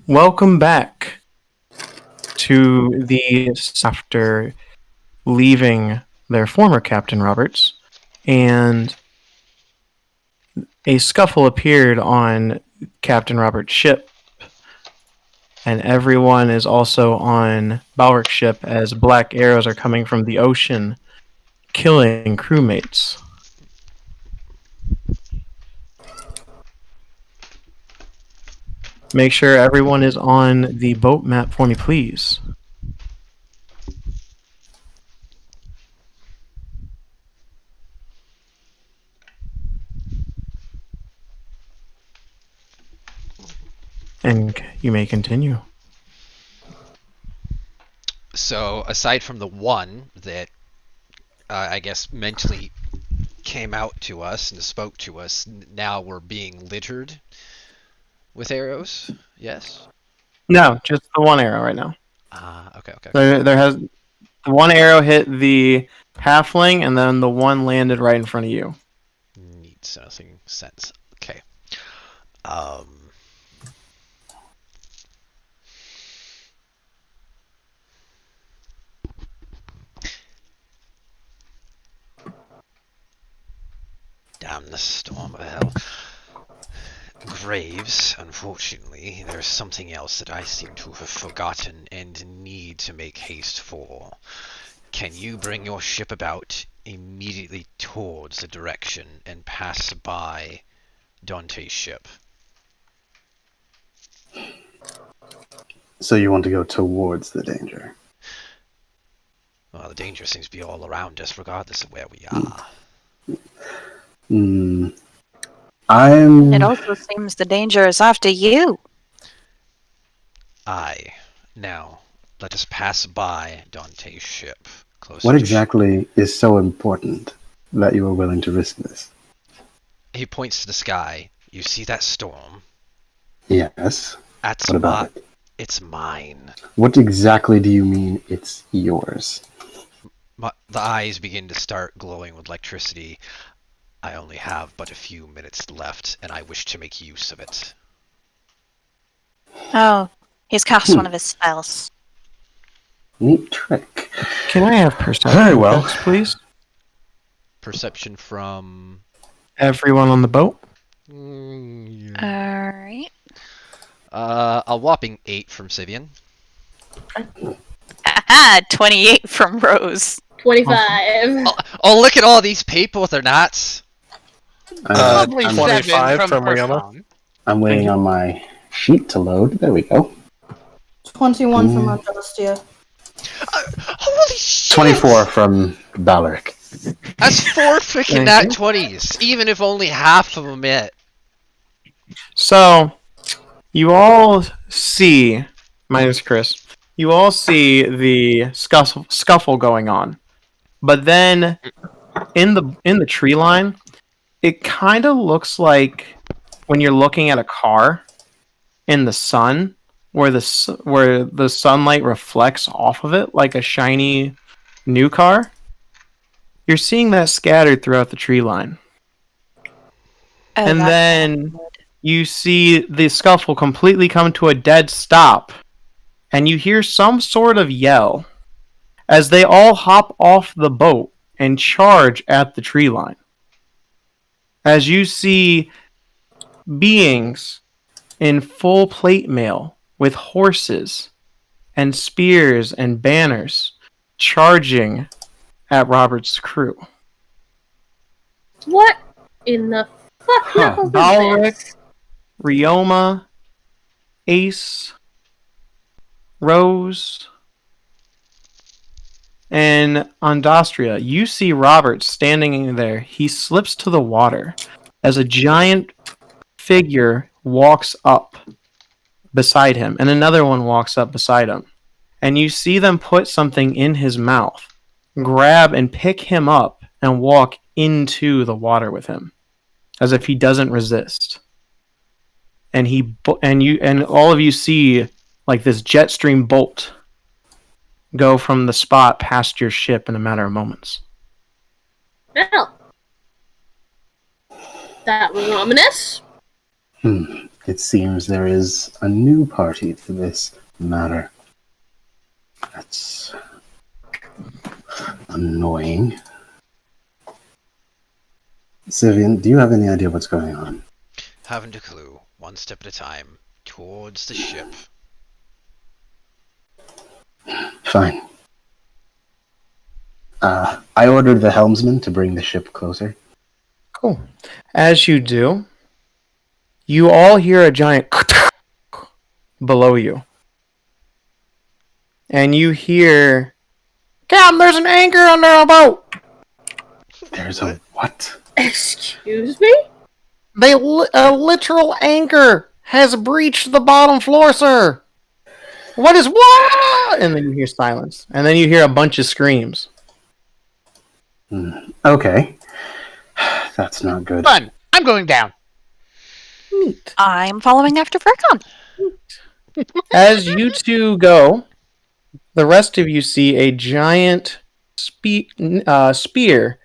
Welcome back to the after leaving their former Captain Roberts, and a scuffle appeared on Captain Roberts' ship, and everyone is also on Balric's ship as black arrows are coming from the ocean, killing crewmates. Make sure everyone is on the boat map for me, please. And you may continue. So, aside from the one that I guess mentally came out to us and spoke to us, now we're being littered with arrows. Yes. No, just the one arrow right now. Okay. There has one arrow hit the halfling, and then the one landed right in front of you. Needs nothing sense. Okay. Damn the storm of hell. Graves, unfortunately, there's something else that I seem to have forgotten and need to make haste for. Can you bring your ship about immediately towards the direction and pass by Dante's ship? So you want to go towards the danger? Well, the danger seems to be all around us, regardless of where we are. It also seems the danger is after you. Aye. Now, let us pass by Dante's ship. What exactly is so important that you are willing to risk this? He points to the sky. You see that storm? Yes. What about it? It's mine. What exactly do you mean it's yours? The eyes begin to start glowing with electricity. I only have but a few minutes left, and I wish to make use of it. Oh, he's cast one of his spells. Neat trick. Can I have perception Very well, checks, please? Perception from everyone on the boat. Yeah. Alright. A whopping 8 from Syvyan. 28 from Rose. 25. Oh, look at all these people with their knots. Lovely 25 from Verkon. I'm waiting on my sheet to load. There we go. 21 from Augusta. Holy shit! 24 from Balric. That's 4 freaking nat 20s, even if only half of them hit. So, you all see, minus Chris, you all see the scuffle going on. But then, in the tree line, it kind of looks like when you're looking at a car in the sun, where the sunlight reflects off of it like a shiny new car. You're seeing that scattered throughout the tree line. And then you see the scuffle completely come to a dead stop, and you hear some sort of yell as they all hop off the boat and charge at the tree line. As you see beings in full plate mail with horses and spears and banners charging at Robert's crew. What in the fuck is Balric, Rioma, Ace, Rose, and Andastria. You see Robert standing there. He slips to the water as a giant figure walks up beside him, and another one walks up beside him. And you see them put something in his mouth, grab and pick him up, and walk into the water with him, as if he doesn't resist. And all of you see like this jet stream bolt go from the spot past your ship in a matter of moments. Well, that was ominous. it seems there is a new party to this matter. That's annoying. Syvyan, do you have any idea what's going on? Haven't a clue. One step at a time. Towards the ship. Fine. I ordered the helmsman to bring the ship closer. Cool. As you do, you all hear a giant below you. And you hear, Captain, there's an anchor under our boat! There's a what? Excuse me? A literal anchor has breached the bottom floor, sir! What is what? And then you hear silence. And then you hear a bunch of screams. Okay. That's not good. Fun. I'm going down. Neat. I'm following after Verkon. As you two go, the rest of you see a giant spear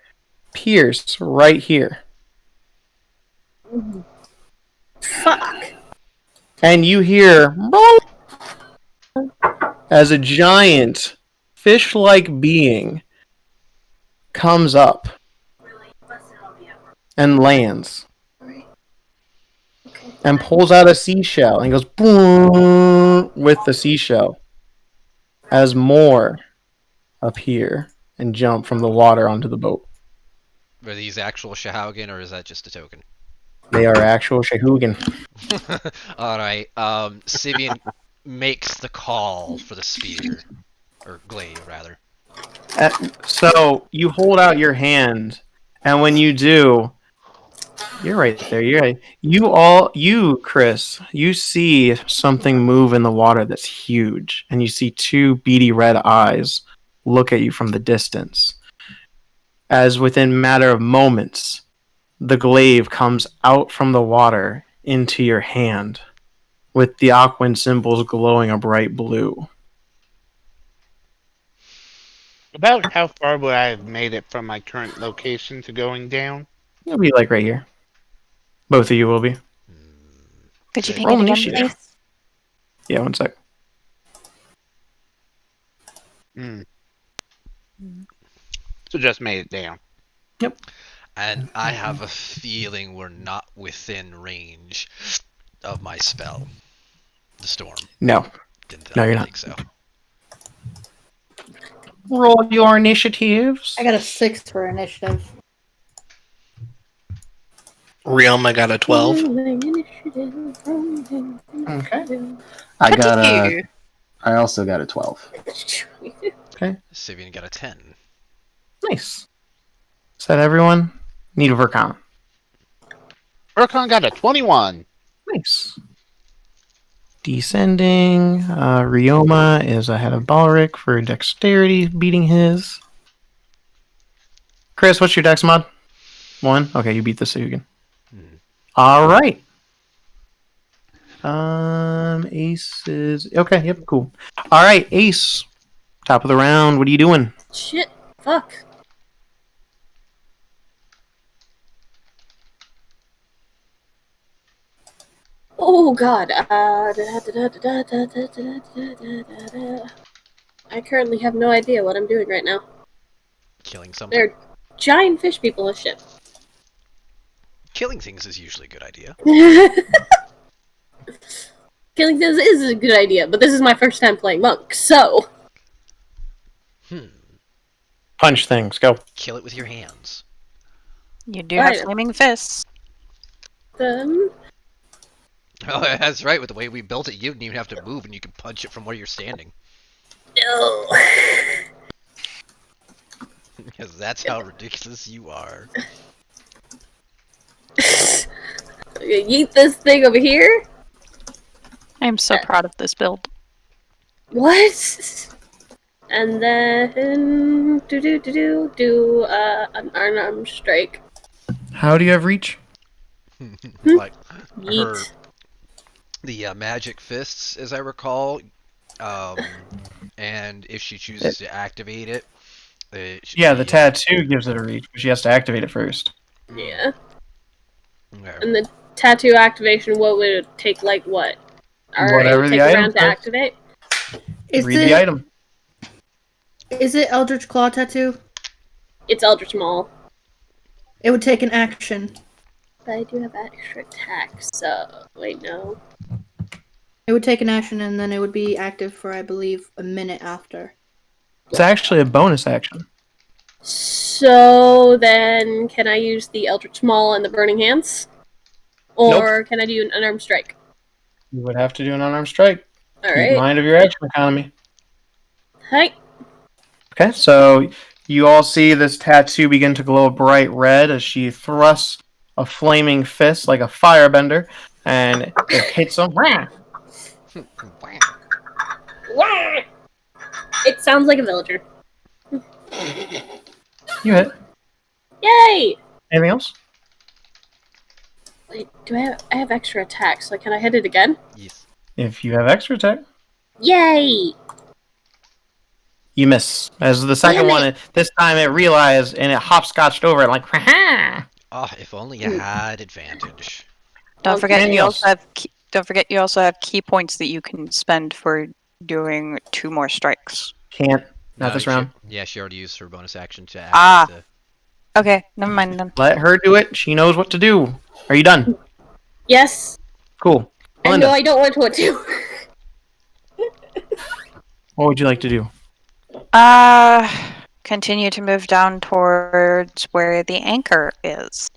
pierce right here. Fuck. And you hear as a giant fish-like being comes up and lands and pulls out a seashell and goes boom with the seashell as more appear and jump from the water onto the boat. Are these actual Shahaugen, or is that just a token? They are actual Shahoogan. Alright, Syvyan makes the call for the spear. Or glaive, rather. So you hold out your hand, and when you do, you're right there. You're right. You, Chris, you see something move in the water that's huge, and you see two beady red eyes look at you from the distance. As within a matter of moments, the glaive comes out from the water into your hand, with the Aquan symbols glowing a bright blue. About how far would I have made it from my current location to going down? You'll be like right here. Both of you will be. Could you ping Roll it again, initiative. please? Yeah, one sec. So just made it down. Yep. And I have a feeling we're not within range of my spell. The storm. No. No, you're not. think so. Roll your initiatives. I got a 6 for initiative. Realm, I got a 12. Okay. I also got a 12. Okay. Syvyan got a 10. Nice. Is that everyone? Need a Verkon. Verkon got a 21. Nice. Descending. Ryoma is ahead of Balric for dexterity, beating his. Chris, what's your dex mod? 1? Okay, you beat the Sugan. Alright. Ace is... Okay, yep, cool. Alright, Ace. Top of the round, what are you doing? Shit. Fuck. Oh god. I currently have no idea what I'm doing right now. Killing something. There are giant fish people on ship. Killing things is usually a good idea. Killing things is a good idea, but this is my first time playing monk, so... Punch things, go. Kill it with your hands. You do have flaming fists. Then... Oh, that's right. With the way we built it, you didn't even have to move, and you can punch it from where you're standing. No. Because that's how ridiculous you are. Okay, yeet this thing over here. I am so proud of this build. What? And then do an unarmed strike. How do you have reach? Like her, Yeet. the magic fists, as I recall. And if she chooses to activate it, Yeah, the tattoo gives it a reach, but she has to activate it first. Yeah. Okay. And the tattoo activation, what would it take? Like what? Or Whatever it would the take a item round to says. activate. Read the item. Is it Eldritch Claw Tattoo? It's Eldritch Maul. It would take an action. But I do have extra attack, so wait, no. It would take an action and then it would be active for, I believe, a minute after. It's actually a bonus action. So then, can I use the Eldritch Maul and the Burning Hands? Or can I do an unarmed strike? You would have to do an unarmed strike. Keep Alright. mind of your action economy. Hi. Okay, so you all see this tattoo begin to glow bright red as she thrusts a flaming fist like a firebender, and it hits him. Wah! It sounds like a villager. You hit. Yay! Anything else? Wait, I have extra attack, so can I hit it again? Yes. If you have extra attack, Yay! you miss. As the second one, this time it realized and it hopscotched over it like, ha. Oh, if only you had advantage. Don't forget anything you else? also have don't forget you also have key points that you can spend for doing 2 more strikes. Can't. Not No, this round. She already used her bonus action to Ah. activate the... Okay, never mind then. Let her do it. She knows what to do. Are you done? Yes. Cool. And no, Melinda, I don't want what to. what would you like to do? Continue to move down towards where the anchor is,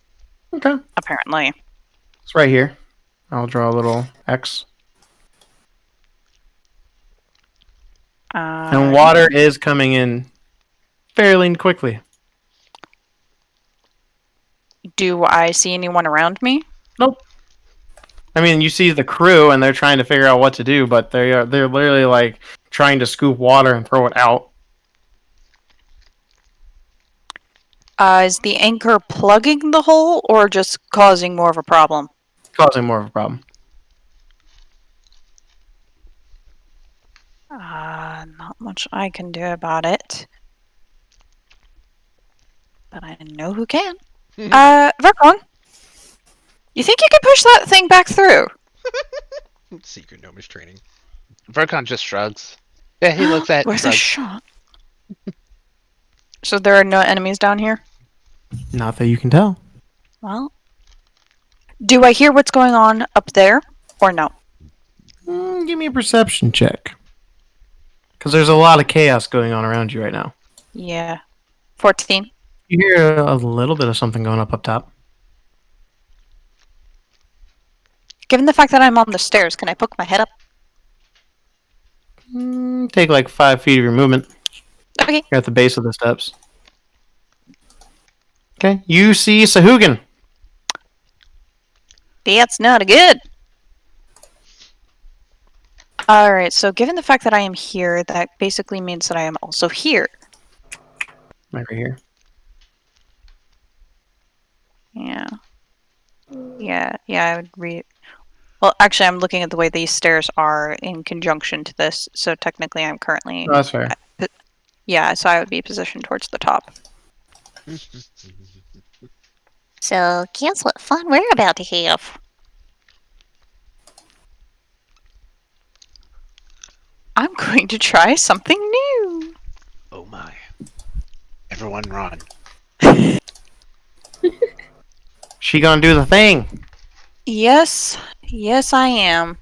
Okay. apparently. It's right here. I'll draw a little X. And water is coming in fairly quickly. Do I see anyone around me? Nope. I mean, you see the crew, and they're trying to figure out what to do, but they're literally like trying to scoop water and throw it out. Is the anchor plugging the hole or just causing more of a problem? Causing more of a problem. Not much I can do about it. But I know who can. Verkon, you think you can push that thing back through? Secret gnomish training. Verkon just shrugs. Yeah, he looks at Where's the shrugs. shot? So there are no enemies down here? Not that you can tell. Well, do I hear what's going on up there or no? Give me a perception check. Because there's a lot of chaos going on around you right now. Yeah. 14. You hear a little bit of something going up top. Given the fact that I'm on the stairs, can I poke my head up? Take like 5 feet of your movement. Okay. You're at the base of the steps. Okay, you see Sahugan. That's not good. Alright, so given the fact that I am here, that basically means that I am also here. Right here. Yeah. Yeah, I would read. Well, actually, I'm looking at the way these stairs are in conjunction to this, so technically I'm currently... Oh, that's fair. Yeah, so I would be positioned towards the top. So, guess what fun we're about to have? I'm going to try something new. Oh my. Everyone run. She gonna do the thing. Yes, I am.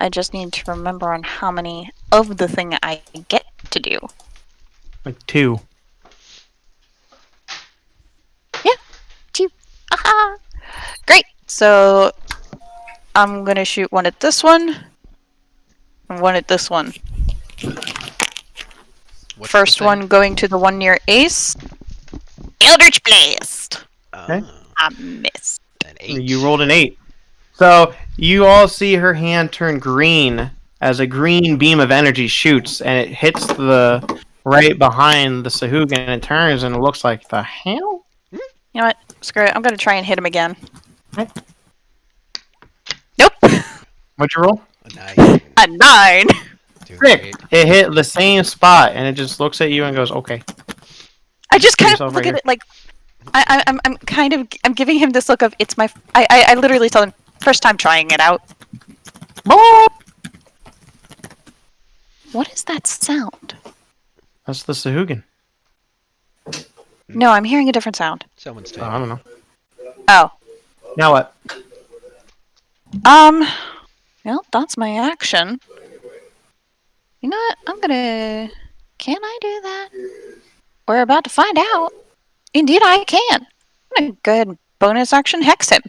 I just need to remember on how many of the thing I get to do. Like 2. Yeah, 2. Aha! Great. So I'm gonna shoot one at this one and one at this one. What's First the one going to the one near Ace. Eldritch Blast! Okay. I missed. An 8. You rolled an 8. So you all see her hand turn green as a green beam of energy shoots, and it hits the right behind the Sahugan, and it turns, and it looks like the hell. You know what? Screw it. I'm gonna try and hit him again. Okay. Nope. A What'd you roll? 9. A 9. Rick, it hit the same spot, and it just looks at you and goes, "Okay." I just kind yourself of look right at it like, I'm giving him this look of it's my. I literally tell him first time trying it out. What is that sound? That's the Sahugan. No, I'm hearing a different sound. Someone's Oh, typing. I don't know. Oh. Now what? Well, that's my action. You know what? I'm gonna. Can I do that? We're about to find out. Indeed, I can. I'm gonna go ahead and bonus action hex him.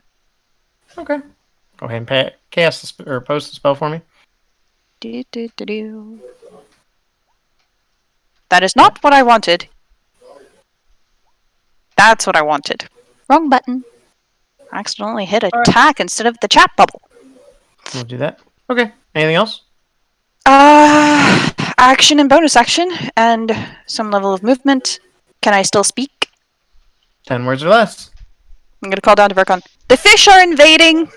Okay. Go ahead and cast the or post the spell for me. Do. That is not what I wanted. That's what I wanted. Wrong button. I accidentally hit attack instead of the chat bubble. We'll do that. Okay. Anything else? Action and bonus action, and some level of movement. Can I still speak? 10 words or less. I'm gonna call down to Verkon. The fish are invading!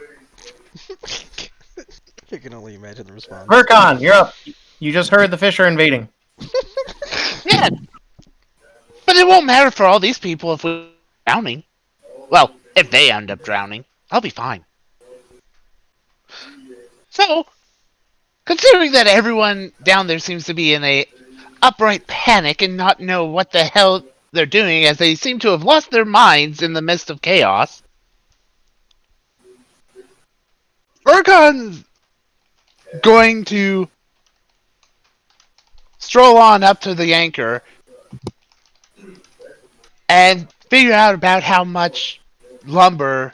I can only imagine the response. Verkon, you're up. You just heard the fish are invading. Yeah. But it won't matter for all these people if we're drowning. Well, if they end up drowning, I'll be fine. So, considering that everyone down there seems to be in a upright panic and not know what the hell they're doing, as they seem to have lost their minds in the midst of chaos, Verkon's going to stroll on up to the anchor and figure out about how much lumber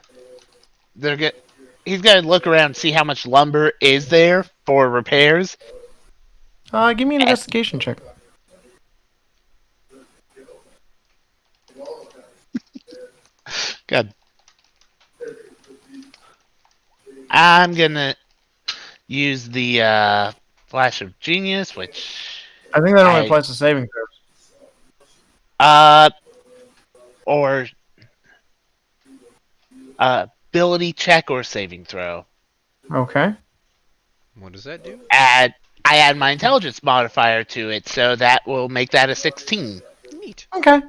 he's gonna look around and see how much lumber is there for repairs. Give me an investigation check. Good. I'm gonna use the Flash of Genius, which I think that only applies to saving throws. or ability check or saving throw. Okay. What does that do? I add my intelligence modifier to it, so that will make that a 16. Neat. Okay.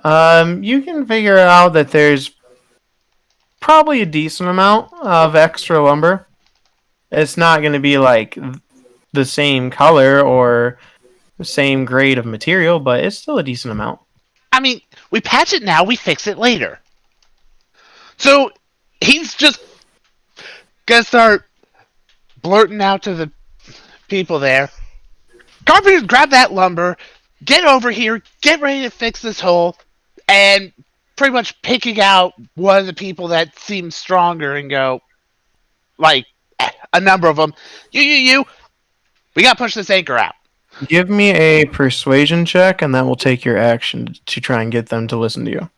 You can figure out that there's probably a decent amount of extra lumber. It's not going to be like the same color or the same grade of material, but it's still a decent amount. I mean, we patch it now, we fix it later. So, he's just gonna start blurting out to the people there. Carpenter, grab that lumber, get over here, get ready to fix this hole, and pretty much picking out one of the people that seems stronger and go, like, a number of them, you, we gotta push this anchor out. Give me a persuasion check, and that will take your action to try and get them to listen to you.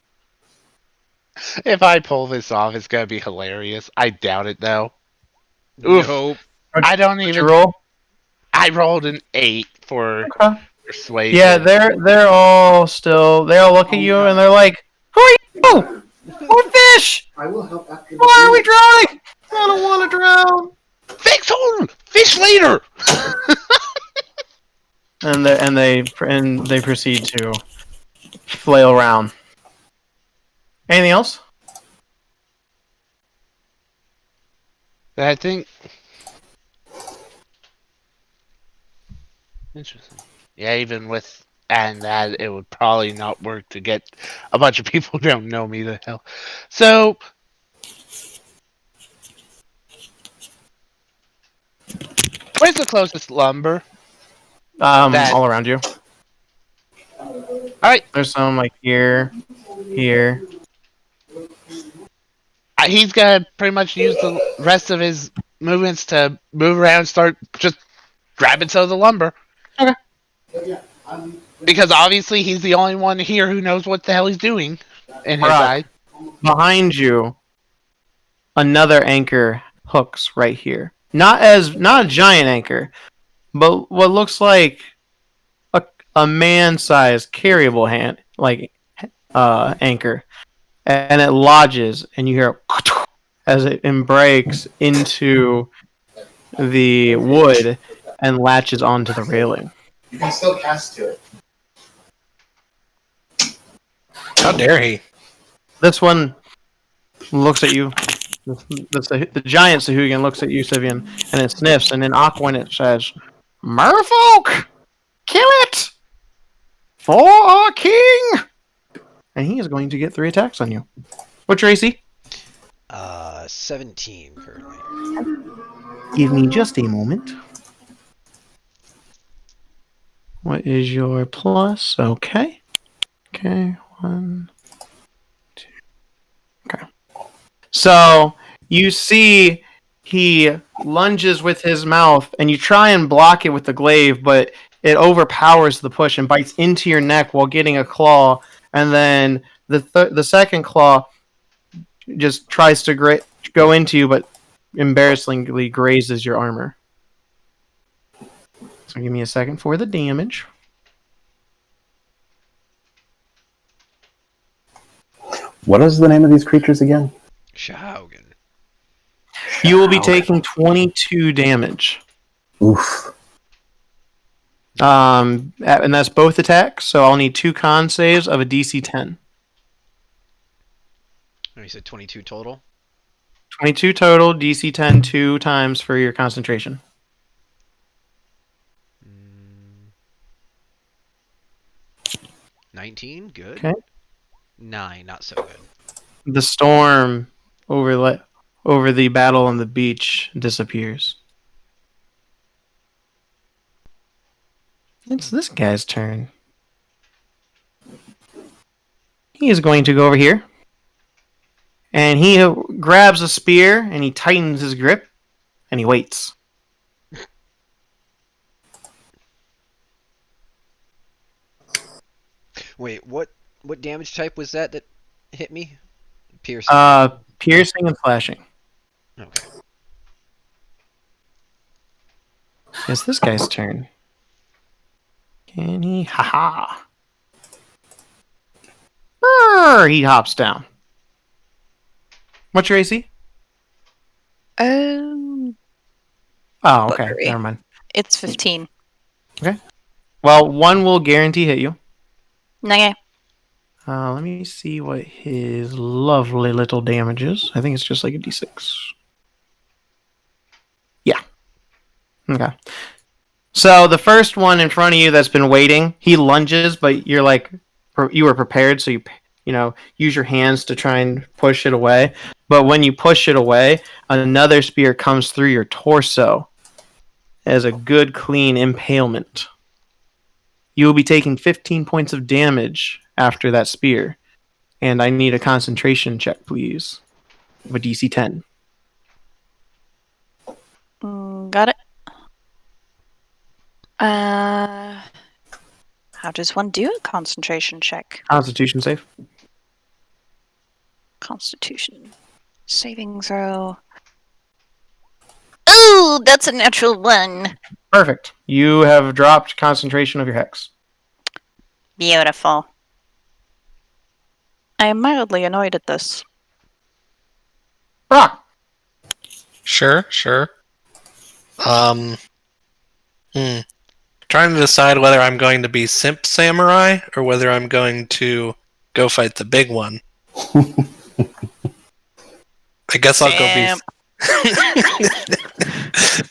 If I pull this off, it's gonna be hilarious. I doubt it, though. Oof. Nope. I don't Did even... you roll? I rolled an 8 for persuasion. Yeah, they're all still. They all look at you and they're like, "Who are you? We're fish. I will help after. Why are we drowning? I don't want to drown." Fix hole! Fish later! And they proceed to flail around. Anything else? I think... Interesting. Yeah, even with and that, it would probably not work to get a bunch of people who don't know me the hell. So... Where's the closest lumber? All around you. Alright. There's some like here. He's gonna pretty much use the rest of his movements to move around and start just grabbing some of the lumber. Okay. Because obviously he's the only one here who knows what the hell he's doing in his eye. Behind you, another anchor hooks right here. Not a giant anchor, but what looks like a man-sized carryable anchor, and it lodges, and you hear as it breaks into the wood and latches onto the railing. You can still cast to it. How dare he? This one looks at you. The giant Syvyan looks at you, Syvyan, and it sniffs, and then Aqua, and it says, "Merfolk, kill it for our king!" And he is going to get 3 attacks on you. What's your AC? 17 currently. Give me just a moment. What is your plus? Okay. Okay, 1, 2. Okay. So you see he lunges with his mouth, and you try and block it with the glaive, but it overpowers the push and bites into your neck while getting a claw. And then the second claw just tries to go into you, but embarrassingly grazes your armor. So give me a second for the damage. What is the name of these creatures again? Shaugen. You will be taking 22 damage. Oof. And that's both attacks, so I'll need 2 con saves of a DC 10. Oh, you said 22 total? 22 total, DC 10 2 times for your concentration. 19, good. Okay. 9, not so good. The storm over the battle on the beach disappears. It's this guy's turn. He is going to go over here. And he grabs a spear, and he tightens his grip, and he waits. Wait, what damage type was that hit me? Piercing. Piercing and slashing. Okay. It's this guy's turn. Can he? Haha. He hops down. What's your AC? Oh, Oh, okay. Buggery. Never mind. it's 15. Well, 1 will guarantee hit you. Okay. Let me see what his lovely little damage is. I think it's just like a d6. Yeah. Okay. So the first one in front of you that's been waiting, he lunges, but you're like, you were prepared, so you know, use your hands to try and push it away. But when you push it away, another spear comes through your torso as a good, clean impalement. You will be taking 15 points of damage after that spear. And I need a concentration check, please. Of a DC 10. Got it. How does one do a concentration check? Constitution save. Constitution. Saving throw. Ooh, that's a natural 1. Perfect. You have dropped concentration of your hex. Beautiful. I am mildly annoyed at this. Brock! Sure. Trying to decide whether I'm going to be Simp Samurai or whether I'm going to go fight the big one. I guess I'll go be. Simp.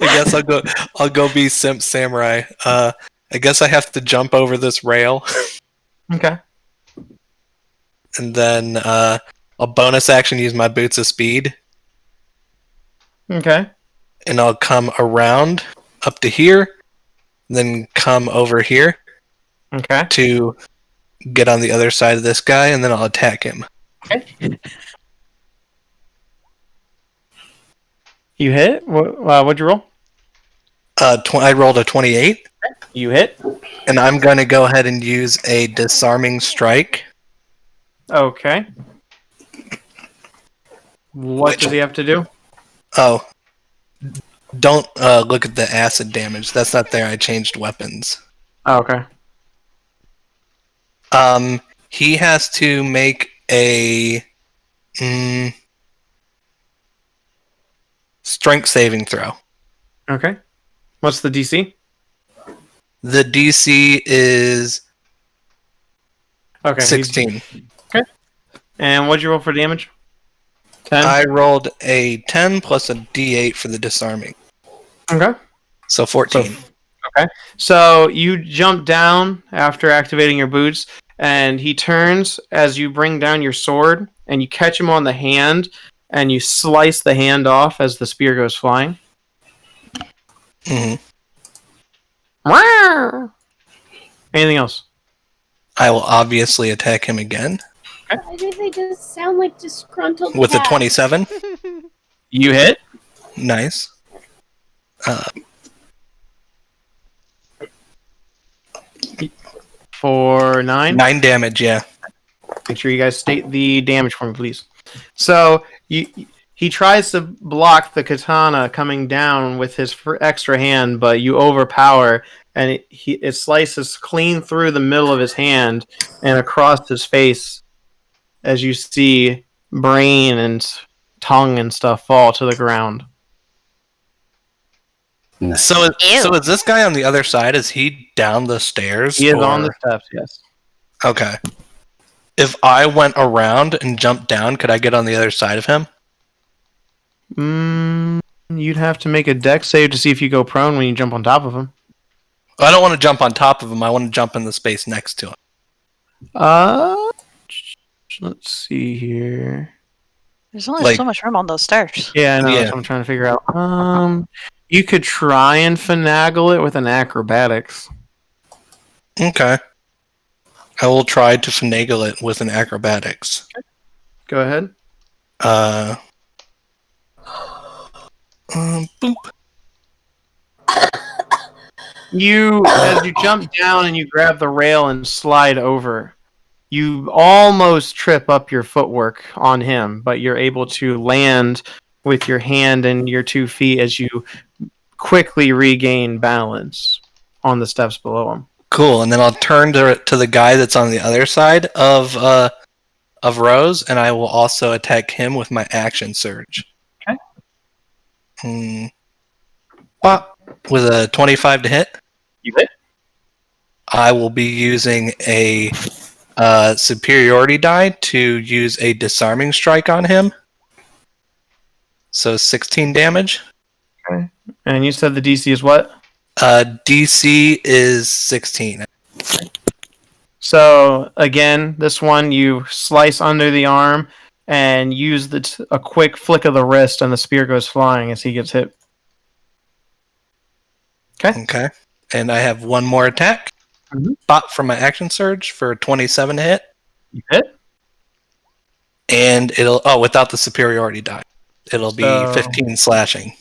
I guess I'll go be Simp Samurai. I guess I have to jump over this rail, Okay. and then I'll bonus action use my Boots of Speed, Okay. and I'll come around up to here, then come over here Okay. to get on the other side of this guy, and then I'll attack him. Okay. You hit? What'd you roll? I rolled a 28, You hit? and I'm going to go ahead and use a disarming strike. Okay. What does he have to do? Oh, don't look at the acid damage. That's not there. I changed weapons. Oh, okay. He has to make a strength saving throw. Okay. What's the DC? The DC is Okay. 16. Okay. And what'd you roll for damage? 10? I rolled a 10 plus a D8 for the disarming. Okay. So 14. Okay. So you jump down after activating your boots, and he turns as you bring down your sword, and you catch him on the hand, and you slice the hand off as the spear goes flying. hmm Anything else? I will obviously attack him again Why do they just sound like disgruntled with a cats? 27. You hit. Nice. For 9. 9 damage, yeah. Make sure you guys state the damage for me, please. So he tries to block the katana coming down with his extra hand, but you overpower, and it slices clean through the middle of his hand and across his face as you see brain and tongue and stuff fall to the ground. Nice. So is this guy on the other side? Is he down the stairs? He is on the steps, yes. Okay. If I went around and jumped down, could I get on the other side of him? You'd have to make a dex save to see if you go prone when you jump on top of him. I don't want to jump on top of him. I want to jump in the space next to him. Let's see here. There's only so much room on those stairs. Yeah, I know. Yeah. That's what I'm trying to figure out. You could try and finagle it with an acrobatics. Okay. I will try to finagle it with an acrobatics. Go ahead. Boop. As you jump down and you grab the rail and slide over, you almost trip up your footwork on him, but you're able to land with your hand and your 2 feet as you quickly regain balance on the steps below him. Cool. And then I'll turn to the guy that's on the other side of Rose, and I will also attack him with my action surge. Okay. With a 25 to hit. You hit. I will be using a superiority die to use a disarming strike on him. So 16 damage. Okay. And you said the DC is what? DC is 16. So, again, this one you slice under the arm and use a quick flick of the wrist, and the spear goes flying as he gets hit. Okay. And I have one more attack. Spot from my action surge for 27 to hit. You hit? And without the superiority die. It'll be 15 slashing.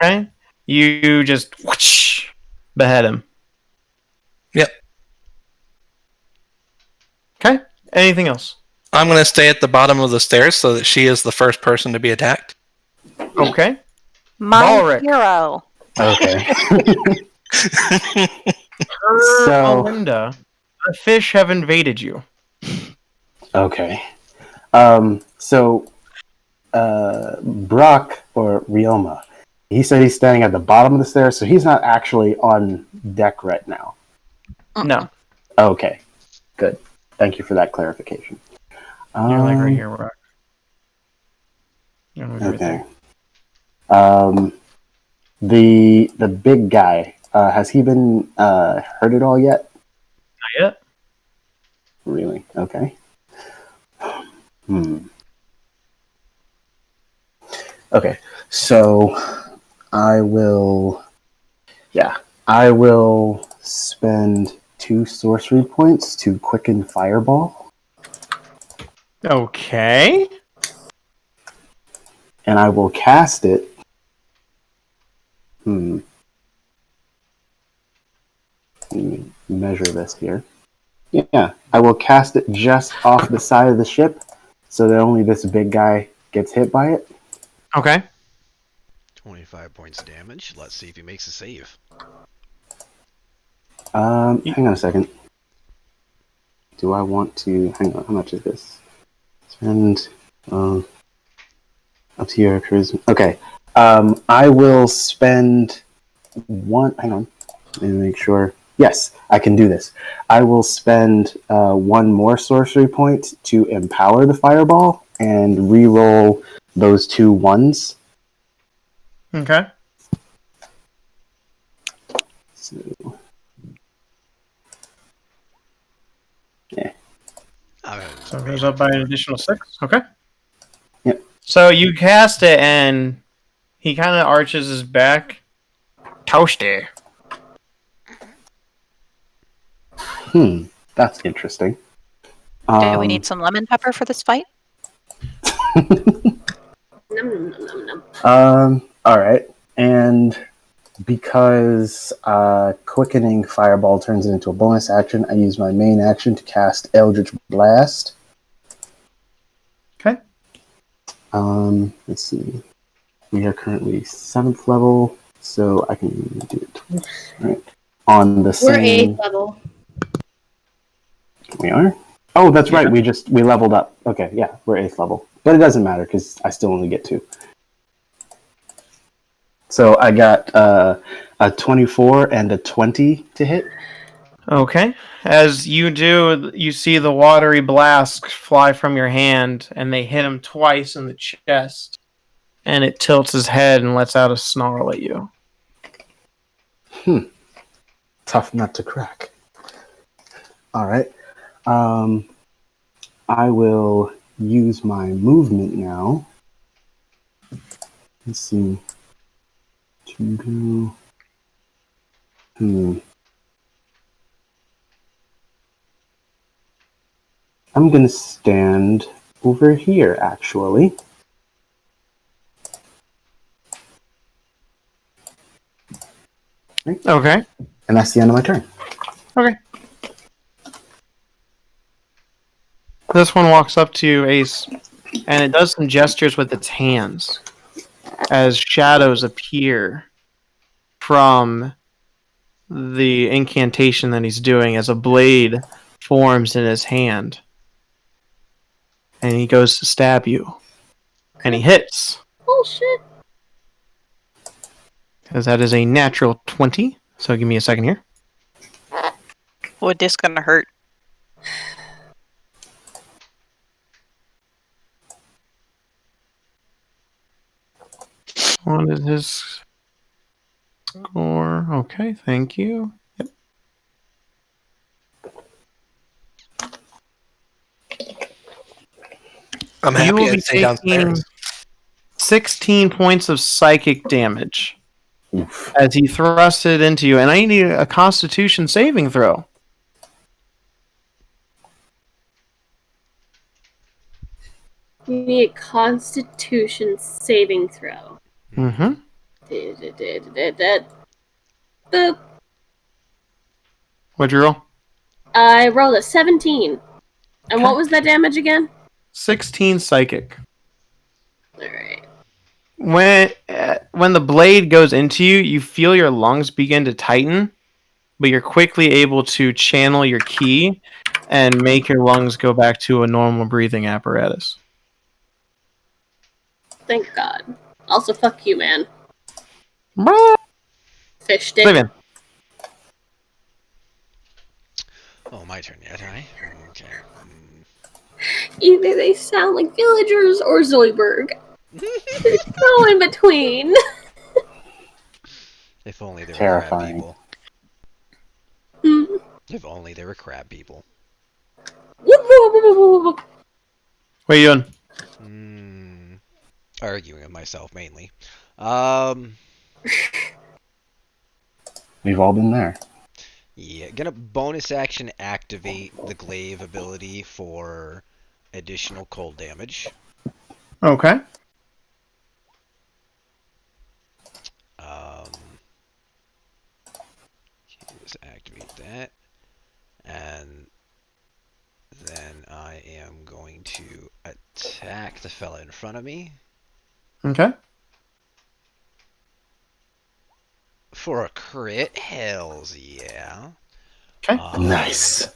Okay. You just whoosh, behead him. Yep. Okay. Anything else? I'm going to stay at the bottom of the stairs so that she is the first person to be attacked. Okay. My Balric. hero. Okay. So, Melinda, the fish have invaded you. Okay. Brock, or Rioma, he said he's standing at the bottom of the stairs, so he's not actually on deck right now. No. Okay. Good. Thank you for that clarification. You're like right here, Brock. You're right Okay. there. The big guy, has he been hurt at all yet? Not yet. Really? Okay. Okay, so I will spend 2 sorcery points to quicken Fireball. Okay. And I will cast it. Let me measure this here. Yeah, I will cast it just off the side of the ship so that only this big guy gets hit by it. Okay. 25 points damage. Let's see if he makes a save. Hang on a second. Do I want to... Hang on, how much is this? Spend... up to your charisma. Okay. I will spend 1... Hang on. Let me make sure. Yes, I can do this. I will spend 1 more sorcery point to empower the fireball and re-roll those 2 ones. Okay. So, yeah. So it goes up by an additional 6. Okay. Yep. So you cast it, and he kind of arches his back. Toasty. That's interesting. Do we need some lemon pepper for this fight? Num, num, num, num. All right, and because quickening fireball turns it into a bonus action, I use my main action to cast Eldritch Blast. Okay. Let's see. We are currently 7th level, so I can do it twice. Right. On the We're same. 8th level. We are? Oh, that's right. We leveled up. Okay, yeah, we're 8th level. But it doesn't matter because I still only get 2. So I got a 24 and a 20 to hit. Okay. As you do, you see the watery blast fly from your hand, and they hit him twice in the chest. And it tilts his head and lets out a snarl at you. Tough nut to crack. All right. I will use my movement now. Let's see. To go. I'm going to stand over here, actually. Right? Okay. And that's the end of my turn. Okay. This one walks up to you, Ace, and it does some gestures with its hands as shadows appear from the incantation that he's doing as a blade forms in his hand. And he goes to stab you. And he hits. Bullshit. Because that is a natural 20. So give me a second here. Would this gonna hurt? What is his score? Okay, thank you. Yep. I'm You happy will I be stay taking downstairs. 16 points of psychic damage Oof. as he thrusts it into you. And I need a Constitution saving throw. You need a Constitution saving throw. Mm-hmm. The What'd you roll? I rolled a 17. And Okay. what was that damage again? 16 psychic. Alright. When the blade goes into you, you feel your lungs begin to tighten, but you're quickly able to channel your ki and make your lungs go back to a normal breathing apparatus. Thank God. Also, fuck you, man. Fish stick. Syvyan. Oh, my turn yet, right? Okay. Either they sound like villagers or Zoidberg. There's no in between. If only they were crab Terrifying. people. Mm. If only they were crab people. Whoop, whoop, whoop, whoop, whoop. What are you doing? Arguing with myself, mainly. We've all been there. Yeah, gonna bonus action activate the glaive ability for additional cold damage. Okay. Just activate that. And then I am going to attack the fella in front of me Okay. for a crit. Hells yeah. Okay. Nice.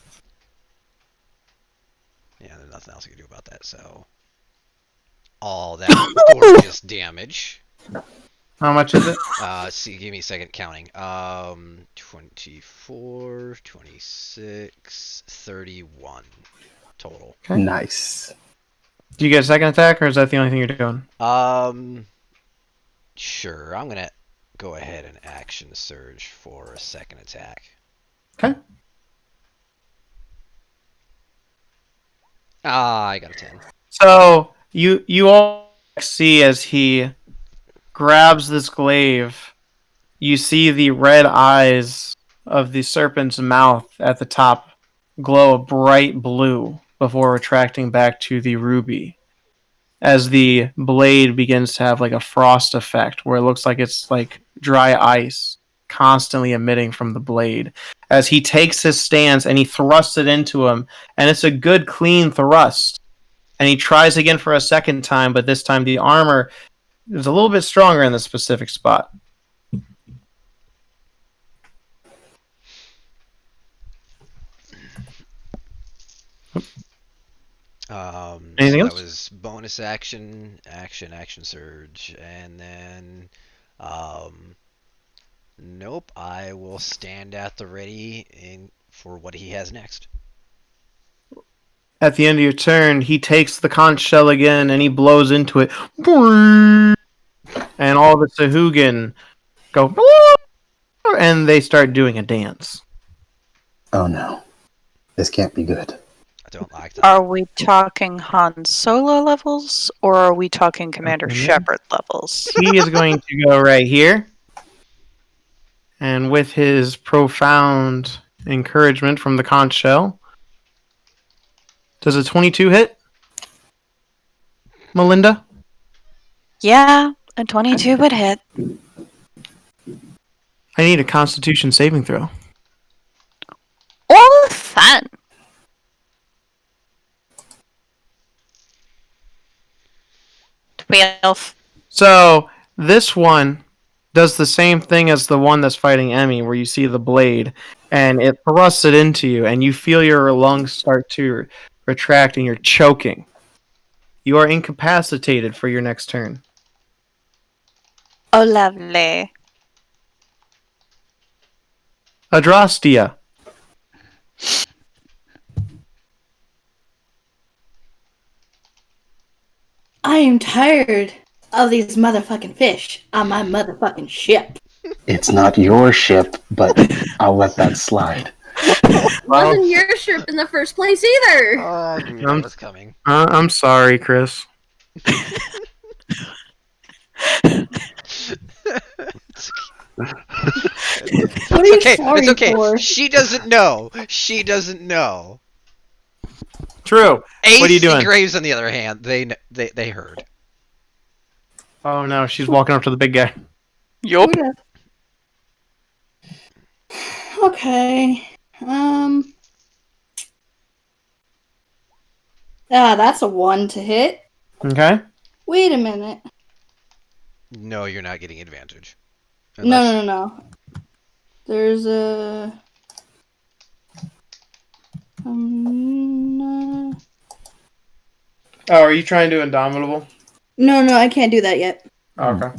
Yeah, there's nothing else I can do about that, so all that gorgeous damage. How much is it? See, give me a second counting. 24, 26, 31 total. Okay. Nice. Do you get a second attack, or is that the only thing you're doing? Sure. I'm gonna go ahead and action surge for a second attack. Okay. I got a 10. So you all see as he grabs this glaive, you see the red eyes of the serpent's mouth at the top glow a bright blue before retracting back to the ruby. As the blade begins to have like a frost effect where it looks like it's like dry ice constantly emitting from the blade. As he takes his stance and he thrusts it into him, and it's a good clean thrust. And he tries again for a second time, but this time the armor is a little bit stronger in the specific spot. Anything so else? that was bonus action, action surge, and then, nope. I will stand at the ready for what he has next. At the end of your turn, he takes the conch shell again and he blows into it. And all the Sahuagin go, and they start doing a dance. Oh no. This can't be good. I don't like that. Are we talking Han Solo levels, or are we talking Commander Mhm. Shepard levels? He is going to go right here. And with his profound encouragement from the conch shell, does a 22 hit? Melinda? Yeah, a 22 would hit. I need a Constitution saving throw. Oh, fun. So this one does the same thing as the one that's fighting Emmy, where you see the blade, and it thrusts it into you, and you feel your lungs start to retract, and you're choking. You are incapacitated for your next turn. Oh, lovely. Adrastia. I am tired of these motherfucking fish on my motherfucking ship. It's not your ship, but I'll let that slide. Wasn't your ship in the first place either. I knew that was coming. I'm sorry, Chris. What are you Okay, sorry it's okay. for? She doesn't know. She doesn't know. True. What are you doing? Graves, on the other hand, they heard. Oh no, she's walking up to the big guy. Yup. Okay. That's a 1 to hit. Okay. Wait a minute. No, you're not getting advantage. No. There's a... Oh, are you trying to Indomitable? No, I can't do that yet. Okay.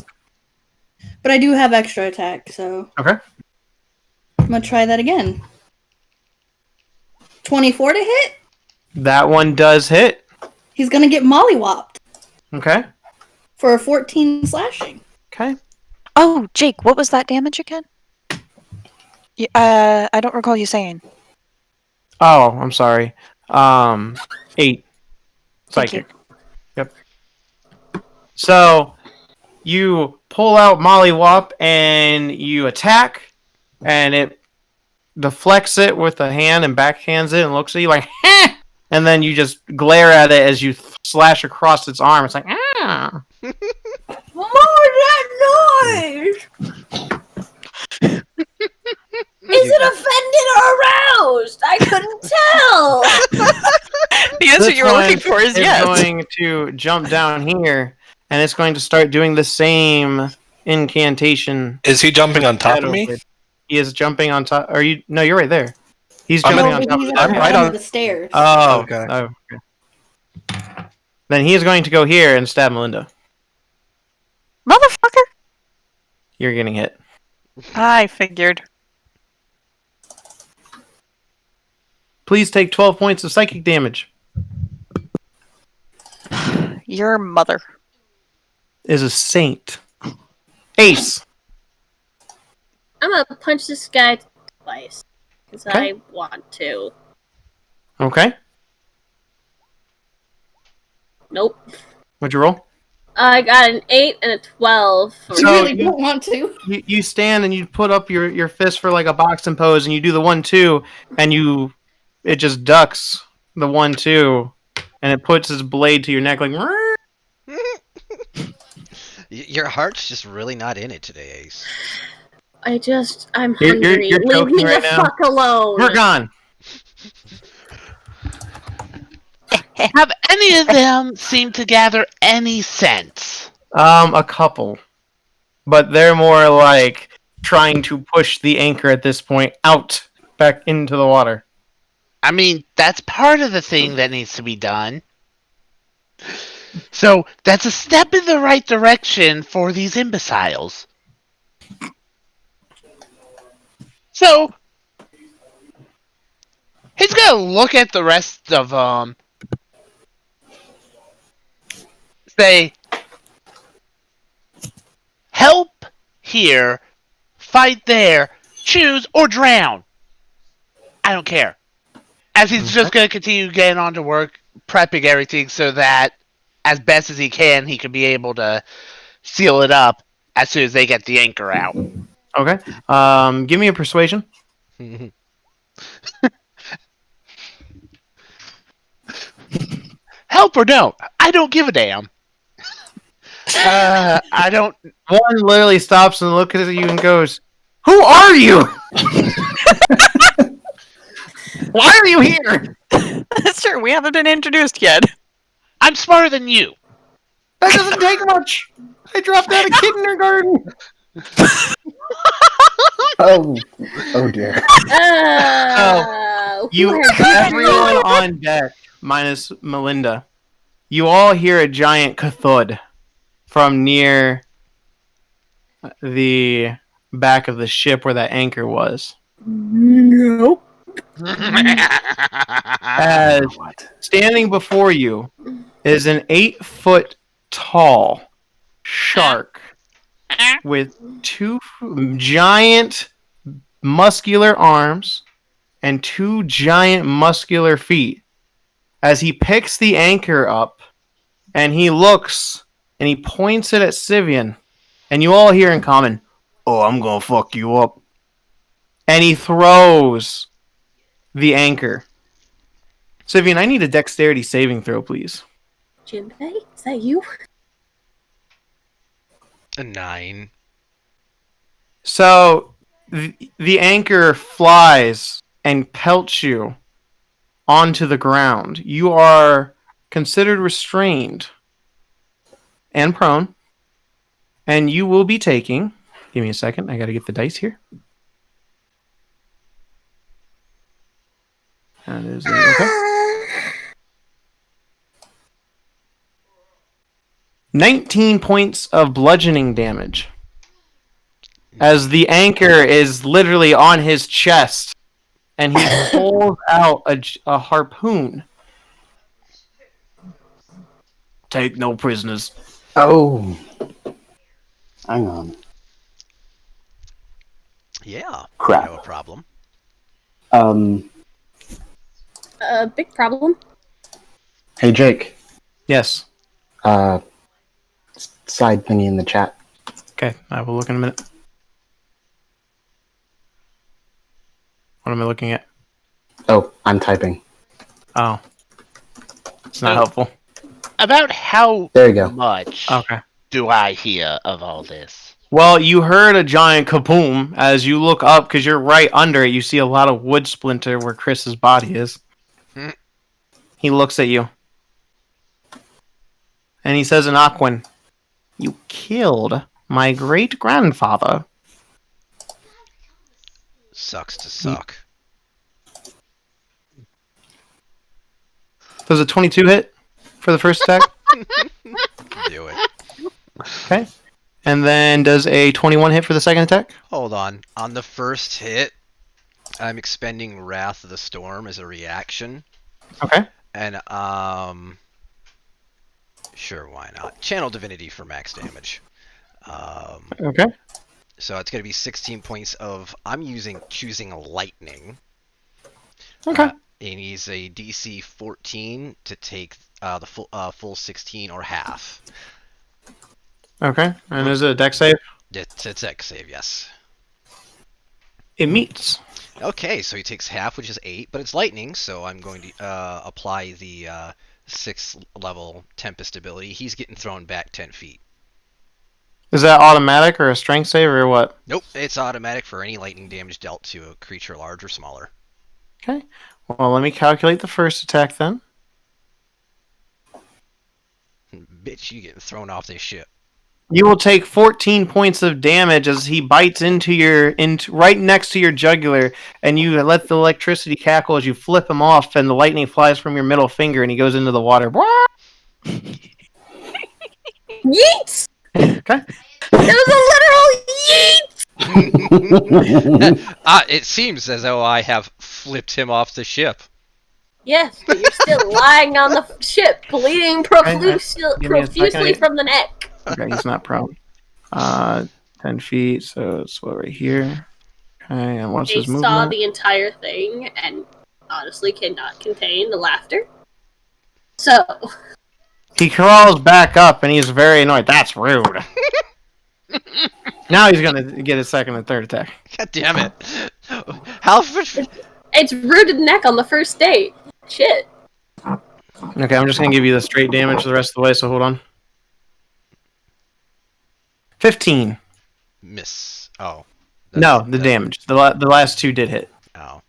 But I do have extra attack, so... Okay. I'm gonna try that again. 24 to hit? That one does hit. He's gonna get mollywopped Okay. for a 14 slashing. Okay. Oh, Jake, what was that damage again? I don't recall you saying. Oh, I'm sorry. 8. Psychic. Yep. So you pull out Mollywop and you attack, and it deflects it with a hand and backhands it and looks at you like, "Heh!" And then you just glare at it as you slash across its arm. It's like, ah. More that noise! Is it offended or aroused? I couldn't tell! The answer This you were looking one for is yes. going to jump down here, and it's going to start doing the same incantation. Is he jumping on top of me? He is jumping on top. Are you? No, you're right there. He's I'm jumping No, on but top. he's Of at the the I'm right bottom on- of the stairs. Oh, Okay. okay. Then he is going to go here and stab Melinda. Motherfucker. You're getting hit. I figured. Please take 12 points of psychic damage. Your mother. Is a saint. Ace. I'm gonna punch this guy twice. Because Okay. I want to. Okay. Nope. What'd you roll? I got an 8 and a 12. You So really don't want to. You stand and you put up your fist for like a boxing pose, and you do the 1-2, and it just ducks the 1-2, and it puts its blade to your neck like. Your heart's just really not in it today, Ace. I'm You're hungry. Leave choking me right the now. fuck alone. Verkon. Have any of them seemed to gather any sense? A couple, but they're more like trying to push the anchor at this point out back into the water. I mean, that's part of the thing that needs to be done. So, that's a step in the right direction for these imbeciles. So, he's gonna look at the rest of them. Say, help here, fight there, choose or drown. I don't care. As he's just going to continue getting on to work, prepping everything so that, as best as he can be able to seal it up as soon as they get the anchor out. Okay. Give me a persuasion. Help or don't, I don't give a damn. I don't. One literally stops and looks at you and goes, "Who are you? Why are you here?" That's true. We haven't been introduced yet. I'm smarter than you. That doesn't take much. I dropped out of kindergarten. Oh dear. Everyone on deck, minus Melinda, you all hear a giant thud from near the back of the ship where that anchor was. Nope. As standing before you is an 8-foot tall shark with 2 giant muscular arms and 2 giant muscular feet. As he picks the anchor up and he looks and he points it at Syvyan, and you all hear in common, "Oh, I'm gonna fuck you up." And he throws the anchor. Syvyan, I need a dexterity saving throw, please. Jinbei? Is that you? A 9. So, the anchor flies and pelts you onto the ground. You are considered restrained and prone, and you will be taking... Give me a second, I gotta get the dice here. That is okay. 19 points of bludgeoning damage. As the anchor is literally on his chest, and he pulls out a harpoon. Take no prisoners. Oh. Hang on. Yeah. Crap. No problem. Big problem. Hey Jake. Yes. Side thingy in the chat. Okay, I will look in a minute. What am I looking at? Oh, I'm typing. Oh. It's not helpful. About how There you go. much Okay. do I hear of all this? Well, you heard a giant kaboom as you look up because you're right under it. You see a lot of wood splinter where Chris's body is. He looks at you. And he says in Aquan, "You killed my great-grandfather." Sucks to suck. Does a 22 hit for the first attack? Do it. Okay. And then does a 21 hit for the second attack? Hold on. On the first hit, I'm expending Wrath of the Storm as a reaction. Okay. And, sure, why not? Channel Divinity for max damage. Okay. So it's going to be 16 points of... I'm choosing Lightning. Okay. And he's a DC 14 to take the full 16 or half. Okay. And is it a dex save? It's a dex save, yes. It meets. Okay, so he takes half, which is 8, but it's lightning, so I'm going to apply the 6th level Tempest ability. He's getting thrown back 10 feet. Is that automatic or a strength save or what? Nope, it's automatic for any lightning damage dealt to a creature large or smaller. Okay. Well, let me calculate the first attack then. Bitch, you getting thrown off this ship. You will take 14 points of damage as he bites into right next to your jugular, and you let the electricity cackle as you flip him off, and the lightning flies from your middle finger, and he goes into the water. Yeet! Okay. It was a literal yeet! It seems as though I have flipped him off the ship. Yes, but you're still lying on the ship, bleeding profusely from the neck. Okay, he's not prone. 10 feet, so it's what, right here? Okay, and what's They his saw movement? the entire thing and honestly cannot contain the laughter. So, He crawls back up, and he's very annoyed. That's rude. Now he's going to get his second and third attack. God damn it. How... it's rooted neck on the first date. Shit. Okay, I'm just going to give you the straight damage the rest of the way, so hold on. 15. Miss. Oh. No, the damage. The last two did hit. Oh.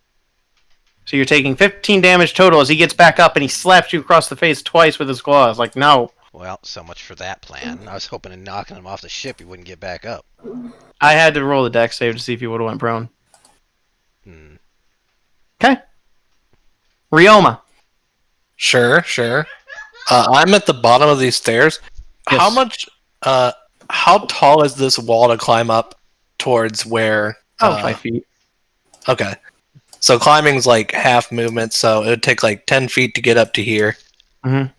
So you're taking 15 damage total as he gets back up and he slaps you across the face twice with his claws. Like, no. Well, so much for that plan. I was hoping in knocking him off the ship he wouldn't get back up. I had to roll the dex save to see if he would have went prone. Okay. Ryoma. Sure. I'm at the bottom of these stairs. Yes. How tall is this wall to climb up towards where... 5 feet. Okay. So climbing's like half movement, so it would take like 10 feet to get up to here. Mm-hmm.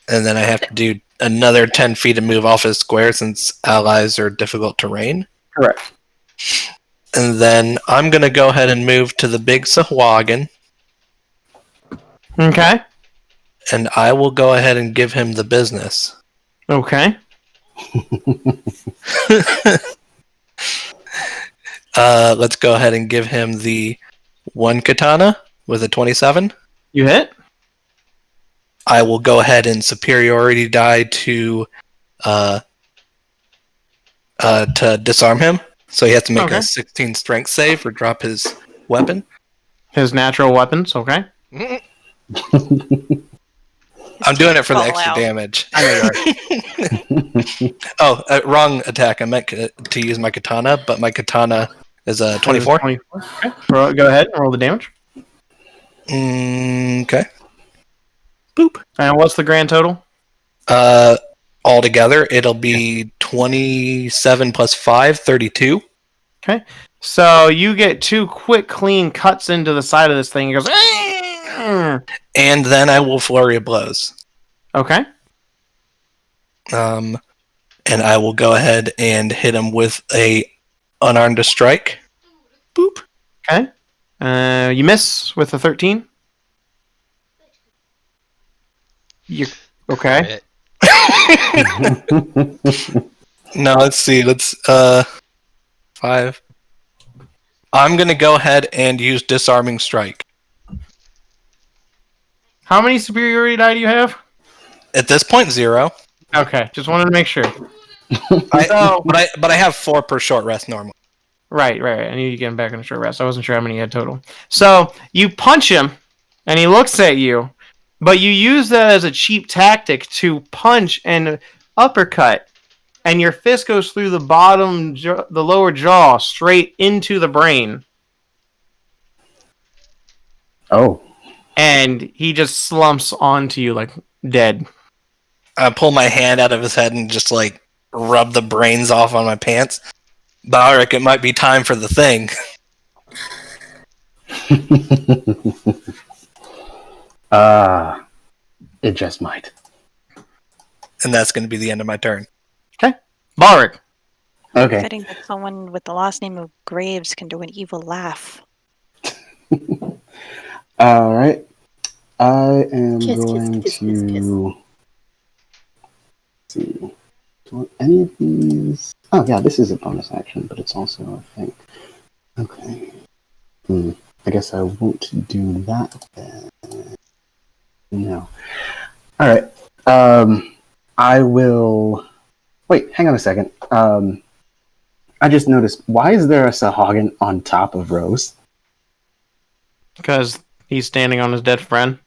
And then I have to do another 10 feet to move off a square since allies are difficult terrain. Correct. And then I'm going to go ahead and move to the big Sahuagin. Okay. And I will go ahead and give him the business. Okay. Let's go ahead and give him the 1 katana with a 27. You hit? I will go ahead and superiority die to disarm him. So he has to make a 16 strength save or drop his weapon. His natural weapons, okay. I'm doing it for the Fall extra out. damage. I know you are. Wrong attack. I meant to use my katana, but my katana is a 24. 24. Okay. Go ahead and roll the damage. Okay. Boop. And what's the grand total? Altogether, it'll be 27 plus 5, 32. Okay. So you get 2 quick, clean cuts into the side of this thing. It goes... And then I will flurry of blows. Okay. And I will go ahead and hit him with a unarmed strike. Boop. Okay. You miss with a 13. You okay? No, let's see. Let's 5. I'm gonna go ahead and use disarming strike. How many superiority die do you have? At this point, 0. Okay, just wanted to make sure. But I have 4 per short rest normally. Right. I knew you get him back in a short rest. I wasn't sure how many you had total. So you punch him, and he looks at you, but you use that as a cheap tactic to punch and uppercut, and your fist goes through the lower jaw, straight into the brain. Oh. And he just slumps onto you like dead. I pull my hand out of his head and just like rub the brains off on my pants. Balric, it might be time for the thing. It just might. And that's going to be the end of my turn. Okay. Balric. Okay. Fitting that someone with the last name of Graves can do an evil laugh. All right. I am Kiss, kiss, going kiss, kiss, kiss. to see. Do I want any of these? Oh yeah, this is a bonus action, but it's also a thing. Okay. I guess I won't do that then. No. All right. I will. Wait. Hang on a second. I just noticed. Why is there a Sahagin on top of Rose? Because he's standing on his dead friend.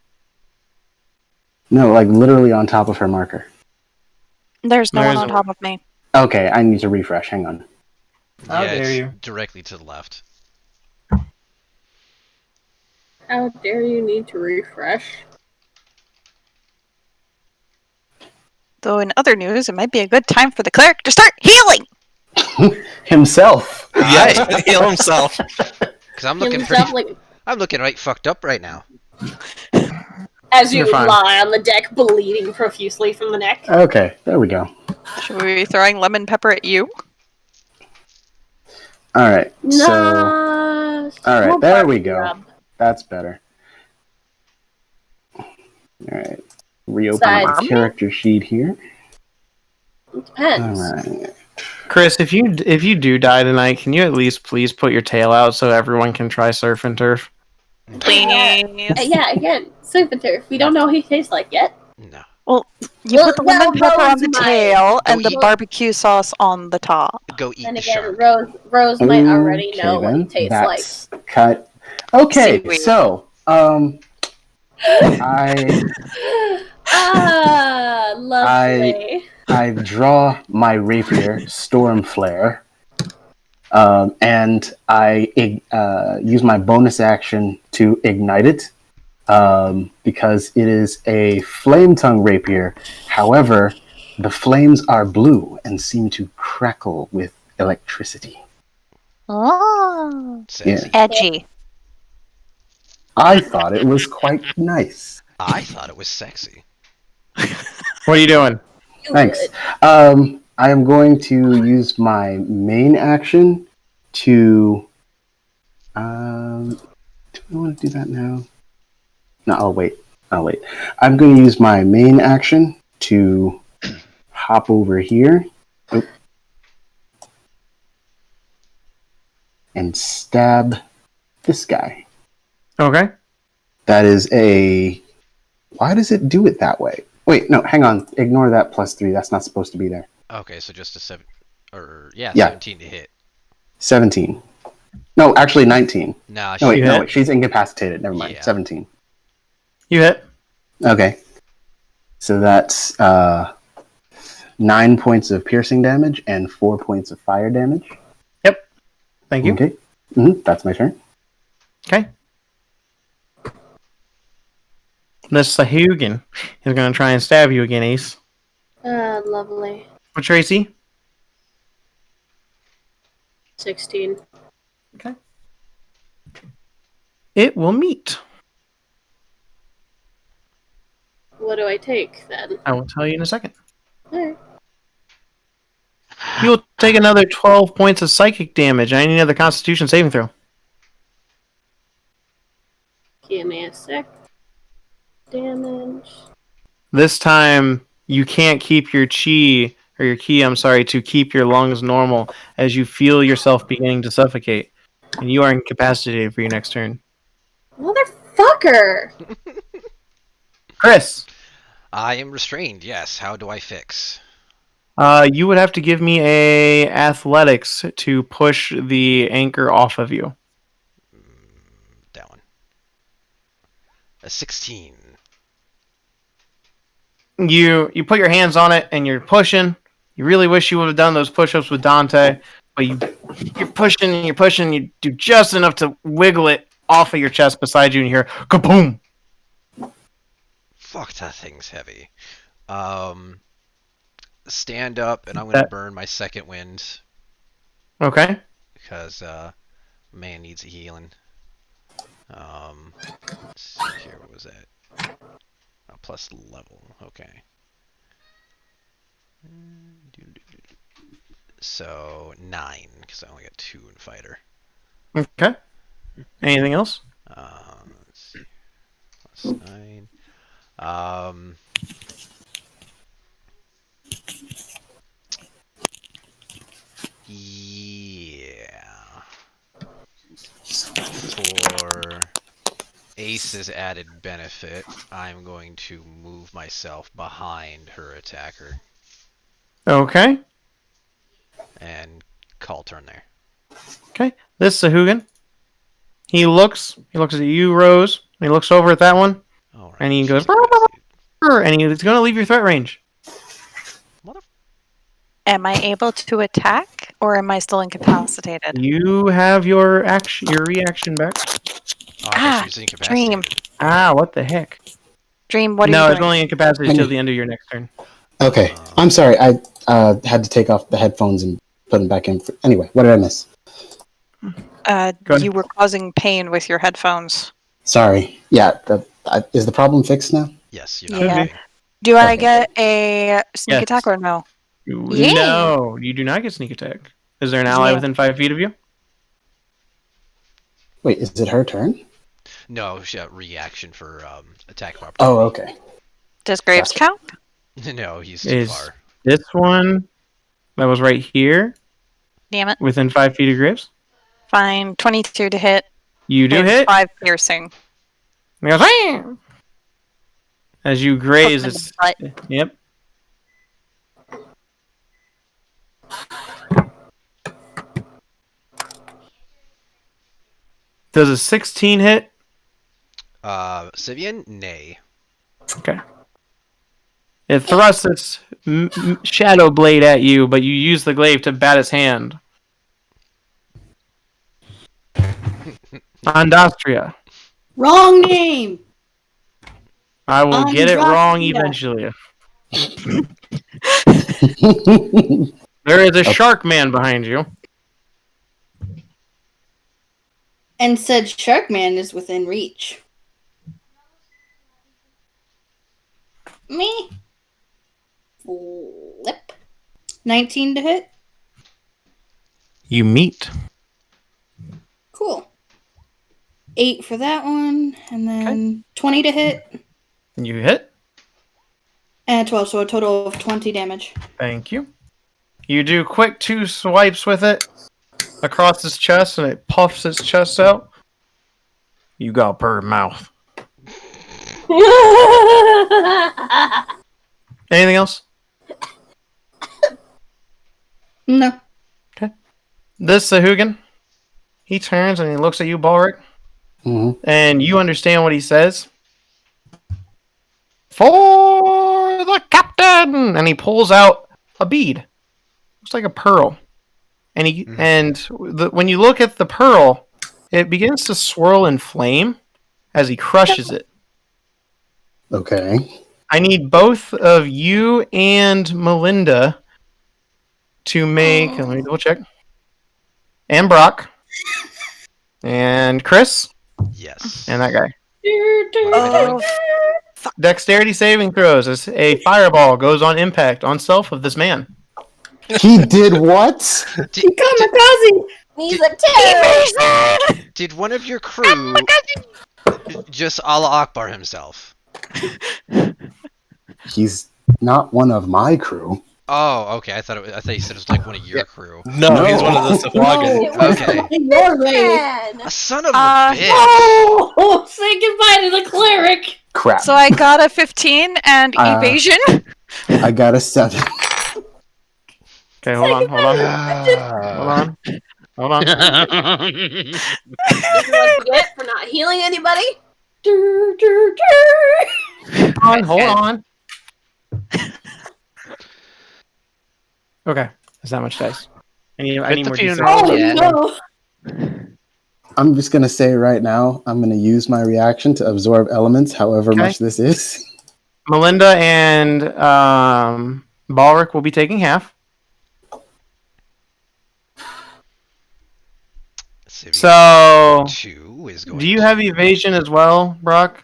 No, like literally on top of her marker. There's no There one on isn't. top of me. Okay, I need to refresh. Hang on. How Yeah, dare it's you. directly to the left. How dare you need to refresh? Though in other news, it might be a good time for the cleric to start healing! Himself. Yeah, heal himself. Because I'm looking Himself, pretty. like, I'm looking right fucked up right now. as you You're fine. lie on the deck, bleeding profusely from the neck. Okay, there we go. Should we be throwing lemon pepper at you? All right. So, No. all right, More there we barbecue go. rub. That's better. All right. Reopen Besides- the character sheet here. It depends. All right. Chris, if you do die tonight, can you at least please put your tail out so everyone can try surf and turf? Please. Yeah, again, surf and turf. We don't know what he tastes like yet. No. You put the lemon pepper on the Rose might. tail and the eat. barbecue sauce on the top. Go eat And the again, shark. Rose might already know what then. he tastes like. That's cut. Okay, Seaweed. so I Lovely. I draw my rapier, Stormflare, and I use my bonus action to ignite it, because it is a flame tongue rapier. However, the flames are blue and seem to crackle with electricity. Oh, Sassy. edgy. I thought it was quite nice. I thought it was sexy. What are you doing? You Thanks. good. I am going to use my main action to. Do I want to do that now? No, I'll wait. I'm going to use my main action to hop over here. Oop. And stab this guy. Okay. That is a. Why does it do it that way? Wait, no, hang on. Ignore that +3. That's not supposed to be there. Okay, so just a 7. Yeah. 17 to hit. 17. No, actually 19. Nah, No, wait, You no, hit. wait. She's incapacitated. Never mind. Yeah. 17. You hit. Okay. So that's 9 points of piercing damage and 4 points of fire damage. Thank you. Okay. That's my turn. Okay. This Sahugin is going to try and stab you again, Ace. Lovely. What's your AC? 16. Okay. It will meet. What do I take then? I will tell you in a second. Alright. You will take another 12 points of psychic damage and any other Constitution saving throw. Give me a sec. Damage. This time, you can't keep your chi, or your ki, I'm sorry, to keep your lungs normal as you feel yourself beginning to suffocate. And you are incapacitated for your next turn. Motherfucker! Chris, I am restrained, yes. How do I fix? you would have to give me a athletics to push the anchor off of you. That one. A 16. You put your hands on it and you're pushing. You really wish you would have done those push-ups with Dante, but you're pushing and you're pushing. You do just enough to wiggle it off of your chest beside you, and you hear kaboom. Fuck, that thing's heavy. stand up, and I'm gonna burn my second wind. Okay. Because man needs a healing. Let's see here. What was that? Oh, plus level. Okay. So 9, because I only got 2 in fighter. Okay. Anything else? Let's see. Plus 9. Yeah. For Ace's added benefit, I'm going to move myself behind her attacker. Okay. And call turn there. Okay. This Sahugan. He looks at you, Rose. And he looks over at that one. All right. And he goes, and he's going to leave your threat range. Am I able to attack, or am I still incapacitated? You have your reaction back. Oh, she was Dream. What the heck? Dream, what are you No, doing? it's only incapacitated till the end of your next turn. Okay, I'm sorry. I had to take off the headphones and put them back in. Anyway, what did I miss? You were causing pain with your headphones. Sorry. Yeah, is the problem fixed now? Yes, Yeah. Do I get a sneak attack or no? No, you do not get sneak attack. Is there an ally within 5 feet of you? Wait, is it her turn? No, she got reaction for attack of opportunity. Oh, okay. Does Graves count? No, he's too far. This one that was right here? Damn it. Within 5 feet of Graves? Fine, 22 to hit. You do hit? 5 piercing. And he goes, "Bam!" As you graze, it's... Yep. Does a 16 hit? Syvyan? Nay. Okay. It thrusts its shadow blade at you, but you use the glaive to bat its hand. Andastria. Wrong name. I will get it wrong Andastria. eventually. There is a shark man behind you. And said Sharkman is within reach. Me. Flip. 19 to hit. You meet. Cool. 8 for that one, and then 20 to hit, You hit. and 12, so a total of 20 damage. Thank you. You do quick 2 swipes with it across his chest, and it puffs its chest out. You got a purr mouth. Anything else? No. Okay. This Sahugan, he turns and he looks at you, Balric, and you understand what he says. For the captain! And he pulls out a bead. Looks like a pearl. And when you look at the pearl, it begins to swirl in flame as he crushes it. Okay. I need both of you and Melinda to make... Let me double check. And Brock. And Chris. Yes. And that guy. Oh, Dexterity saving throws as a fireball goes on impact on self of this man. He did what? Kamikaze! He's a terrorist! Did one of your crew just Allah Akbar himself? He's not one of my crew. Oh, okay. I thought you said it was like one of your crew. No, he's one of the Syvyan. Okay. Your way. Man. A son of a bitch. Oh, say goodbye to the cleric. Crap. so I got a 15 and evasion. I got a 7. Okay, hold on. Hold on. This is what you get for not healing anybody? Hold on. Okay, that's not much dice. I need more dice. Oh, no. I'm just going to say right now, I'm going to use my reaction to absorb elements, however much this is. Melinda and Balric will be taking half. Syvyan So, 2 is going do you to... have evasion as well, Brock?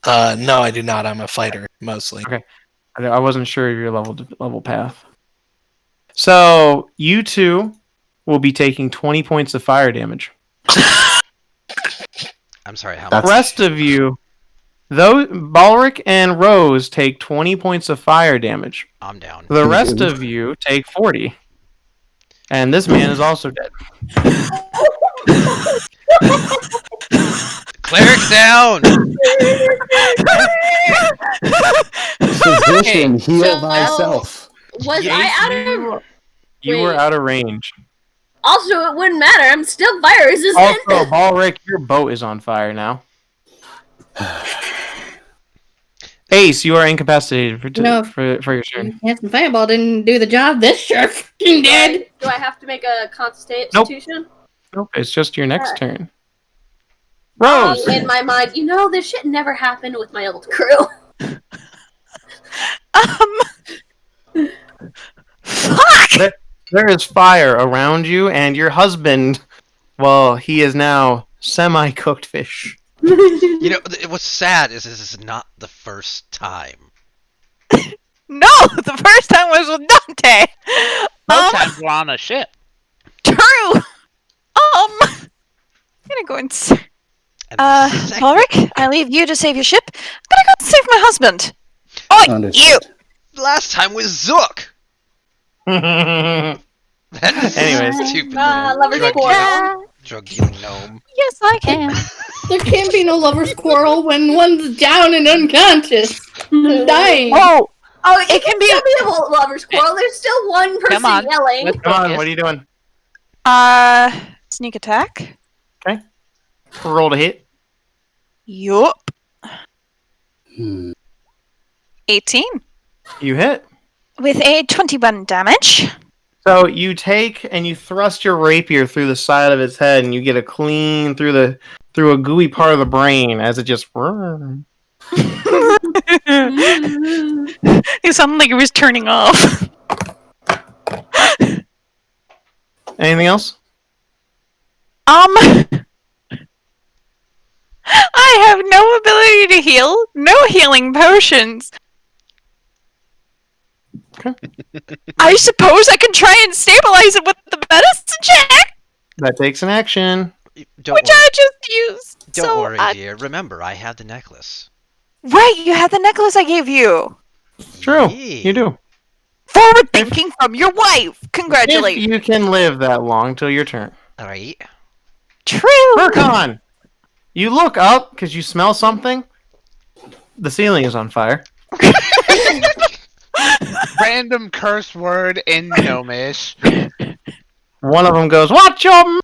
No, I do not. I'm a fighter mostly. Okay. I wasn't sure of your level path. So, you two will be taking 20 points of fire damage. I'm sorry, how The much? rest of you, though Balric and Rose take 20 points of fire damage. I'm down. The rest of you take 40. And this man is also dead. Cleric down! Physician, heal so- thyself. Was I out of... You were Wait. out of range. Also, it wouldn't matter. I'm still fire resistant. Also, Balric, your boat is on fire now. Ace, you are incapacitated for your turn. Handsome Fireball didn't do the job. This sure fucking did. Do I have to make a constitution? Nope, it's just your next turn. Oh, Rose! in my mind, this shit never happened with my old crew. Fuck! There is fire around you, and your husband, well, he is now semi-cooked fish. You know, what's sad is this is not the first time. No, the first time was with Dante. Most times we're on a ship. True. I'm gonna go and. And this is the second- Balric, I leave you to save your ship. I'm gonna go and save my husband. Oh, you. Understood. Last time was Zook! That is Anyways. stupid lover's little quarrel. drug-dealing gnome. Yes, I can. There can't be no lover's quarrel when one's down and unconscious. And dying. Oh, It can be a lover's quarrel. There's still one person Come on. yelling. Let's Come on, focus. what are you doing? sneak attack. Roll to hit. Yup. Hmm. 18 You hit. with a 21 damage. So you take and you thrust your rapier through the side of his head, and you get a clean through a gooey part of the brain as it just. It sounded like it was turning off. Anything else? I have no ability to heal. No healing potions. Okay. I suppose I can try and stabilize it with the medicine check, That takes an action. Don't which worry, I just used. don't so worry dear. Remember, I have the necklace. Right, you had the necklace I gave you. True, Yay. you do. Forward thinking from your wife. If Congratulations. you can live that long till your turn. Alright. True. Verkon! You look up because you smell something. The ceiling is on fire. Random curse word in Gnomish. One of them goes, "Watch your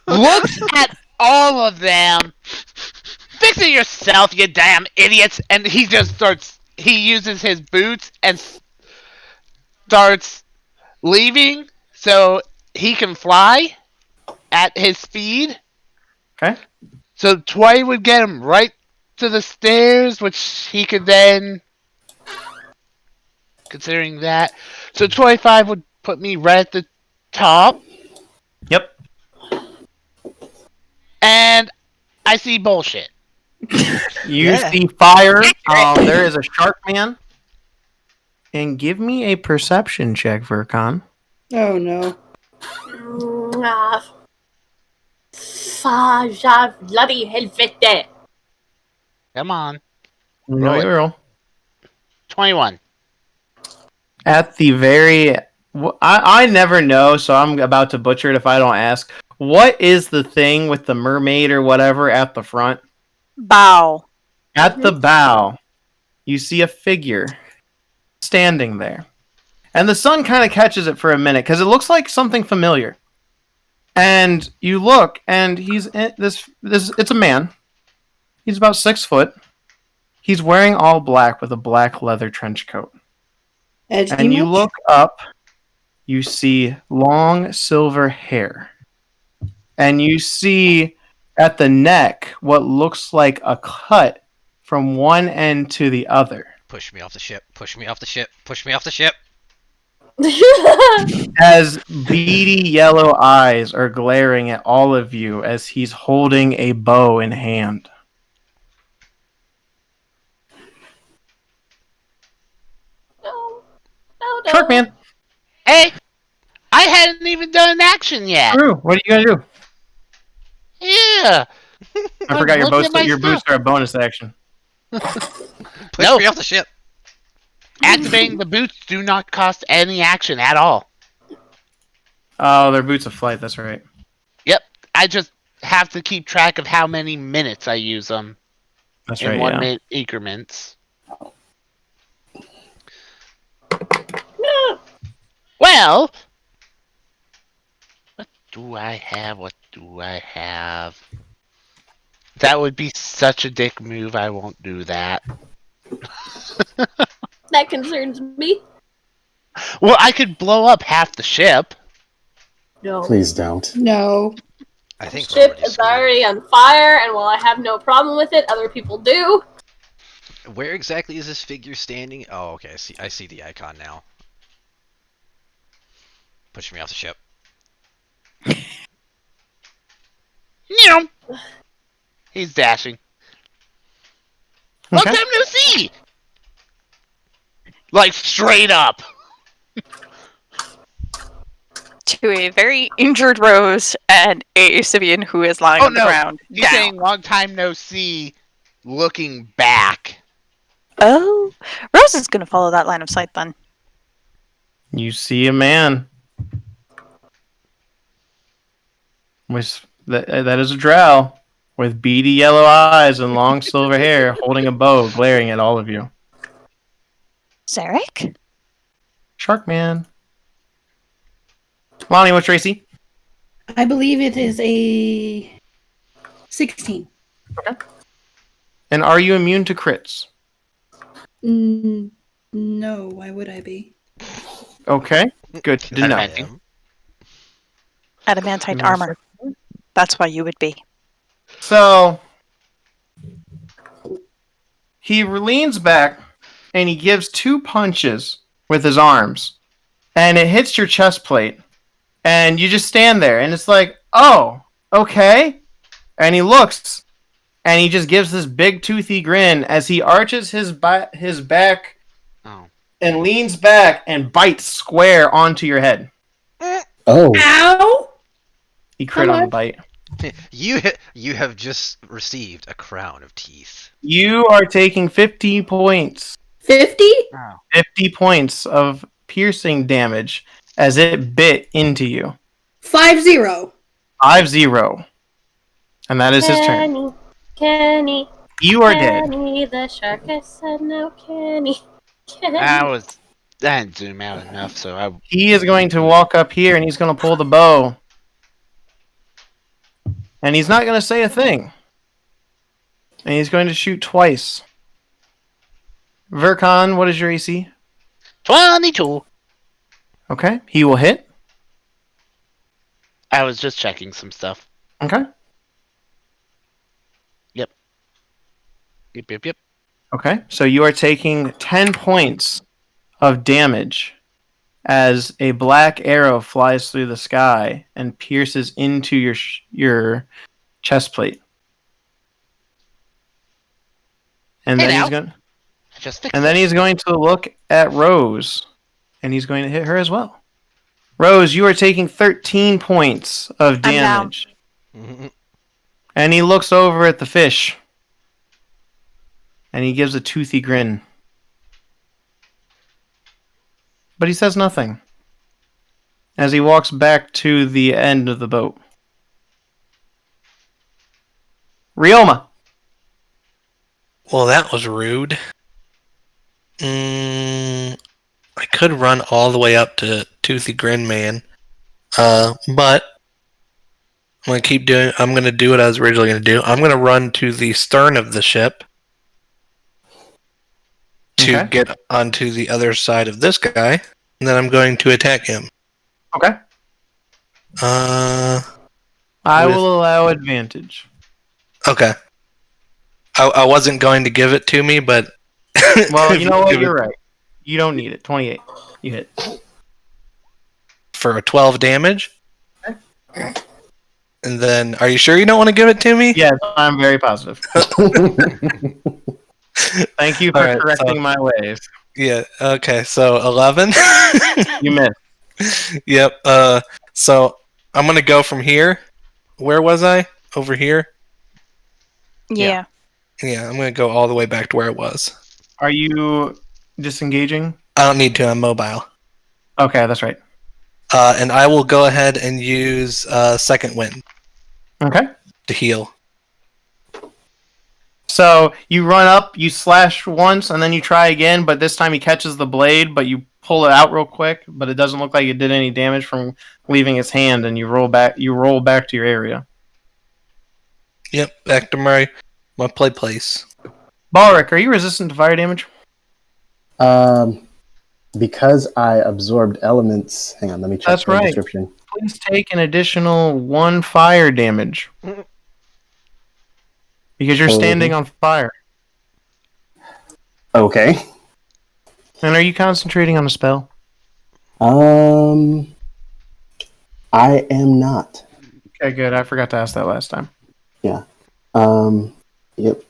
Looks at all of them. Fix it yourself, you damn idiots! And he just starts. He uses his boots and starts leaving so he can fly at his speed. Okay. So Tway would get him right to the stairs, which he could then, considering that. So 25 would put me right at the top. Yep. And I see bullshit. You Yeah. see fire. There is a shark man. And give me a perception check, Verkon. Oh no. Faja bloody helvete. Come on. Roll. 21. At the very... I never know, so I'm about to butcher it if I don't ask. What is the thing with the mermaid or whatever at the front? Bow. At the bow, you see a figure standing there. And the sun kind of catches it for a minute because it looks like something familiar. And you look, and he's it's a man. He's about 6 foot. He's wearing all black with a black leather trench coat. Edgy And you much? look up, you see long silver hair. And you see at the neck what looks like a cut from one end to the other. Push me off the ship. Push me off the ship. Push me off the ship. As beady yellow eyes are glaring at all of you as he's holding a bow in hand. No. Sharkman! Hey, I hadn't even done an action yet. True. What are you gonna do? Yeah. I forgot your looking at my boots stuff. are a bonus action. Push No. me off the ship. Activating the boots do not cost any action at all. Oh, they're boots of flight. That's right. Yep. I just have to keep track of how many minutes I use them That's in right. 1 Yeah. minute increments. No. Well, what do I have? What do I have? That would be such a dick move. I won't do that. That concerns me. Well, I could blow up half the ship. No. Please don't. No. I think The we're ship already is screwed. already on fire, and while I have no problem with it, other people do. Where exactly is this figure standing? Oh, okay. I see the icon now. Push me off the ship. Meow. He's dashing. Long Okay. time no see! Like, straight up. To a very injured Rose and a Syvyan who is lying Oh, on the no. ground. You're down. saying long time no see, looking back. Oh, Rose is going to follow that line of sight then. You see a man. That is a drow with beady yellow eyes and long silver hair, holding a bow, glaring at all of you. Zarek? Sharkman. Lonnie, what's Tracy? I believe it is a 16. And are you immune to crits? No, why would I be? Okay, good to know. Adamantine. Adamantite armor. That's why you would be. So he leans back and he gives 2 punches with his arms, and it hits your chest plate, and you just stand there, and it's like, oh, okay. And he looks, and he just gives this big toothy grin as he arches his back Oh. and leans back and bites square onto your head. Oh, Ow! He crit How on the much? bite. You have just received a crown of teeth. You are taking 50 points. 50? 50 points of piercing damage as it bit into you. 5-0. 5-0. And that is his turn. Kenny. You are dead. Kenny the shark. I said no, Kenny. I didn't zoom out enough, so I... He is going to walk up here and he's going to pull the bow. And he's not going to say a thing. And he's going to shoot twice. Verkon, what is your AC? 22. Okay, he will hit. I was just checking some stuff. Okay. Yep. Okay, so you are taking 10 points of damage as a black arrow flies through the sky and pierces into your chest plate. And Hey then now. he's going I just fixed and then it. he's going to look at Rose and he's going to hit her as well. Rose, you are taking 13 points of I'm down. damage. And he looks over at the fish. And he gives a toothy grin. But he says nothing. As he walks back to the end of the boat. Rioma. Well, that was rude. I could run all the way up to Toothy Grin Man. But I'm going to do what I was originally going to do. I'm going to run to the stern of the ship to Okay. get onto the other side of this guy, and then I'm going to attack him. Okay. Uh, I With- will allow advantage. okay. I wasn't going to give it to me, but Well, you know what? You're right. You don't need it. 28. You hit. For a 12 damage. And then, are you sure you don't want to give it to me? Yes, I'm very positive. Thank you for correcting my ways. Yeah, okay, so 11. You missed. Yep, so I'm going to go from here. Where was I? Over here? Yeah. Yeah, I'm going to go all the way back to where it was. Are you disengaging? I don't need to, I'm mobile. Okay, that's right. And I will go ahead and use Second Wind. Okay. To heal. So you run up, you slash once, and then you try again, but this time he catches the blade, but you pull it out real quick, but it doesn't look like it did any damage from leaving his hand, and you roll back to your area. Yep, back to my play place. Balric, are you resistant to fire damage? Because I absorbed elements. Hang on, let me check That's the right. description. Please take an additional 1 fire damage. Because you're standing on fire. Okay. And are you concentrating on a spell? I am not. Okay, good. I forgot to ask that last time. Yeah. Yep.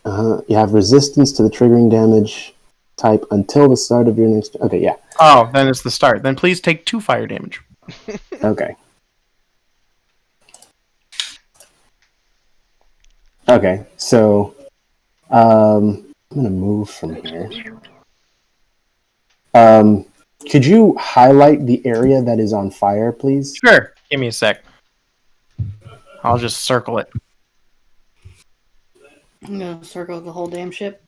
You have resistance to the triggering damage type until the start of your next... Okay, yeah. Oh, then it's the start. Then please take 2 fire damage. Okay. Okay, so... I'm going to move from here. Could you highlight the area that is on fire, please? Sure. Give me a sec. I'll just circle it. I'm gonna circle the whole damn ship.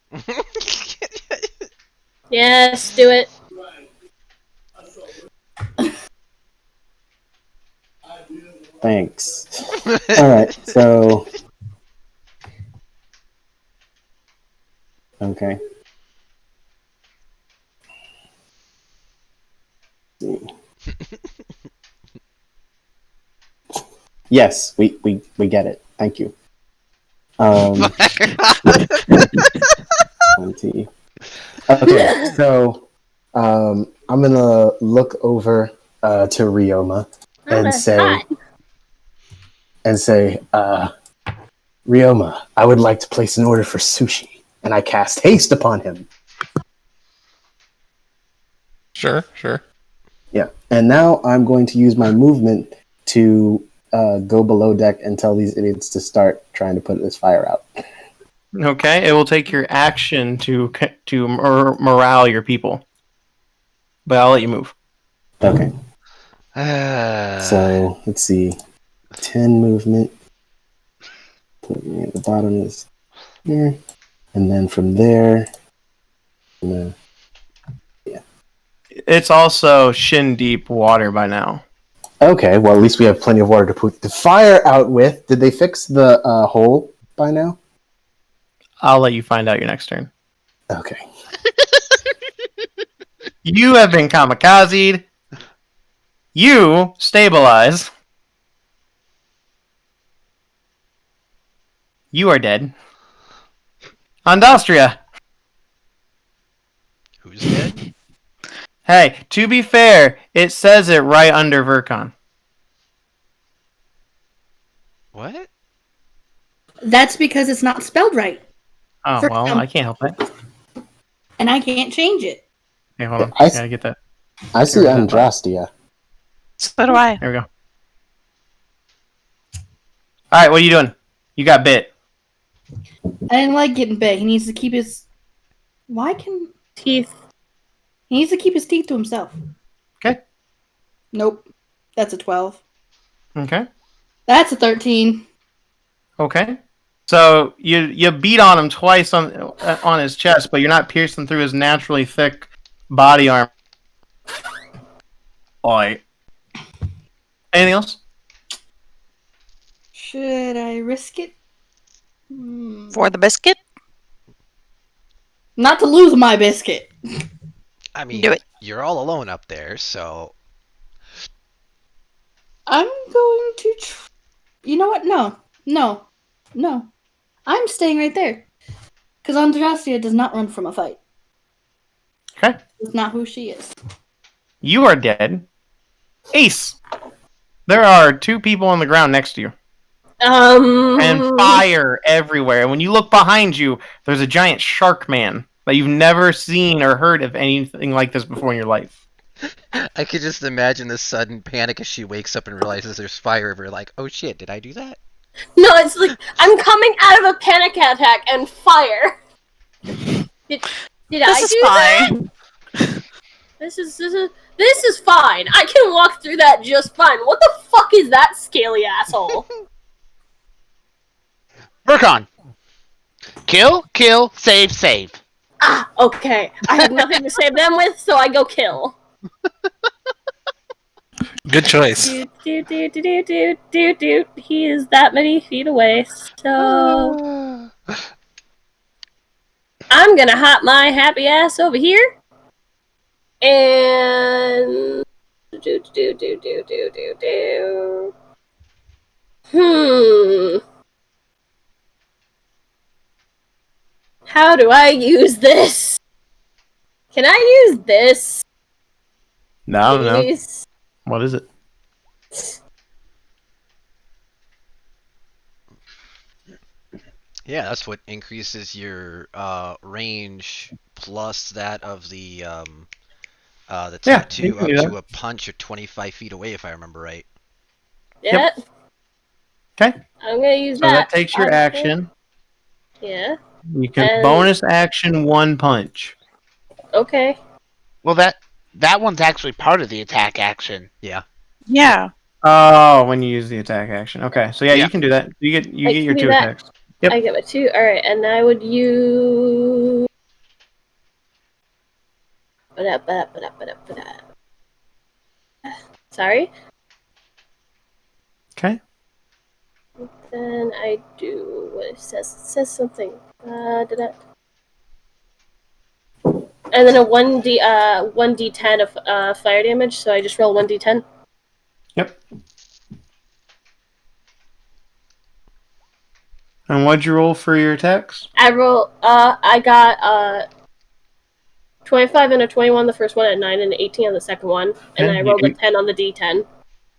Yes, do it. Thanks. Alright, so... Okay. Yes, we get it. Thank you. 20. Okay, so I'm gonna look over to Ryoma and say, Ryoma, I would like to place an order for sushi, and I cast haste upon him. Sure. Yeah, and now I'm going to use my movement to go below deck and tell these idiots to start trying to put this fire out. Okay, it will take your action to morale your people. But I'll let you move. Okay. So, let's see. 10 movement. Put me at the bottom of this here. And then from there... yeah. It's also shin-deep water by now. Okay, well, at least we have plenty of water to put the fire out with. Did they fix the hole by now? I'll let you find out your next turn. Okay. You have been kamikazed. You stabilize. You are dead. Andastria. Who's dead? Hey, to be fair, it says it right under Verkon. What? That's because it's not spelled right. Oh, well, I can't help that. And I can't change it. Hey, hold on. I gotta get that. I see Andrastia. So do I. There we go. Alright, what are you doing? You got bit. I didn't like getting bit. He needs to keep his... Teeth. He needs to keep his teeth to himself. Okay. Nope. That's a 12. Okay. That's a 13. Okay. So you beat on him twice on his chest, but you're not piercing through his naturally thick body armor. Alright. Anything else? Should I risk it? For the biscuit? Not to lose my biscuit. I mean, Do it. You're all alone up there, so... I'm going to... You know what? No. I'm staying right there. Because Andrastia does not run from a fight. Okay. That's not who she is. You are dead. Ace. There are 2 people on the ground next to you. And fire everywhere. And when you look behind you, there's a giant shark man that you've never seen or heard of anything like this before in your life. I could just imagine the sudden panic as she wakes up and realizes there's fire over her, like, oh shit, did I do that? No, it's like, I'm coming out of a panic attack and fire. Did I do that? This is fine. I can walk through that just fine. What the fuck is that scaly asshole? Verkon! Kill, save. Ah, okay. I have nothing to save them with, so I go kill. Good choice. He is that many feet away, so I'm gonna hop my happy ass over here and How do I use this? Can I use this? No, Please? no. What is it? Yeah, that's what increases your range plus that of the tattoo up to a punch of 25 feet away, if I remember right. Yeah. Yep. Okay. I'm gonna use so that takes your action. Yeah. You can bonus action 1 punch. Okay. Well, that one's actually part of the attack action. Yeah. Yeah. Oh, when you use the attack action. Okay, so yeah, you can do that. You get your 2 attacks. Yep. I get my 2. All right, and I would use. Sorry. Okay. Then I do what it says. It says something. And then a 1d10 of fire damage. So I just roll 1d10. Yep. And what'd you roll for your attacks? I got 25 and a 21 the first one, at 9 and an 18 on the second one, and I rolled a 10 on the d10.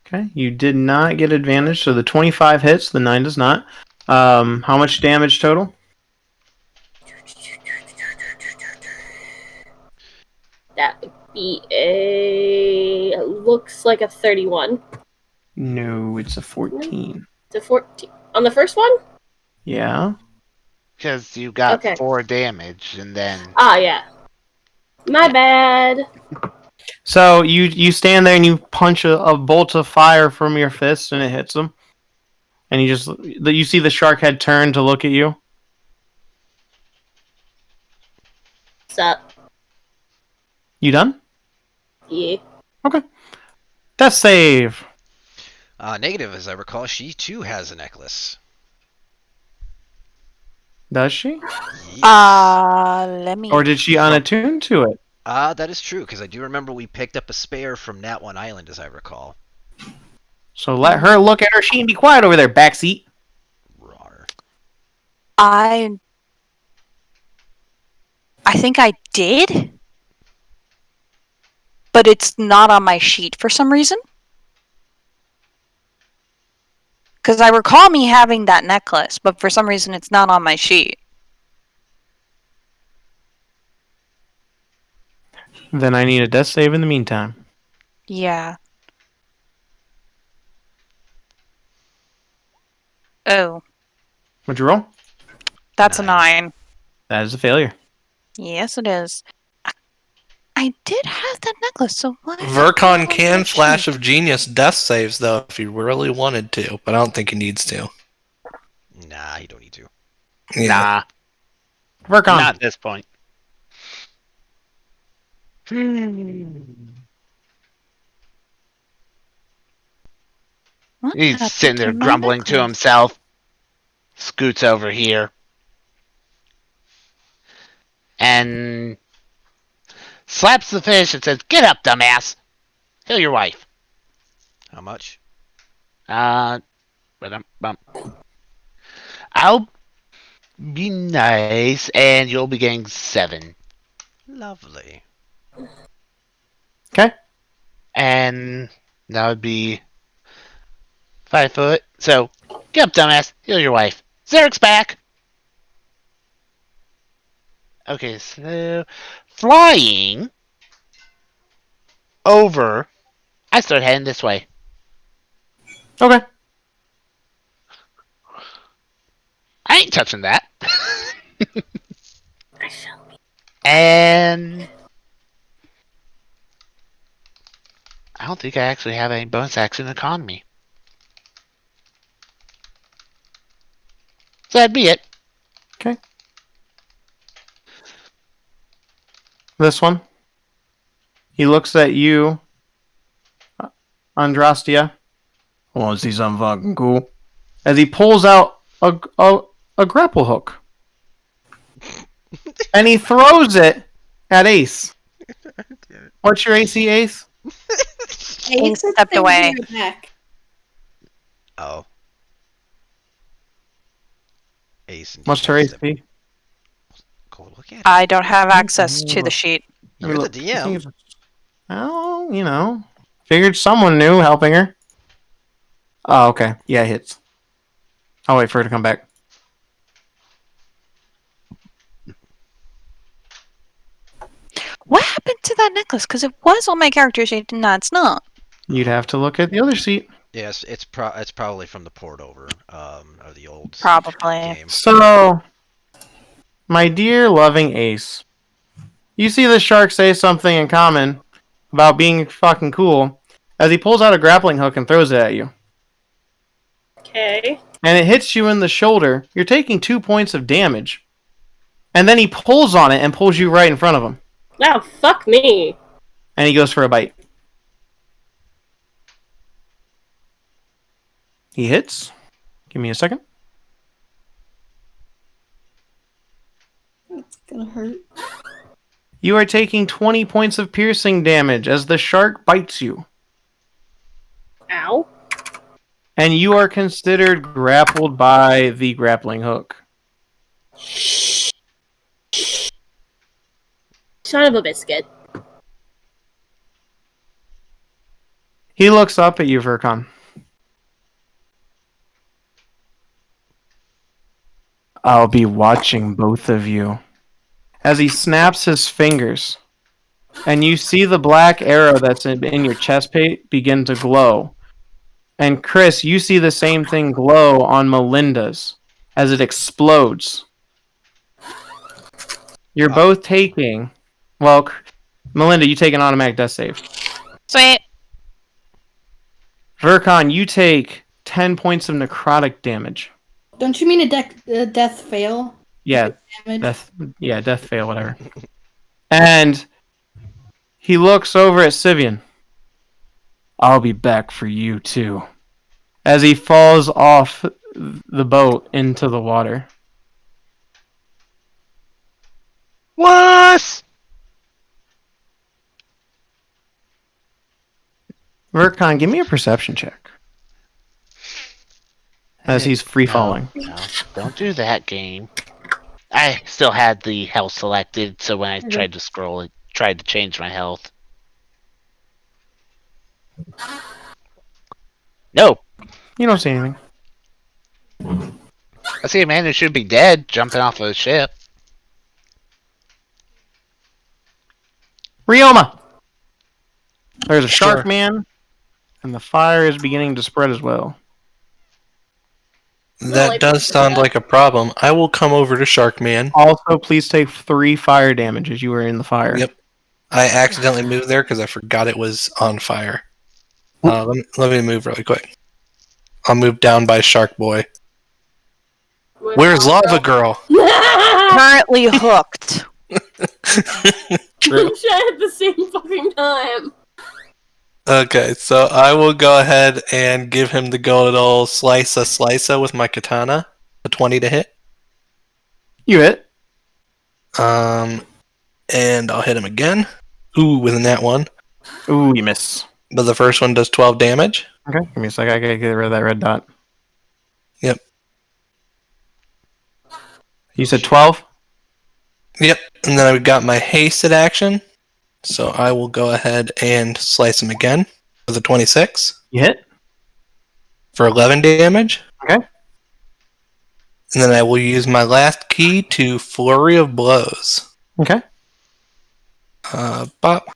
Okay, you did not get advantage, so the 25 hits, the 9 does not. How much damage total? That would be looks like a 31. No, it's a 14. It's a 14. On the first one? Yeah. Because you got 4 damage, and then... Ah, yeah. My bad. So you stand there and you punch a bolt of fire from your fist, and it hits him. And you see the shark head turn to look at you. Sup? You done? Yeah. Okay. Death save. Negative, as I recall, she too has a necklace. Does she? Yes. Let me. Or did she unattune to it? That is true, because I do remember we picked up a spare from Nat One Island, as I recall. So let her look at her. She can be quiet over there, backseat. Rawr. I think I did, but it's not on my sheet for some reason. Because I recall me having that necklace, but for some reason it's not on my sheet. Then I need a death save in the meantime. Yeah. Oh. What'd you roll? That's a 9. That is a failure. Yes, it is. I did have that necklace, so what? Verkon can Flash of Genius death saves, though, if he really wanted to, but I don't think he needs to. Nah, you don't need to. Yeah. Nah. Verkon. Not at this point. He's sitting there grumbling to himself. Scoots over here. And slaps the fish and says, "Get up, dumbass! Kill your wife." How much? I'll be nice, and you'll be getting 7. Lovely. Okay. And that would be 5 foot. So, get up, dumbass. Heal your wife. Zarek's back. Okay, so flying over. I start heading this way. Okay. I ain't touching that. And I don't think I actually have any bonus action economy. So that'd be it. Okay. This one. He looks at you, Andrastia. Want to see something fucking cool? As he pulls out a grapple hook. And he throws it at Ace. What's your AC, Ace? Hey, stepped away. Oh. Ace and What's her AC? Go look at it. I don't have access to the sheet. You're the DM. Oh, you know. Figured someone new helping her. Oh, okay. Yeah, it hits. I'll wait for her to come back. What happened to that necklace? Because it was on my character sheet. No, it's not. You'd have to look at the other seat. Yes, it's probably from the port over, of the old Probably. game. So, my dear loving Ace, you see the shark say something in common about being fucking cool as he pulls out a grappling hook and throws it at you. Okay. And it hits you in the shoulder. You're taking 2 points of damage. And then he pulls on it and pulls you right in front of him. Now, fuck me. And he goes for a bite. He hits. Give me a second. That's gonna hurt. You are taking 20 points of piercing damage as the shark bites you. Ow. And you are considered grappled by the grappling hook. Son of a biscuit. He looks up at you, Verkon. I'll be watching both of you. As he snaps his fingers, and you see the black arrow that's in your chest plate begin to glow. And Chris, you see the same thing glow on Melinda's as it explodes. You're both taking... Well, Melinda, you take an automatic death save. Sweet. Verkon, you take 10 points of necrotic damage. Don't you mean a death fail? Yeah, Damage? death fail, whatever. And he looks over at Syvyan. I'll be back for you too. As he falls off the boat into the water. What? Verkon, give me a perception check. As he's free falling. No, don't do that, game. I still had the health selected, so when I tried to scroll, it tried to change my health. No. You don't see anything. I see a man who should be dead jumping off of a ship. Ryoma! There's a Sure. shark man, and the fire is beginning to spread as well. That does sound like a problem. I will come over to Sharkman. Also, please take 3 fire damage as you were in the fire. Yep. I accidentally moved there because I forgot it was on fire. Let me move really quick. I'll move down by Shark Boy. Where's Lava Girl? Currently hooked. True. At the same fucking time. Okay, so I will go ahead and give him the good old slice-a with my katana. A 20 to hit. You hit. And I'll hit him again. Ooh, with a nat 1. Ooh, you miss. But the first one does 12 damage. Okay, give me a second. I gotta get rid of that red dot. Yep. You said 12? Yep. And then I've got my hasted action. So I will go ahead and slice him again with a 26 You hit? for 11 damage. Okay. And then I will use my last key to Flurry of Blows. Okay. Bop.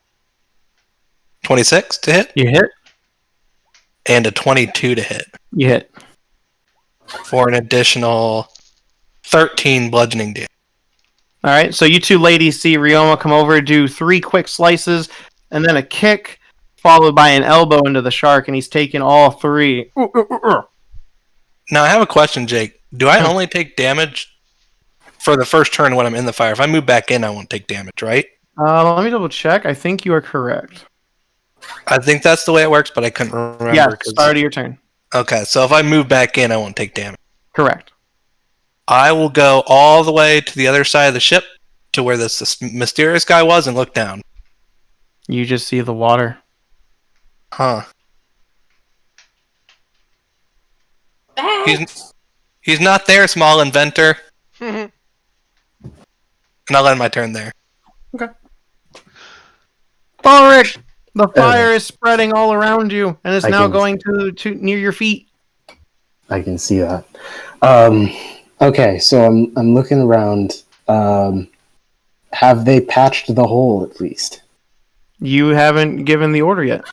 26 to hit. You hit? And a 22 to hit. You hit. For an additional 13 bludgeoning damage. All right, so you two ladies see Ryoma come over, do 3 quick slices, and then a kick, followed by an elbow into the shark, and he's taking all 3. Now, I have a question, Jake. Do I only take damage for the first turn when I'm in the fire? If I move back in, I won't take damage, right? Let me double check. I think you are correct. I think that's the way it works, but I couldn't remember. Yeah, start of your turn. Okay, so if I move back in, I won't take damage. Correct. I will go all the way to the other side of the ship to where this mysterious guy was and look down. You just see the water. Huh. He's not there, small inventor. And I'll end my turn there. Okay. Ulrich, the fire is spreading all around you, and it's now going to near your feet. I can see that. Okay, so I'm looking around. Have they patched the hole at least? You haven't given the order yet.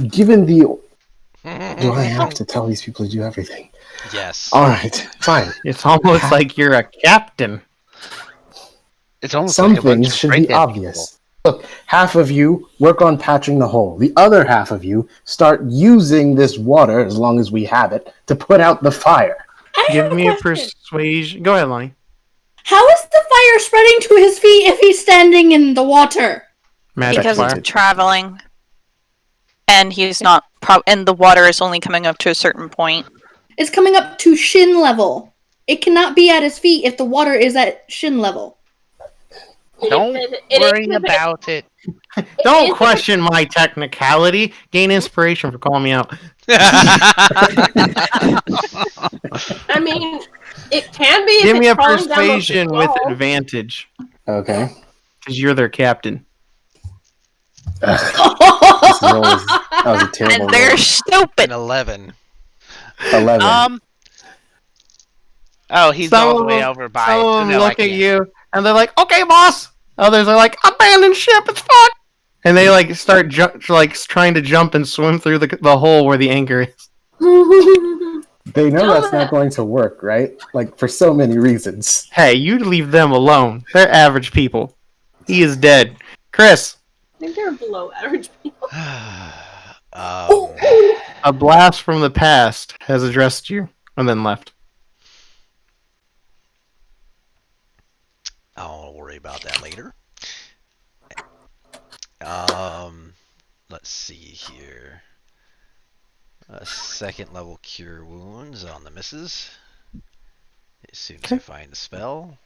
Given the... Do I have to tell these people to do everything? Yes. Alright, fine. It's almost like you're a captain. It's almost Some like a bunch things of should be breakdancing obvious. Look, half of you work on patching the hole. The other half of you start using this water, as long as we have it, to put out the fire. Give me a persuasion. Go ahead, Lonnie. How is the fire spreading to his feet if he's standing in the water? Magic Because fire. it's traveling. And he's not... and the water is only coming up to a certain point. It's coming up to shin level. It cannot be at his feet if the water is at shin level. Don't worry about it. Don't question my technicality. Gain inspiration for calling me out. I mean, it can be. If Give me it's a crawling down the persuasion with wall. advantage. Okay. Because you're their captain. That was a terrible And they're roll. stupid. An 11. 11. Oh, he's all the way over by. Some of them No, I look at can't. you, and they're like, "Okay, boss." Others are like, "Abandon ship, it's fucked." And they like start trying to jump and swim through the hole where the anchor is. They know that's not going to work, right? Like, for so many reasons. Hey, you leave them alone. They're average people. He is dead. Chris, I think they're below average people. a blast from the past has addressed you and then left. I'll worry about that later. Let's see here. A 2nd level cure wounds on the misses. As soon as I find the spell.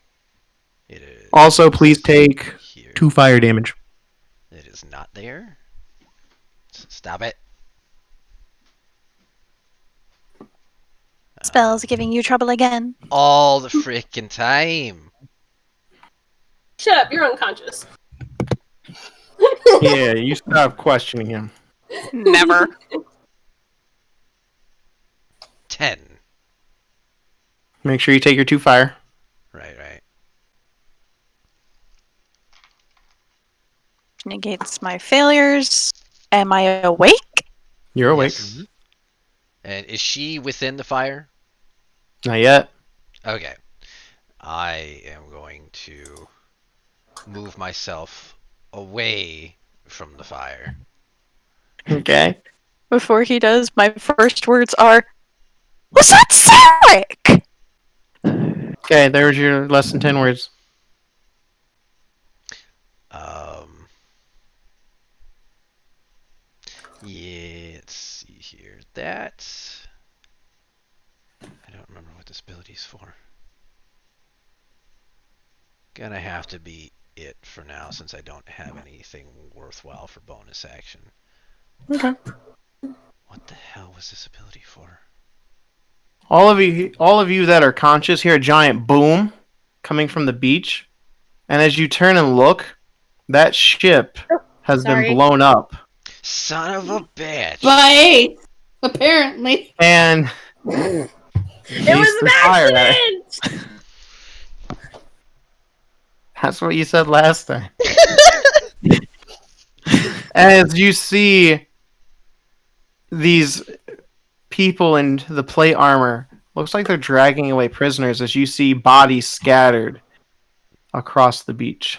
It is Also, please take here. 2 fire damage. It is not there. Stop it. Spell's giving you trouble again. All the frickin' time. Shut up, you're unconscious. Yeah, you stop questioning him. Never. 10. Make sure you take your 2 fire. Right. Negates my failures. Am I awake? You're awake. Yes. And is she within the fire? Not yet. Okay. I am going to move myself away from the fire. Okay. Before he does, my first words are, "Was that Sarek?" Okay, there's your less than 10 words. Yeah, let's see here. That... I don't remember what this ability's for. Gonna have to be it for now, since I don't have anything worthwhile for bonus action. Okay. What the hell was this ability for? All of you that are conscious hear a giant boom, coming from the beach. And as you turn and look, that ship has been Sorry. blown up. Son of a bitch. By 8, apparently. And It was an fire at it. accident! That's what you said last time. As you see these people in the plate armor, looks like they're dragging away prisoners as you see bodies scattered across the beach.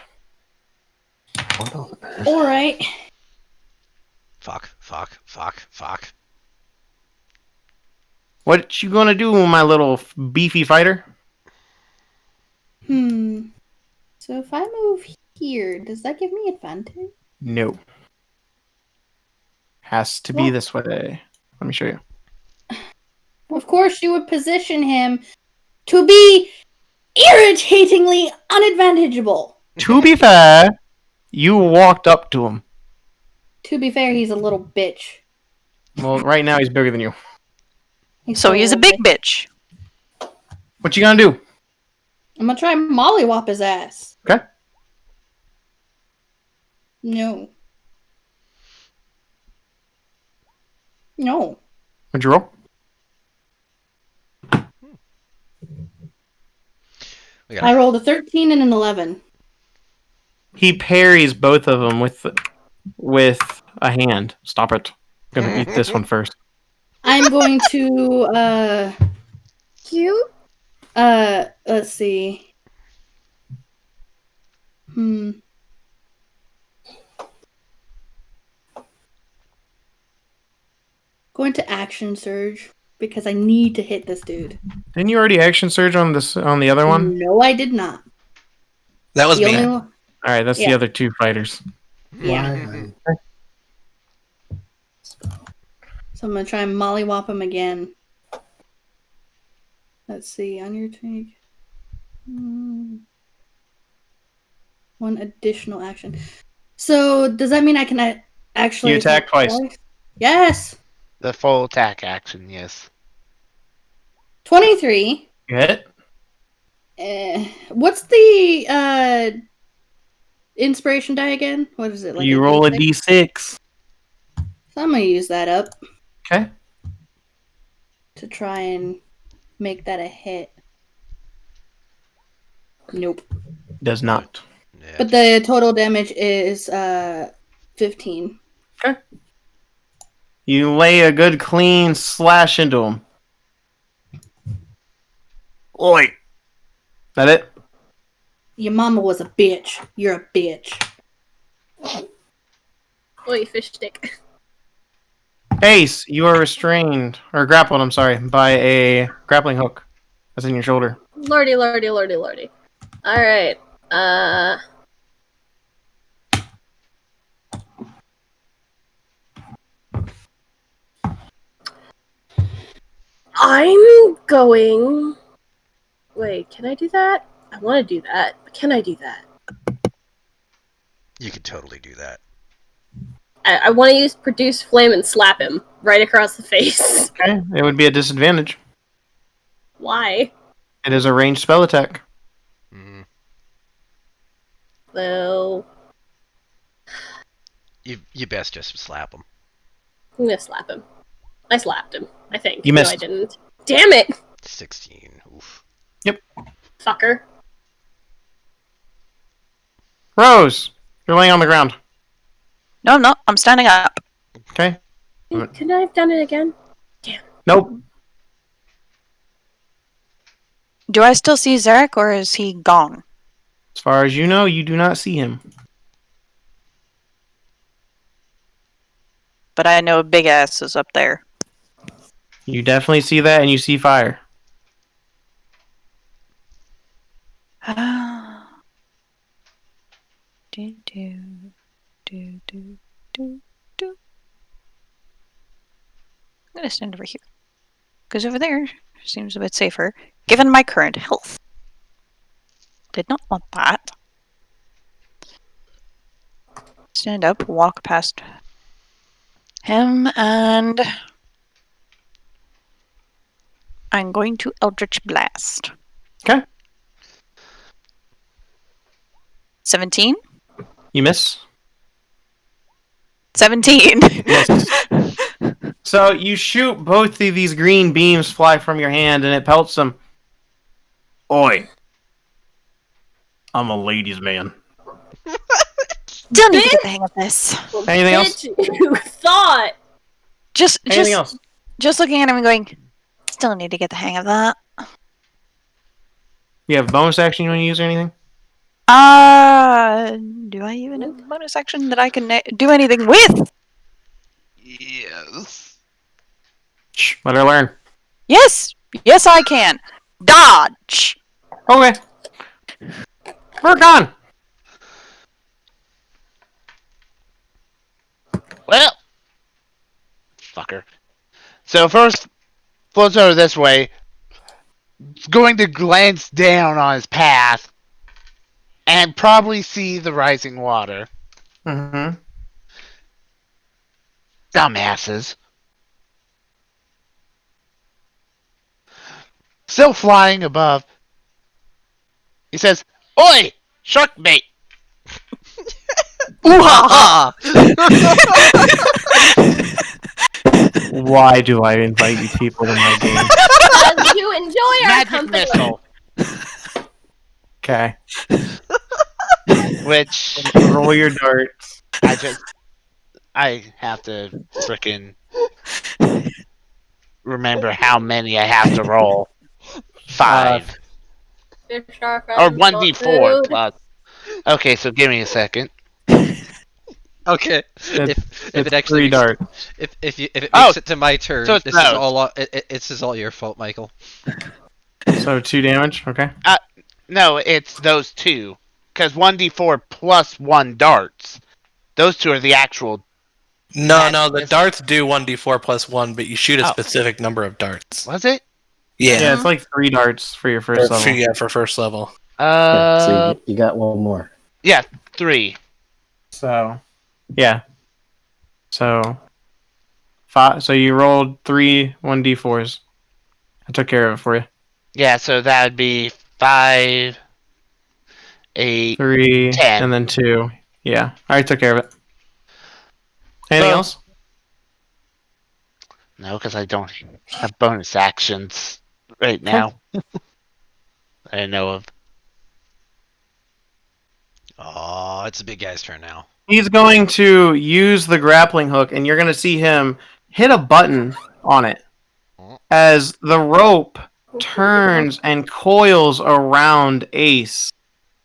What on earth? Alright. Fuck. What you gonna do, my little beefy fighter? So if I move here, does that give me advantage? No. Has to be this way. Let me show you. Of course, you would position him to be irritatingly unadvantageable. To be fair, you walked up to him. To be fair, he's a little bitch. Well, right now he's bigger than you. So he's a big bitch. What you gonna do? I'm gonna try mollywop his ass. Okay. No. No. What'd you roll? I rolled a 13 and an 11. He parries both of them with a hand. Stop it. I'm gonna eat this one first. I'm going to, Cute? let's see. Going to action surge because I need to hit this dude. Didn't you already action surge on the other one? No, I did not. That was The me. only one- All right, that's the Yeah. other two fighters. Yeah. So I'm gonna try and mollywop him again. Let's see, on your take. One additional action. So does that mean I can actually You attack twice. Yes. The full attack action, yes. 23. You hit? What's the inspiration die again? What is it? Like You roll a D6? d6. So I'm gonna use that up Okay. to try and make that a hit. Nope. Does not. Yeah. But the total damage is 15. Okay. You lay a good clean slash into him. Oi. That it? Your mama was a bitch. You're a bitch. Oi, fish stick. Ace, you are restrained, or grappled, I'm sorry, by a grappling hook that's in your shoulder. Lordy. Alright. I'm going... Wait, can I do that? I want to do that, but can I do that? You could totally do that. I want to use Produce Flame and slap him right across the face. Okay, it would be a disadvantage. Why? It is a ranged spell attack. Mm. Well, You best just slap him. I'm gonna slap him. I slapped him, I think. You No, missed. I didn't. Damn it! 16. Oof. Fucker. Rose, you're laying on the ground. No, I'm not. I'm standing up. Okay? Couldn't I have done it again? Nope. Do I still see Zarek, or is he gone? As far as you know, you do not see him. But I know Big Ass is up there. You definitely see that, and you see fire. Do, do, do, do, do, do. I'm gonna stand over here. Because over there seems a bit safer, given my current health. Did not want that. Stand up, walk past him, and I'm going to Eldritch Blast. Okay. 17? You miss. 17. Miss. So you shoot both of these green beams fly from your hand, and it pelts them. Oi. I'm a ladies' man. Still need to get the hang of this. Anything else? You thought. Anything else? Just looking at him and going, still need to get the hang of that. You have bonus action you want to use or anything? Do I even have a bonus action that I can do anything with? Yes. Shh, let her learn. Yes! Yes, I can. Dodge! Okay. Verkon! Well, fucker. So first, floats over this way. Going to glance down on his path and probably see the rising water. Mm-hmm. Dumbasses. Still flying above. He says, "Oi! Shark bait!" Ooh-ha-ha! Why do I invite you people to my game? Because you enjoy our Magic company. missile. Okay. Which Roll your darts. I have to frickin' remember how many I have to roll. 5. Fish are Or friends, 1d4 food. plus. Okay, so give me a second. Okay. If it actually 3 darts. if it makes it to my turn, so it's this is those. all this is all your fault, Michael. So 2 damage. Okay. No, it's those 2. Because 1d4 plus 1 darts. Those 2 are the actual. No, the darts do 1d4 plus 1, but you shoot a Oh. specific number of darts. Was it? Yeah. Yeah, it's like 3 darts for your first level. Yeah, for first level. So you got one more. Yeah, 3. So, yeah. So, 5. So you rolled 3 1d4s. I took care of it for you. Yeah, so that would be 5, 8, 3, 10. and then 2. Yeah, I already took care of it. Anything Well- else? No, because I don't have bonus actions right now. I know of. Oh, it's the big guy's turn now. He's going to use the grappling hook, and you're going to see him hit a button on it as the rope turns and coils around Ace,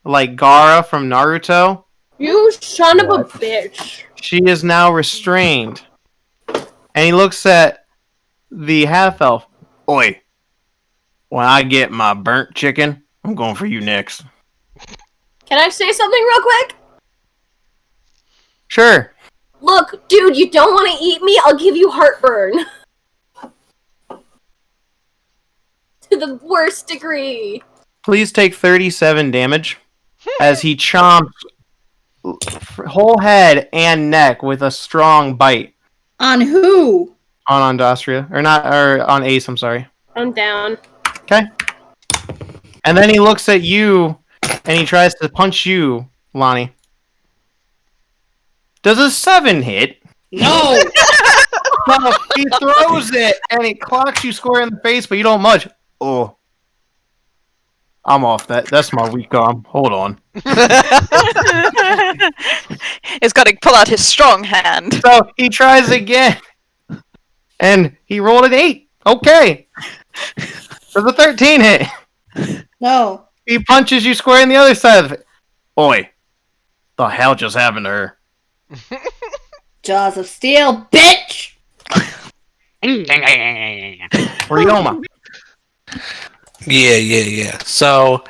like Gaara from Naruto. You son of a What? bitch. She is now restrained. And he looks at the half-elf. Oi, when I get my burnt chicken, I'm going for you next. Can I say something real quick? Sure. Look, dude, you don't want to eat me? I'll give you heartburn. To the worst degree. Please take 37 damage as he chomps whole head and neck with a strong bite On who? on Ondastria. Or on Ace, I'm sorry. I'm down. Okay. And then he looks at you and he tries to punch you, Lonnie. Does a 7 hit? No! No, he throws it and it clocks you square in the face, but you don't budge. Oh. I'm off that. That's my weak arm. Hold on. He's got to pull out his strong hand. So he tries again. And he rolled an 8. Okay. Does a 13 hit? No. He punches you square in the other side of it. Oi. The hell just happened to her? Jaws of steel, bitch! Ryoma. Yeah. So,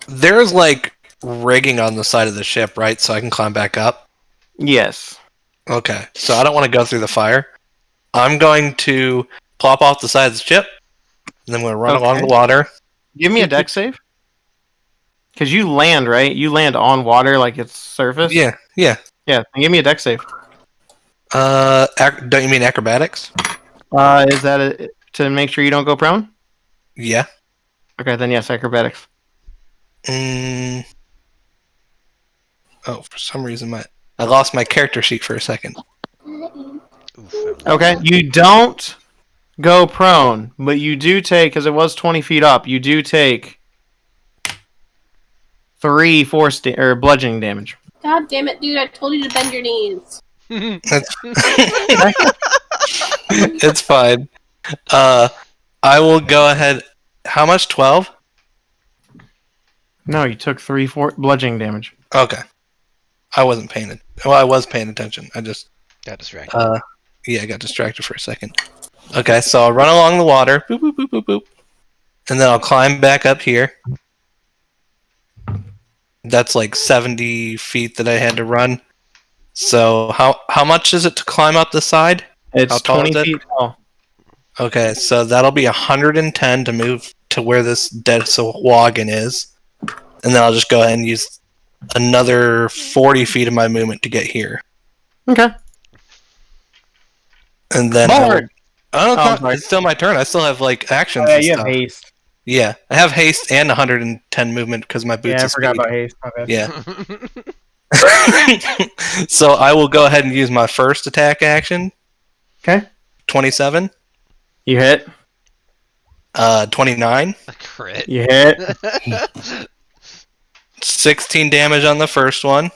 there's like rigging on the side of the ship, right? So I can climb back up? Yes. Okay. So I don't want to go through the fire. I'm going to plop off the side of the ship, and then I'm going to run along Okay. the water. Give me a deck save. Because you land, right? You land on water like it's surface? Yeah. Yeah, then give me a deck save. Don't you mean acrobatics? Is that to make sure you don't go prone? Yeah. Okay, then yes, acrobatics. Oh, for some reason I lost my character sheet for a second. Oof, Okay, you don't go prone, but you do take, because it was 20 feet up, you do take 3 force or bludgeoning damage. God damn it, dude! I told you to bend your knees. That's it's fine. I will go ahead. How much? 12? No, you took 3 bludgeoning damage. Okay. I wasn't paying it. Well, I was paying attention. I just got distracted. yeah, I got distracted for a second. Okay, so I'll run along the water, boop boop boop boop boop, and then I'll climb back up here. That's like 70 feet that I had to run. So how much is it to climb up the side? It's How tall 20 is it? feet tall. Okay, so that'll be 110 to move to where this dead wagon is. And then I'll just go ahead and use another 40 feet of my movement to get here. Okay. And then Forward! it's still my turn. I still have like actions Oh, yeah, and you stuff. have haste. Yeah, I have haste and 110 movement because my boots Yeah, I is forgot speed. about haste. My bad. Yeah. So I will go ahead and use my first attack action. Okay. 27. You hit. 29. A crit. You hit. 16 damage on the first one.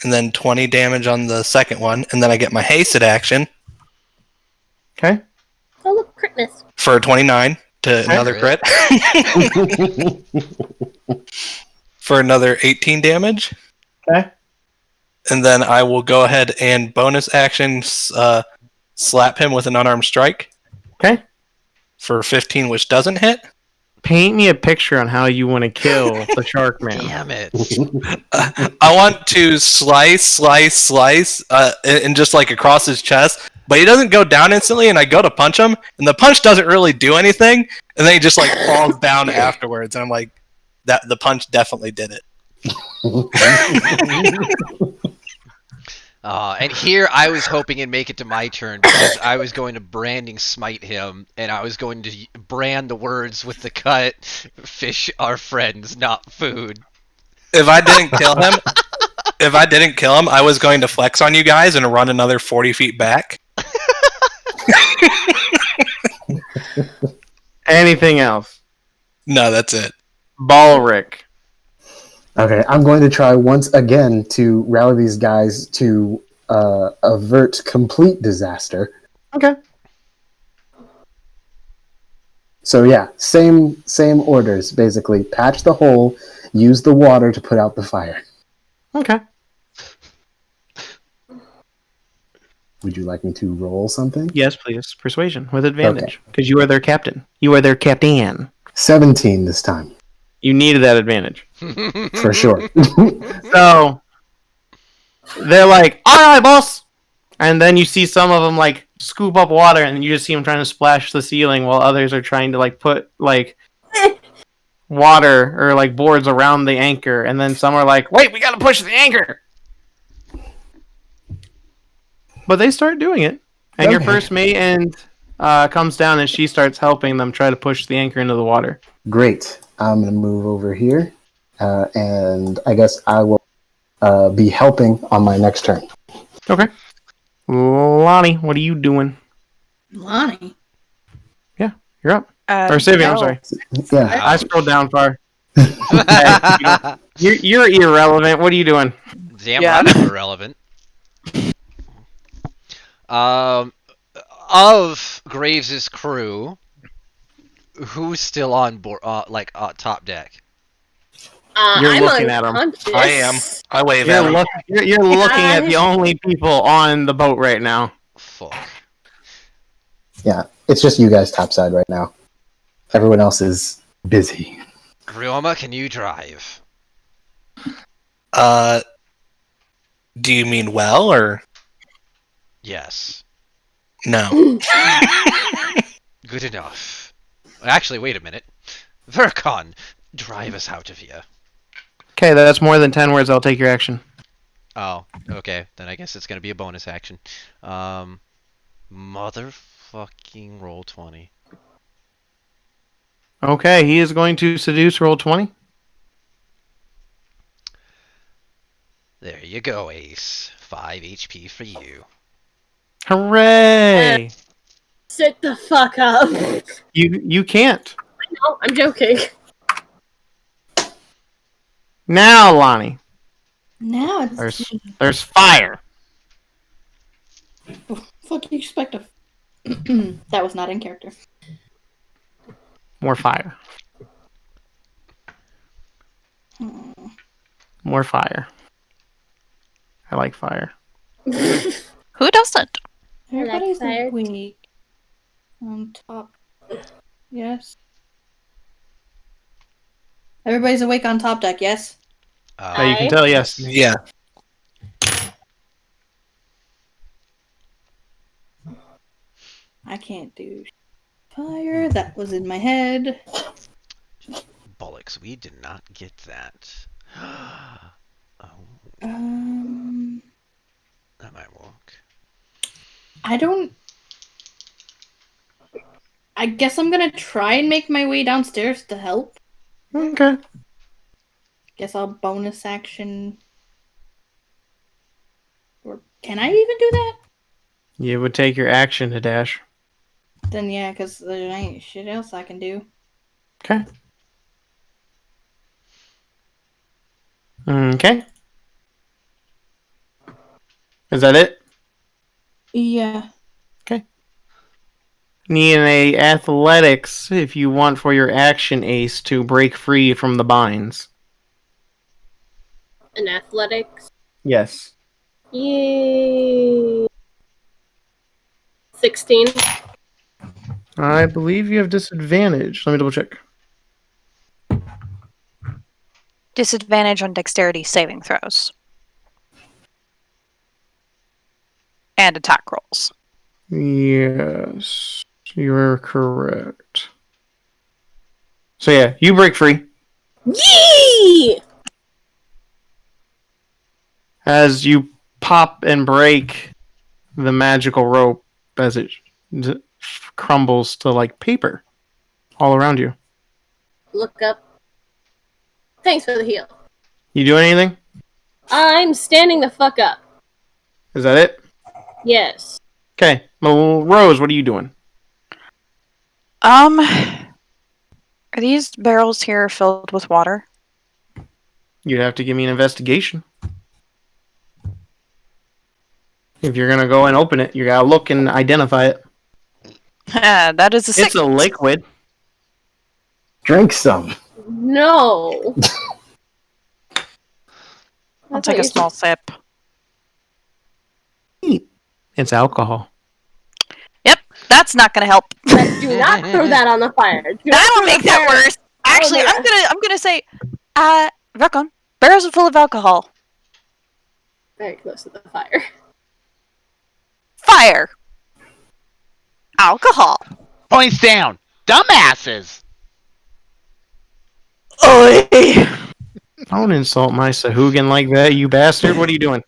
And then 20 damage on the second one. And then I get my hasted action Okay. Oh look, critness. for 29 to another crit. For another 18 damage. Okay. And then I will go ahead and bonus action slap him with an unarmed strike. Okay. For 15, which doesn't hit. Paint me a picture on how you want to kill the shark man. Damn it. I want to slice, and just like across his chest. But he doesn't go down instantly, and I go to punch him, and the punch doesn't really do anything, and then he just like falls down afterwards. And I'm like, that the punch definitely did it. And here I was hoping it'd make it to my turn because I was going to branding smite him, and I was going to brand the words with the cut, "Fish are friends, not food." If I didn't kill him, I was going to flex on you guys and run another 40 feet back. Anything else? No, that's it. Balric. Okay, I'm going to try once again to rally these guys to avert complete disaster. Okay. So yeah, same orders basically. Patch the hole, use the water to put out the fire. Okay. Would you like me to roll something? Yes, please. Persuasion with advantage. Because you are their captain. You are their captain. 17 this time. You needed that advantage. For sure. So, they're like, alright, boss! And then you see some of them, like, scoop up water, and you just see them trying to splash the ceiling while others are trying to, like, put, like, water or, like, boards around the anchor. And then some are like, wait, we gotta push the anchor! But they start doing it. And your first mate comes down and she starts helping them try to push the anchor into the water. Great. I'm going to move over here, and I guess I will be helping on my next turn. Okay. Lonnie, what are you doing? Lonnie. Yeah, you're up. Or Syvyan, I'm sorry. Yeah. I scrolled down far. You're irrelevant. What are you doing? Damn right I'm irrelevant. Of Graves' crew, who's still on board, top deck? You're I'm looking at 'em. unconscious. I am. I wave at him. You're looking at the only people on the boat right now. Fuck. Yeah, it's just you guys topside right now. Everyone else is busy. Ryoma, can you drive? Do you mean well or Yes. no? Good enough. Actually, wait a minute. Verkon, drive us out of here. Okay, that's more than 10 words. I'll take your action. Oh, okay. Then I guess it's gonna be a bonus action. Motherfucking roll 20. Okay, he is going to seduce roll 20. There you go, Ace. 5 HP for you. Hooray! Sit the fuck up. You can't. No, I'm joking. Now, Lonnie, Now it's there's fire. What do you expect of? That was not in character. More fire. More fire. I like fire. Who doesn't? Everybody's fire. awake on top. Yes. Everybody's awake on top deck. Yes. Now you can tell, yes. Yeah. I can't do fire. That was in my head. Bollocks, we did not get that. Oh, that might work. I guess I'm gonna try and make my way downstairs to help. Okay. Guess I'll bonus action. Or can I even do that? You would take your action to dash. Then yeah, because there ain't shit else I can do. Okay. Okay. Is that it? Yeah. Need a athletics if you want for your action ace to break free from the binds. In athletics. Yes. Yay. 16. I believe you have disadvantage. Let me double check. Disadvantage on dexterity saving throws. And attack rolls. Yes. You're correct. So yeah, you break free. Yee! As you pop and break the magical rope as it crumbles to like paper all around you. Look up. Thanks for the heal. You do anything? I'm standing the fuck up. Is that it? Yes. Okay. Well, Rose, what are you doing? Are these barrels here filled with water? You'd have to give me an investigation. If you're gonna go and open it, you gotta look and identify it. That is a 6. It's a liquid. Drink some. No. I'll take a small sip. It's alcohol. Yep, that's not gonna help. Do not throw that on the fire. That'll make that worse. Actually, I'm gonna say, Verkon, barrels are full of alcohol. Very close to the fire. Fire. Alcohol. Points down. Dumbasses. Oi. Don't insult my Sahugan like that, you bastard. What are you doing?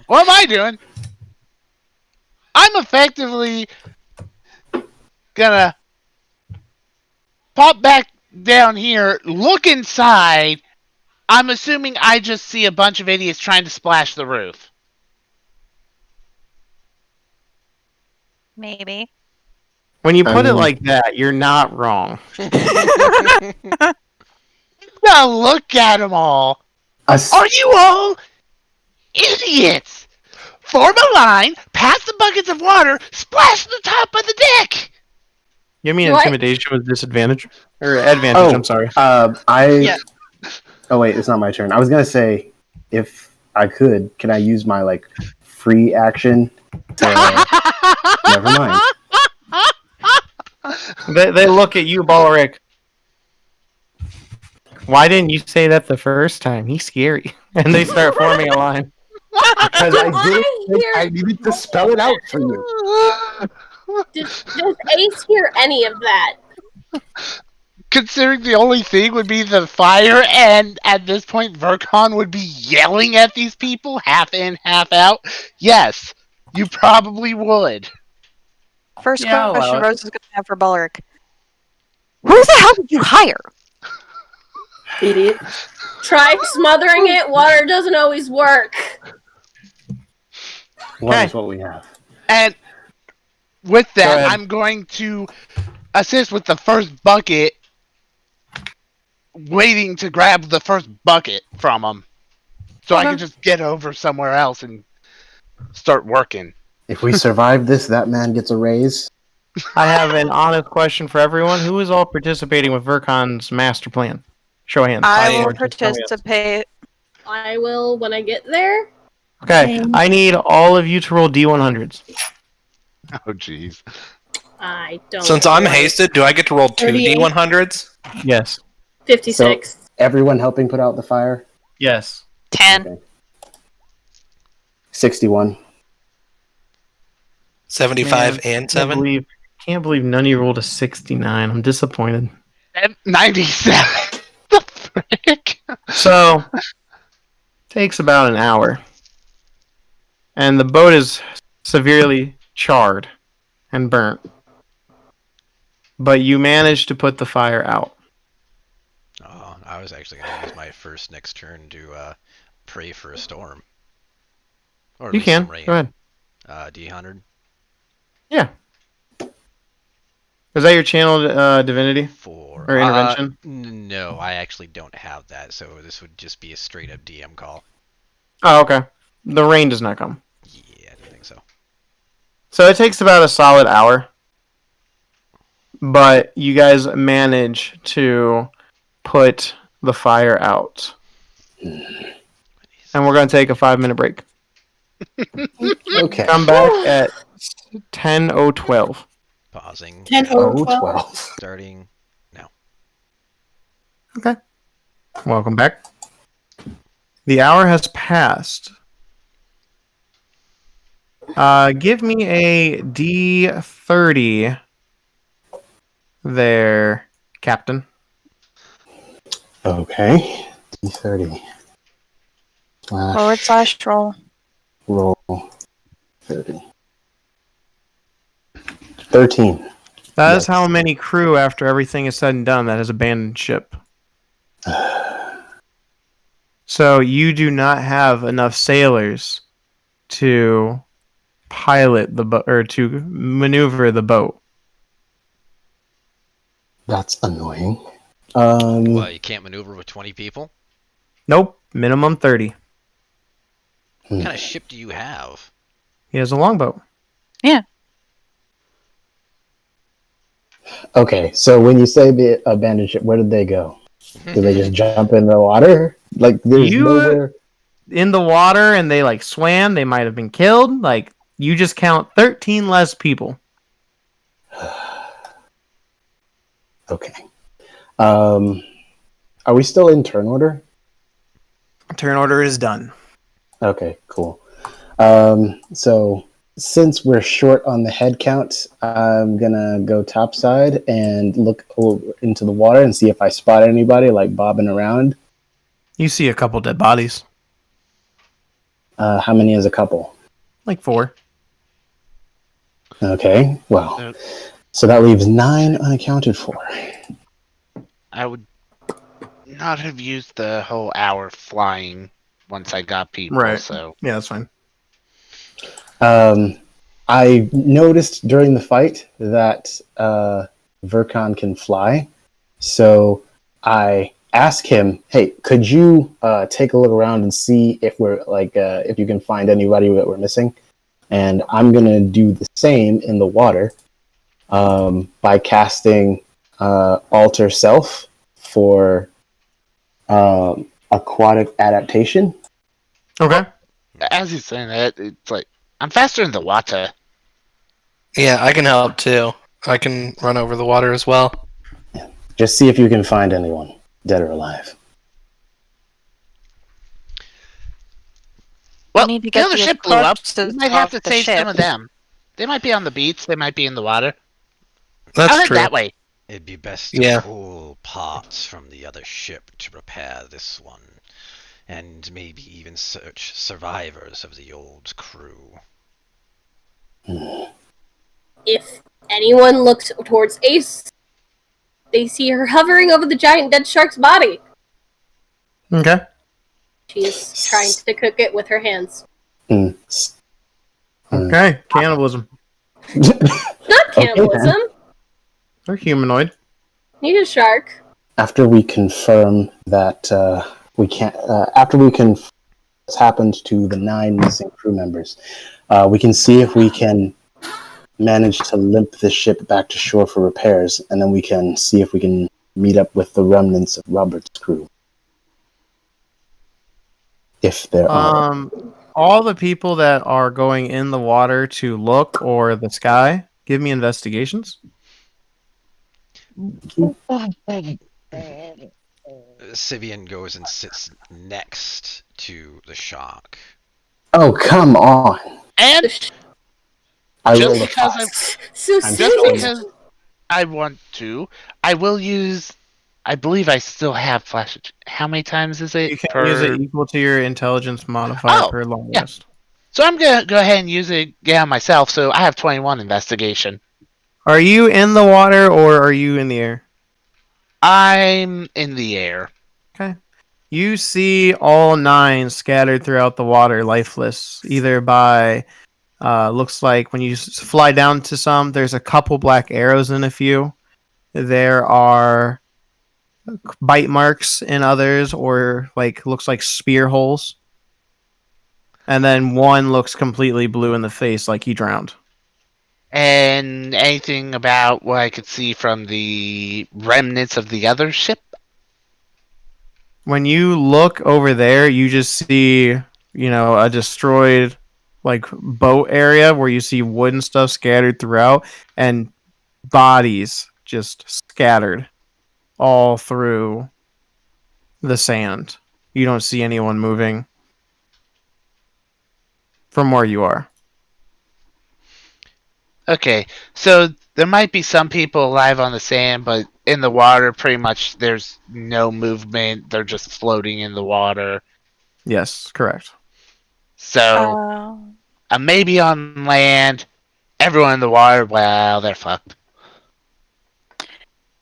What am I doing? I'm effectively gonna pop back down here, look inside. I'm assuming I just see a bunch of idiots trying to splash the roof. Maybe. When you put it like that, you're not wrong. Now look at them all. Are you all idiots? Form a line, pass the buckets of water, splash the top of the deck. Give me an intimidation with disadvantage. Or advantage, Oh, I'm sorry. Oh wait, it's not my turn. I was gonna say, if I could, can I use my like free action? Never mind. They look at you, Balric. Why didn't you say that the first time? He's scary. And they start forming a line. Because I needed to spell it out for you. Does Ace hear any of that? Considering the only thing would be the fire, and at this point Verkon would be yelling at these people, half in, half out, yes, you probably would. First Yeah, question well, Rose is going to have for Balric. Who the hell did you hire? Idiot. Try smothering it. Water doesn't always work. Water's what we have. And with Go that, ahead. I'm going to assist with the first bucket, waiting to grab the first bucket from him. So I can just get over somewhere else and start working. If we survive this, that man gets a raise. I have an honest question for everyone. Who is all participating with Verkon's master plan? Show of hands. I I will Or just show of hands. participate. I will when I get there. Okay, I need all of you to roll D100s. Oh, jeez. I don't. Since I'm like hasted, do I get to roll 2 38. D100s? Yes. 56. Everyone helping put out the fire? Yes. 10. Okay. 61. 75 Man, and 7? Can't believe none of you rolled a 69. I'm disappointed. 97. The frick? So, takes about an hour. And the boat is severely charred and burnt. But you managed to put the fire out. Oh, I was actually going to use my first next turn to pray for a storm. Or at You least can. some rain. Go ahead. D100. Yeah. Is that your channeled divinity? 4. Or intervention? No, I actually don't have that, so this would just be a straight up DM call. Oh, okay. The rain does not come. Yeah, I don't think so. So it takes about a solid hour. But you guys manage to put the fire out. And we're going to take a 5-minute break. Okay. Come back at 10:12. Pausing. 12. Starting now. Okay. Welcome back. The hour has passed. Give me a D30 there, Captain. Okay. D30. /roll. Roll 30. 13. That is Yes. how many crew, after everything is said and done, that has abandoned ship. So you do not have enough sailors to pilot the boat or to maneuver the boat. That's annoying. Well, you can't maneuver with 20 people? Nope, minimum 30. What kind of ship do you have? He has a longboat. Okay, so when you say the abandoned ship, where did they go? Did they just jump in the water? Like, there's nowhere. In the water, and they like swam. They might have been killed. Like, you just count 13 less people. Okay. Are we still in turn order? Turn order is done. Okay, cool. So since we're short on the head count, I'm gonna go topside and look into the water and see if I spot anybody like bobbing around. You see a couple dead bodies. How many is a couple? Like 4. Okay, well, so that leaves 9 unaccounted for. I would not have used the whole hour flying once I got people, Right. so... Yeah, that's fine. I noticed during the fight that Verkon can fly, so I asked him, "Hey, could you take a look around and see if we're if you can find anybody that we're missing?" And I'm gonna do the same in the water by casting Alter Self for aquatic adaptation. Okay. As he's saying that, it's like, I'm faster in the water. Yeah, I can help too. I can run over the water as well. Just see if you can find anyone, dead or alive. Well, need to the get other the ship blew up. corpses We might have off to the save ship. some of them. They might be on the beach. They might be in the water. That's I'll head true. that way. It'd be best to Yeah. pull parts from the other ship to repair this one. And maybe even search survivors of the old crew. If anyone looks towards Ace, they see her hovering over the giant dead shark's body. Okay. She is trying to cook it with her hands. Okay. Cannibalism. Not cannibalism. They're humanoid. He's a shark. After we confirm that we can't, after we confirm what's happened to the 9 missing crew members, we can see if we can manage to limp the ship back to shore for repairs, and then we can see if we can meet up with the remnants of Robert's crew. If there are. All the people that are going in the water to look or the sky, give me investigations. Syvyan goes and sits next to the shark. Oh, come on. And I just rolled a because 5. So I'm just showing because I want to, I will use. I believe I still have flash. How many times is it? You can use it equal to your intelligence modifier per long rest. So I'm gonna go ahead and use it myself. So I have 21 investigation. Are you in the water or are you in the air? I'm in the air. Okay. You see all 9 scattered throughout the water, lifeless, either by, looks like when you fly down to some, there's a couple black arrows in a few. There are bite marks in others, or looks like spear holes. And then one looks completely blue in the face, like he drowned. And anything about what I could see from the remnants of the other ship? When you look over there, you just see, a destroyed boat area where you see wood and stuff scattered throughout, and bodies just scattered all through the sand. You don't see anyone moving from where you are. Okay, so there might be some people alive on the sand, but in the water, pretty much there's no movement. They're just floating in the water. Yes, correct. So, maybe on land, everyone in the water, well, they're fucked.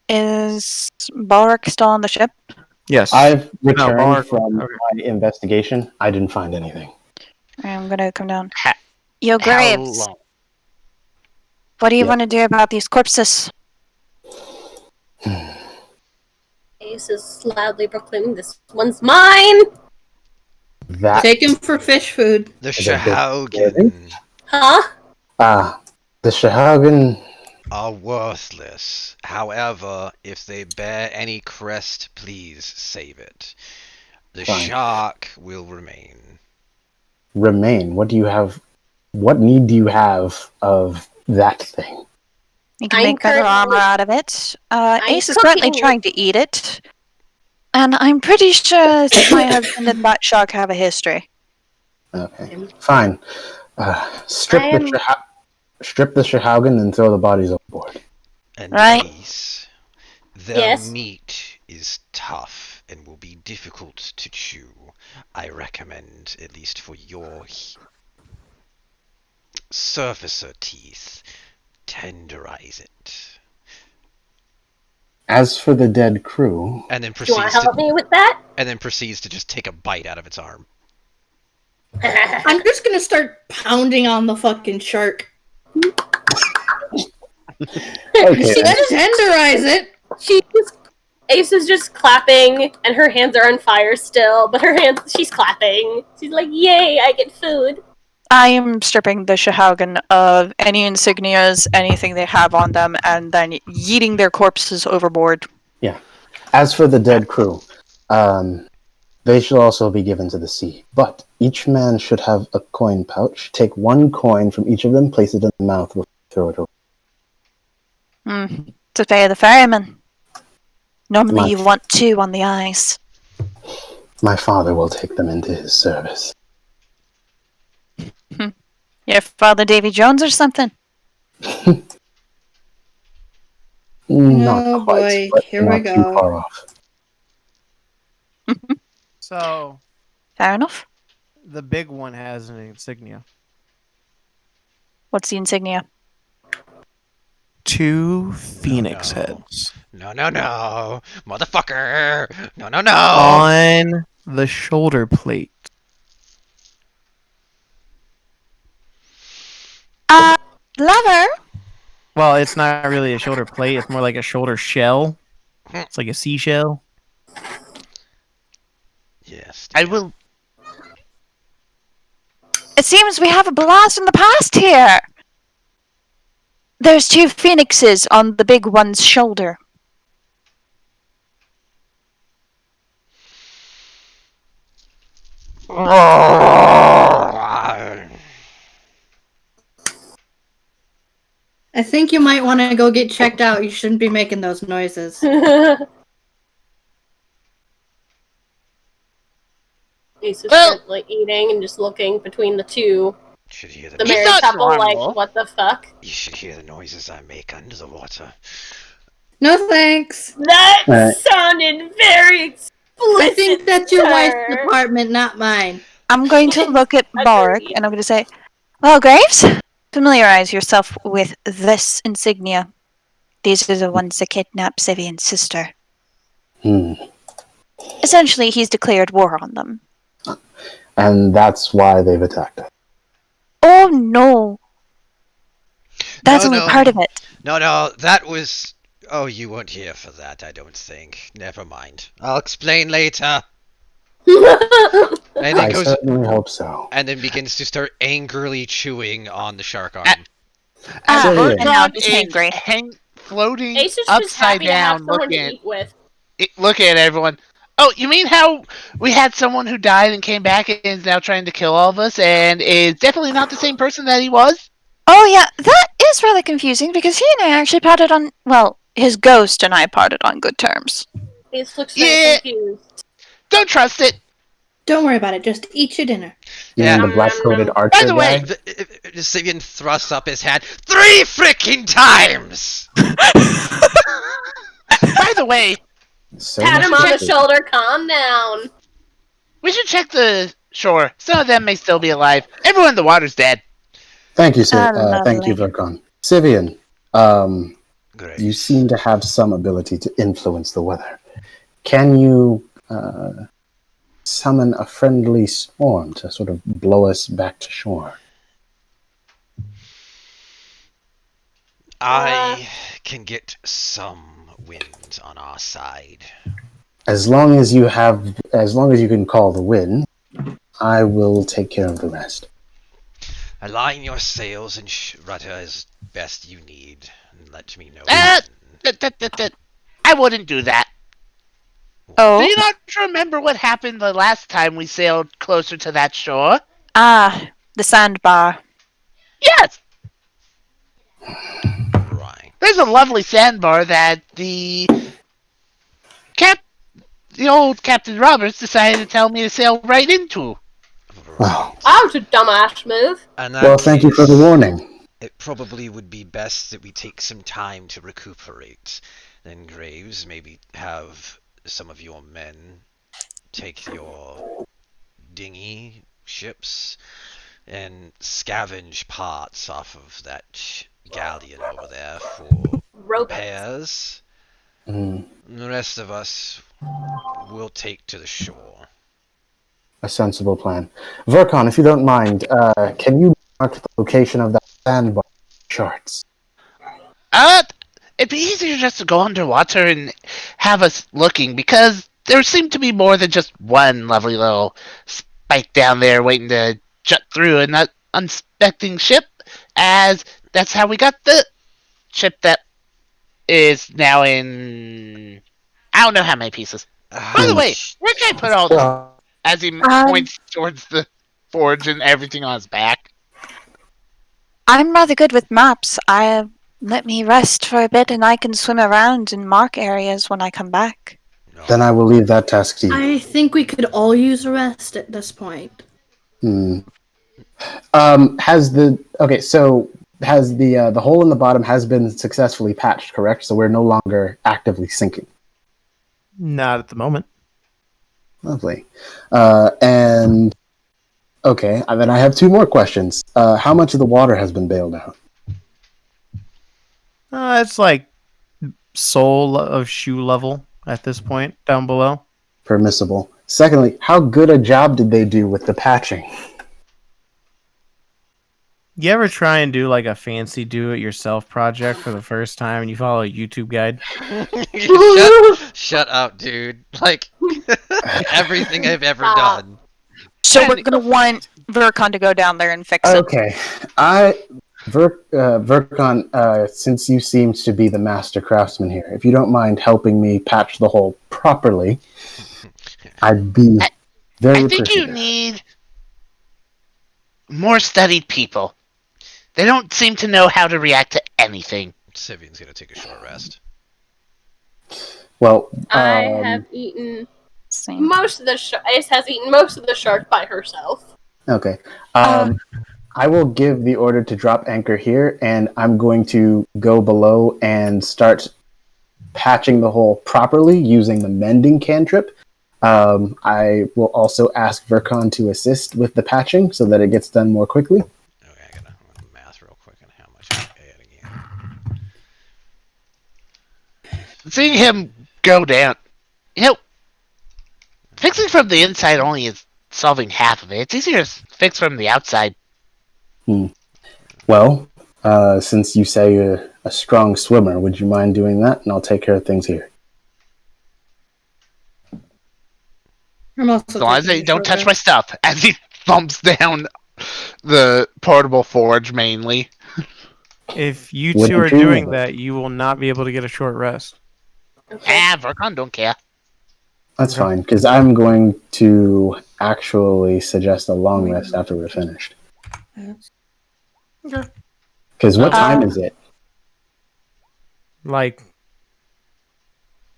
Is Balric still on the ship? Yes. I've returned from okay. my investigation. I didn't find anything. I'm gonna come down. Yo, How Graves, long? What do you Yeah. want to do about these corpses? Ace is loudly proclaiming, "This one's mine!" That Take him for fish food. The Is it good? Shahaugen Huh? the Shahaugen. are worthless. However, if they bear any crest, please save it. The Fine. shark will remain. Remain. What do you have? What need do you have of that thing? You can I'm make better currently- armor out of it. I'm Ace is currently cooking. trying to eat it. And I'm pretty sure my husband and that shark have a history. Okay, fine. Strip I am- the Shahaugen and throw the bodies overboard. And Right. Ace, their Yes? meat is tough and will be difficult to chew. I recommend, at least for your surfacer teeth, tenderize it. As for the dead crew, And then Do you want proceeds to help to, me with that? and then proceeds to just take a bite out of its arm. I'm just gonna start pounding on the fucking shark. okay, then. Tenderize it. Ace is just clapping, and her hands are on fire still, but she's clapping. She's like, "Yay, I get food." I am stripping the Shahaugen of any insignias, anything they have on them, and then yeeting their corpses overboard. As for the dead crew, they shall also be given to the sea. But each man should have a coin pouch. Take 1 coin from each of them, place it in the mouth, we'll throw it over. To pay the ferryman. Normally My- you want 2 on the eyes. My father will take them into his service. Your Father Davy Jones or something? Not Oh, quite, boy. but Here we not too go. far off. So, Fair enough. the big one has an insignia. What's the insignia? 2 phoenix no. heads. No, motherfucker! No. On the shoulder plate. Lover? Well, it's not really a shoulder plate. It's more like a shoulder shell. It's like a seashell. Yes. I dear. will. It seems we have a blast in the past here. There's 2 phoenixes on the big one's shoulder. I think you might want to go get checked out. You shouldn't be making those noises. Ace is Well- currently eating and just looking between the two. Should hear The the He's married not couple, normal. like, what the fuck? You should hear the noises I make under the water. No thanks. That Alright. sounded very explicit. I think that's your wife's sir. department, not mine. I'm going to look at Bark Agreed. and I'm going to say, well, Graves, familiarize yourself with this insignia. These are the ones that kidnapped Syvyan's sister. Hmm. Essentially, he's declared war on them. And that's why they've attacked us. Oh, no. That's only No. part of it. No, that was... Oh, you weren't here for that, I don't think. Never mind. I'll explain later. And I then certainly hope so. and then begins to start angrily chewing on the shark arm. Syvyan. And now Verkon just is hangry. floating Ace is just upside happy to have down, someone looking to at, eat with. looking at everyone. Oh, you mean how we had someone who died and came back and is now trying to kill all of us and is definitely not the same person that he was? Oh, yeah, that is rather confusing because he and I actually parted on, well, his ghost and I parted on good terms. Ace looks very Yeah. confused. Don't trust it. Don't worry about it. Just eat your dinner. You Yeah. mean the black-coated By archer the way, guy? Syvyan thrusts up his hand 3 freaking times! By the way, So Pat much him on the respect. shoulder, calm down. we should check the shore. Some of them may still be alive. Everyone in the water's dead. Thank you, Thank you, Lovely. Verkon. Syvyan, Great. you seem to have some ability to influence the weather. Can you summon a friendly storm to sort of blow us back to shore? I can get some wind on our side. As long as you can call the wind, I will take care of the rest. Align your sails and rudder as best you need, and let me know. I wouldn't do that. Do Oh, you not remember what happened the last time we sailed closer to that shore? the sandbar. Yes! Right. There's a lovely sandbar that the old Captain Roberts decided to tell me to sail right into. Wow. That was a dumbass move. And that Well, thank you for the case, warning. It probably would be best that we take some time to recuperate. Then Graves, maybe have some of your men take your dinghy ships and scavenge parts off of that galleon over there for Rope. repairs. Mm, And the rest of us will take to the shore. a sensible plan. Verkon, if you don't mind, can you mark the location of that sandbar charts? It'd be easier just to go underwater and have us looking, because there seemed to be more than just one lovely little spike down there waiting to jut through an unsuspecting ship, as that's how we got the ship that is now in... I don't know how many pieces. By the way, where can I put all this? Well, As he points towards the forge and everything on his back. I'm rather good with maps. Let me rest for a bit and I can swim around and mark areas when I come back. No. then I will leave that task to you. I think we could all use a rest at this point. Has the hole in the bottom has been successfully patched, correct? So we're no longer actively sinking. Not at the moment. Lovely. And okay, and then I have 2 more questions. How much of the water has been bailed out? It's like sole of shoe level at this point down below. Permissible. Secondly, how good a job did they do with the patching? You ever try and do like a fancy do-it-yourself project for the first time and you follow a YouTube guide? Shut up, dude. Like, everything I've ever done. So we're gonna want Verkon to go down there and fix it. Okay. Verkon, since you seem to be the master craftsman here, if you don't mind helping me patch the hole properly, I'd be very I think you appreciative. need more studied people. They don't seem to know how to react to anything. Syvyan's gonna take a short rest. Well, I have eaten Same. most of the Ace has eaten most of the shark by herself. okay. I will give the order to drop anchor here, and I'm going to go below and start patching the hole properly using the mending cantrip. I will also ask Verkon to assist with the patching so that it gets done more quickly. Okay, I'm gonna math real quick on how much I'm adding in. Seeing him go down, fixing from the inside only is solving half of it. It's easier to fix from the outside. Well, since you say you're a strong swimmer, would you mind doing that? And I'll take care of things here. I'm also As long as taking they a don't short touch rest. my stuff. As he thumps down the portable forge mainly. If you Wouldn't two are you? doing that, you will not be able to get a short rest. Verkon don't care. That's fine, because I'm going to actually suggest a long rest after we're finished. Because what time is it? Like,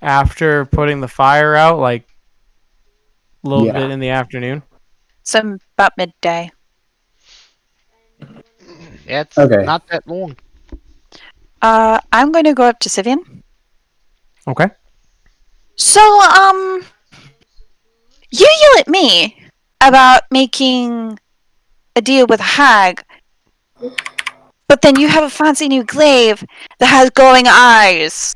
after putting the fire out, like, a little bit in the afternoon. So about midday. Yeah, it's Okay. not that long. I'm going to go up to Syvyan. Okay. So, you yell at me about making a deal with a hag, but then you have a fancy new glaive that has glowing eyes.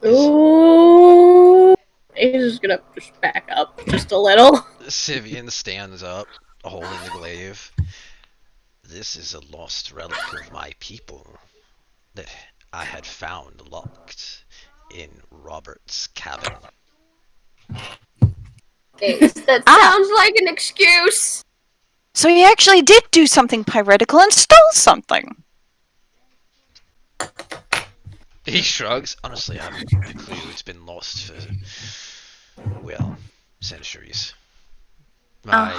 Ooh. Ace is gonna just back up just a little. Syvyan stands up, holding the glaive. This is a lost relic of my people that I had found locked in Robert's cabin. Ace, that sounds like an excuse. So he actually did do something piratical and stole something. He shrugs. Honestly, I have a clue. It's been lost for, well, centuries. My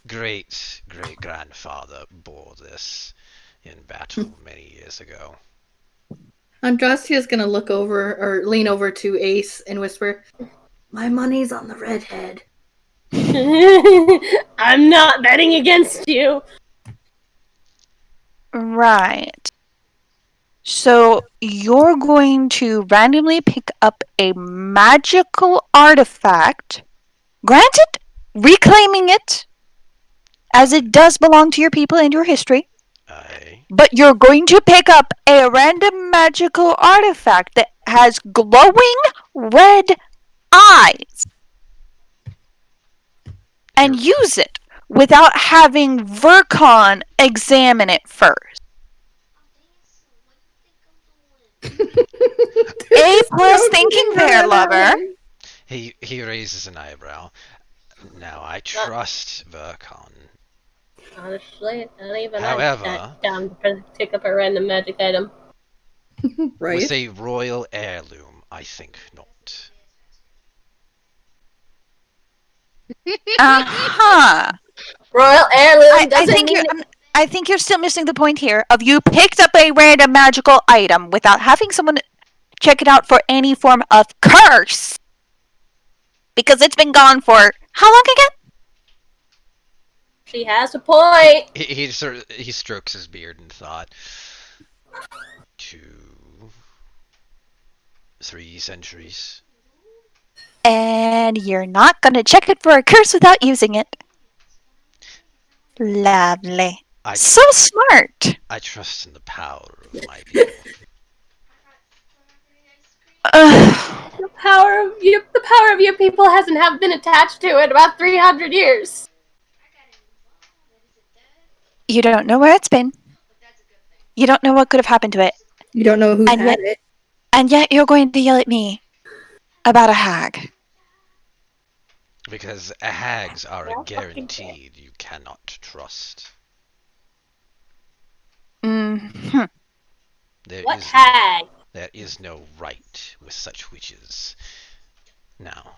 great-great-grandfather bore this in battle many years ago. Andrastia's gonna look over or lean over to Ace and whisper, "My money's on the redhead." I'm not betting against you. Right. So you're going to randomly pick up a magical artifact, granted, reclaiming it as it does belong to your people and your history. But you're going to pick up a random magical artifact that has glowing red eyes and use it without having Verkon examine it first. A plus thinking there, lover. He raises an eyebrow. Now I trust Verkon. Honestly, not even However, that down to pick up a random magic item. Right? With a royal heirloom, I think not. Royal heirloom doesn't mean I think you're still missing the point here of you picked up a random magical item without having someone check it out for any form of curse. Because it's been gone for how long again? She has a point. He strokes his beard in thought. 2, 3 centuries. And you're not gonna check it for a curse without using it. Lovely. So smart. I trust in the power of my people. the power of your people hasn't been attached to it about 300 years. You don't know where it's been. You don't know what could have happened to it. You don't know who And had yet- it. And yet you're going to yell at me about a hag. Because hags are Yeah, a fucking guaranteed you cannot trust. Mm-hmm. What hag? There is no right with such witches. Now,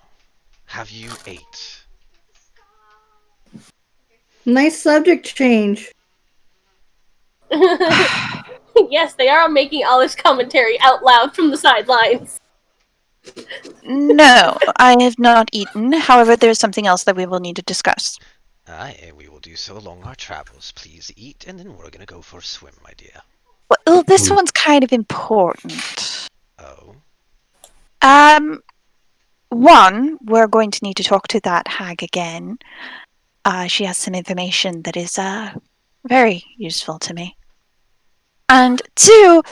have you ate? Nice subject change. Yes, they are making all this commentary out loud from the sidelines. No, I have not eaten. However, there's something else that we will need to discuss. Aye, we will do so along our travels. Please eat, and then we're gonna go for a swim, my dear. Well, this one's kind of important. Oh? One, we're going to need to talk to that hag again. She has some information that is, very useful to me. And two,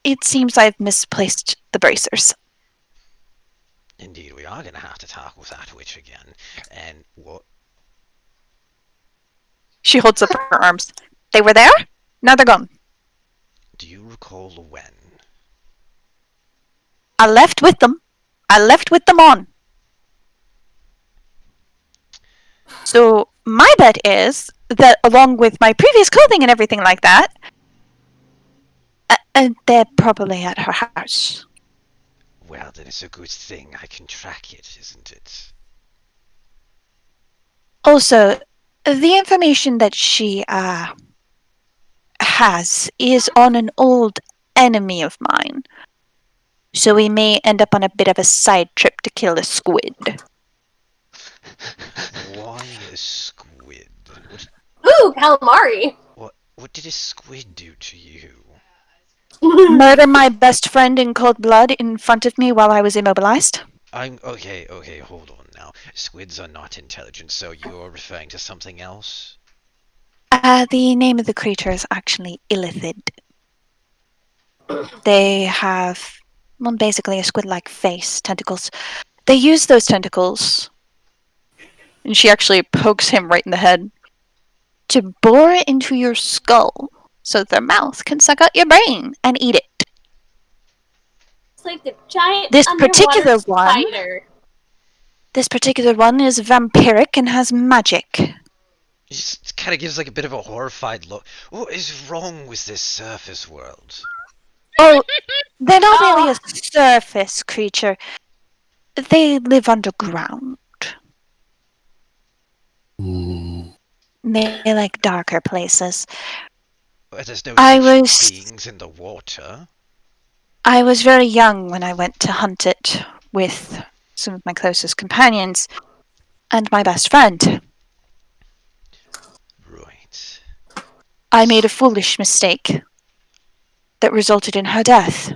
it seems I've misplaced the bracers. Indeed, we are gonna have to talk with that witch again. And what? She holds up her arms. They were there? Now they're gone. Do you recall when? I left with them. I left with them on. So my bet is that along with my previous clothing and everything like that, they're probably at her house. Well, then it's a good thing I can track it, isn't it? Also, the information that she has is on an old enemy of mine. So we may end up on a bit of a side trip to kill a squid. Why a squid? Ooh, calamari! What did a squid do to you? Murder my best friend in cold blood in front of me while I was immobilized. Okay, hold on now. Squids are not intelligent, so you're referring to something else? The name of the creature is actually Illithid. They have, well, basically a squid-like face, tentacles. They use those tentacles, and she actually pokes him right in the head, to bore into your skull so their mouth can suck out your brain and eat it. It's like a giant This underwater particular one- spider. This particular one is vampiric and has magic. It just kind of gives like a bit of a horrified look. What is wrong with this surface world? Oh, they're not really a surface creature. They live underground. They like darker places. Well, there's no I such was- beings in the water. I was very young when I went to hunt it with some of my closest companions and my best friend. Right. I made a foolish mistake that resulted in her death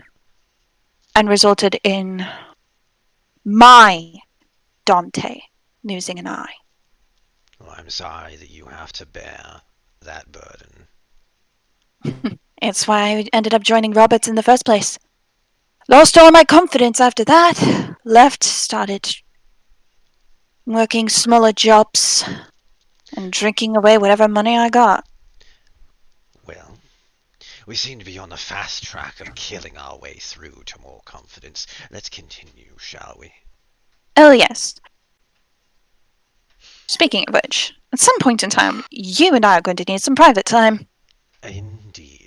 and resulted in my Dante losing an eye. Well, I'm sorry that you have to bear that burden. It's why I ended up joining Roberts in the first place. Lost all my confidence after that. Left, started working smaller jobs and drinking away whatever money I got. Well, we seem to be on the fast track of killing our way through to more confidence. Let's continue, shall we? Oh, yes. Speaking of which, at some point in time, you and I are going to need some private time. Indeed.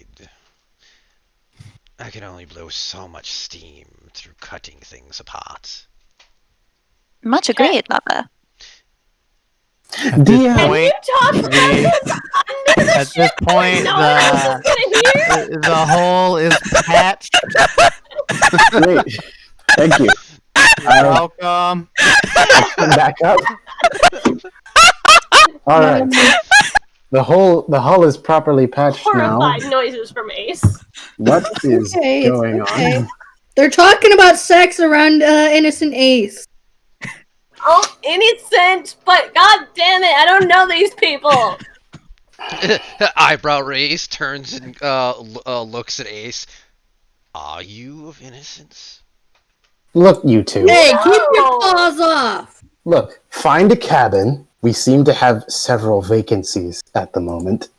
I can only blow so much steam through cutting things apart. Much agreed, lover. At this Can you point, talk about this under the at this ship? point, No one else is gonna hear? the hole is patched. Great. Thank you. You're welcome. Come back up. All right. The hull is properly patched now. Horrified noises from Ace. What is Okay, it's going okay. on? They're talking about sex around innocent Ace. Oh, innocent, but god damn it, I don't know these people. Eyebrow raised, turns and looks at Ace. Are you of innocence? Look, you two. Hey, keep your No! paws off! Look, find a cabin. We seem to have several vacancies at the moment.